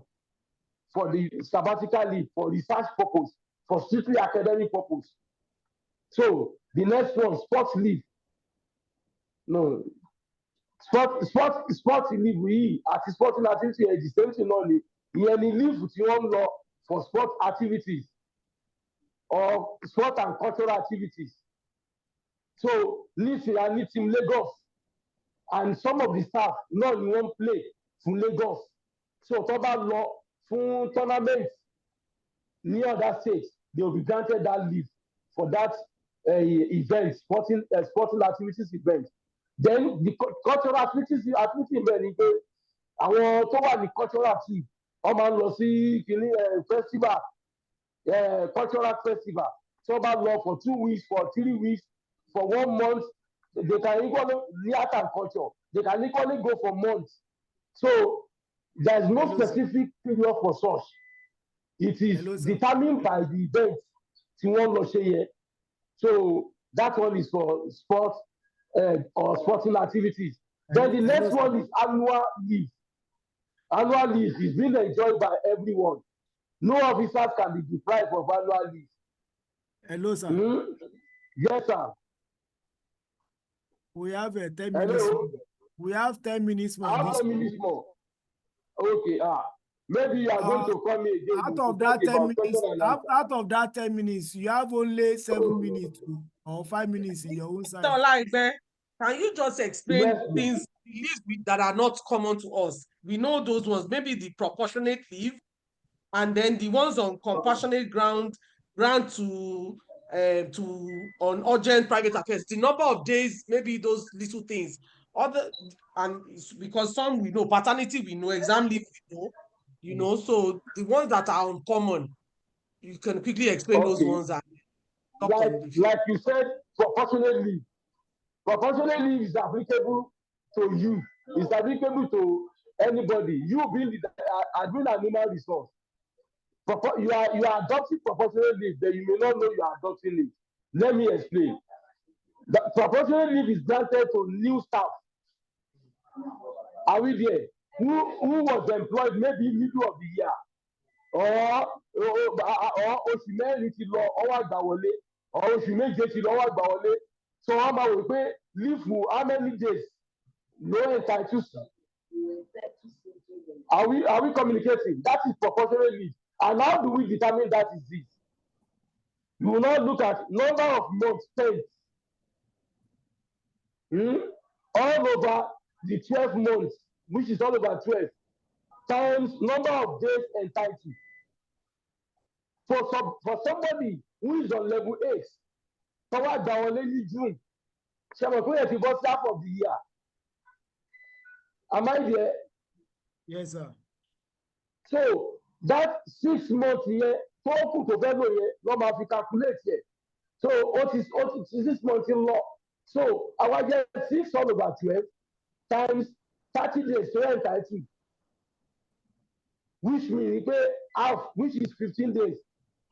for the sabbatical leave, for research purpose, for strictly academic purpose. So the next one, sports leave. No, sports leave yìí àti sporting activity ẹ̀ the same thing náà ni. Ìyẹn ni leave tí wọ́n ń lọ for sports activities or sport and cultural activities. So nísìnyí a ní team Lagos and some of the staff náà ni wọ́n play fún Lagos. So tó bá lọ fún tournament ní other states, they will be granted that leave for that event, sporting activities event. Then the cultural activities event ni pé àwọn tó wà ní cultural team wọ́n máa ń lọ sí kìíní festival, cultural festival. So bá lọ for 2 weeks, for 3 weeks, for 1 month, they can equally the art and culture. They can equally go for months. So there is no specific period for such. It is determined by the event tí wọ́n lọ ṣe yẹn. So that one is for sports or sporting activities. Then the next one is annual leave. Annual leave is being enjoyed by everyone. No officers can be deprived of annual leave. Hello, sir. Yes, sir. We have 10 minutes. Hello? We have 10 minutes more. How 10 minutes more? Okay, maybe you are going to call me again. Out of that 10 minutes, out of that 10 minutes, you have only 7 minutes or 5 minutes in your own side. Olaegbe, can you just explain things that are not common to us? We know those ones, maybe the proportionate leave, and then the ones on compassionate grant to on urgent private affairs. The number of days, maybe those little things. And because some we know, paternity we know, exam leave we know, so the ones that are uncommon, you can quickly explain those ones that like you said, proportionate leave. Proportionate leave is applicable to you. It's applicable to anybody. You being an animal resource. You are adopting proportionate leave, but you may not know you are adopting it. Let me explain. The proportionate leave is granted to new staff. Are we there? Who was employed maybe middle of the year, or oṣù mẹ́rin ti lọ ọwọ́ àgbà wọlé, or oṣù méje ti lọ ọwọ́ àgbà wọlé. So wọ́n máa wò pé leave for how many days no entitled. Are we communicating? That is proportionate leave. And how do we determine that is this? You will not look at number of months spent all over the 12 months, which is all over 12, times number of days entitled. For somebody who is on level 8, toward down only June, she was going to go half of the year. Am I there? Yes, sir. So that 6 months here, total to value here, no matter if calculate here. So what is 6 months in law? So I will get 6 all over 12 times 30 days to entitled, which means half, which is 15 days.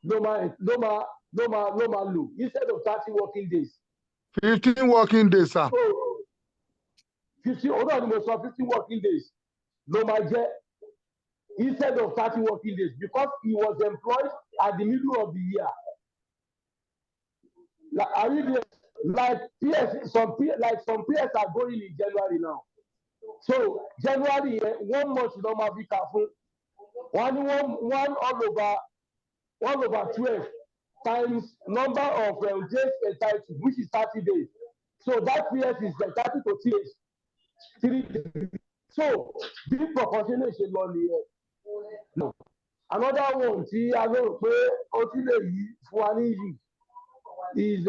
No low instead of 30 working days. 15 working days, sir. So 15, hold on, 15 working days. No matter instead of 30 working days, because he was employed at the middle of the year. Like PS, some PS are going in January now. So January, 1 month you don't have to be careful. One all over 12 times number of days entitled, which is 30 days. So that PS is 30 to 3 days. So this proportionation money. No. Another one, see, I know is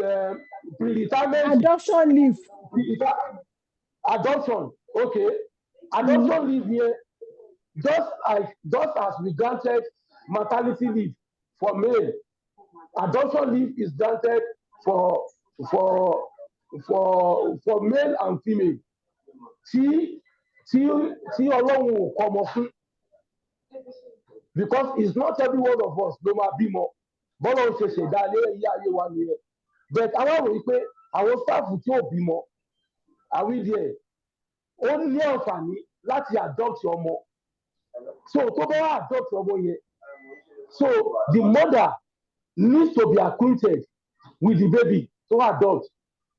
predetermined Adoption leave. Adoption, okay. Adoption leave here, just as we granted maternity leave for male, adoption leave is granted for male and female. Tí Ọlọ́run ò kọ́mọ fún, because it's not every one of us ló máa bímọ bọ́lá ń ṣe ṣẹ̀dá ilé ayé wa nìyẹn. But àwọn rò wípé àwọn sáàfù tí ò bímọ àwídìẹ ó ní àǹfààní láti adopt ọmọ. So tó bá wá adopt ọmọ yẹn, so the mother needs to be acquainted with the baby to adopt.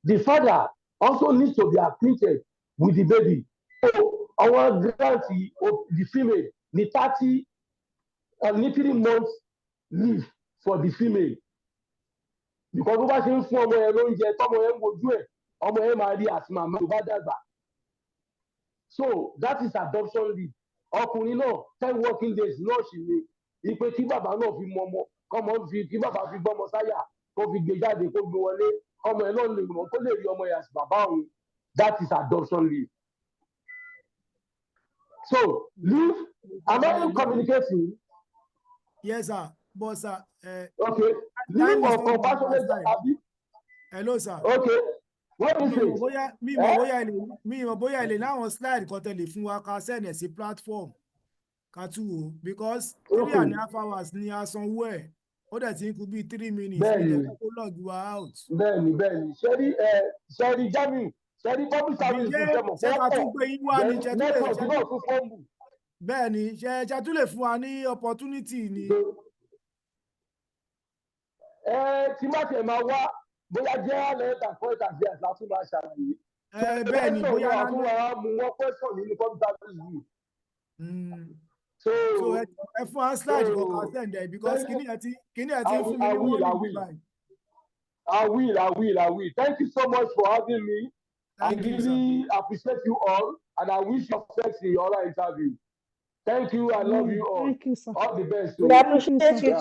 The father also needs to be acquainted with the baby. So our grant the female ní 30 ní 3 months leave for the female. Because bó bá ṣe ń fún ọmọ yẹn lóúnjẹ tọmọ yẹn ń wojú ẹ̀, ọmọ yẹn máa rí àti màmá tó bá dàgbà. So that is adoption leave. Ọkùnrin náà 10 working days náà sì ni ipe kí bàbá náà fi mọ ọmọ, kọ́mọ fi kí bàbá fi gbọ́mọ sáyà, kó fi gbé jáde, kó gbé wọlé, ọmọ ẹ̀ náà lè mọ̀ kó lè rí ọmọ yẹn àti bàbá òun. That is adoption leave. So leave, am I communicating? Yes, sir. But sir, okay. Leave of compassionate abi. Hello, sir. Okay. What is it? Mi mọ̀ bóyá ilé láwọn slide kan tẹ̀lé fún wa ká send ẹ̀ sí platform ká tú wò because 3.5 hours ni a sanwó ẹ̀ ó dẹ̀ ti ń kú bí 3 minutes ní ẹ̀ka kó log wa out. Bẹ́ẹ̀ni ṣẹ́rí Jamiu ṣẹ́rí public service ní sẹ́mọ̀ fọ́pọ̀ network náà tún fọ́ọ̀mù. Bẹ́ẹ̀ni ṣe tún lè fún wa ní opportunity ni. Tí má tẹ̀ máa wá bóyá jẹ́ àlẹ́ ìtàkùn ìtàkùn àti àtúntò máa ṣàlàyé. Bẹ́ẹ̀ni bóyá àtúntò wa mú wọn question nínú public service yìí. So ẹ fún wa slide kan send ẹ because kíní ẹ ti fún mi ní wọ́n ní báyìí. I will. Thank you so much for having me. I really appreciate you all, and I wish you success in your interview. Thank you. I love you all. Thank you, sir. All the best. We appreciate you.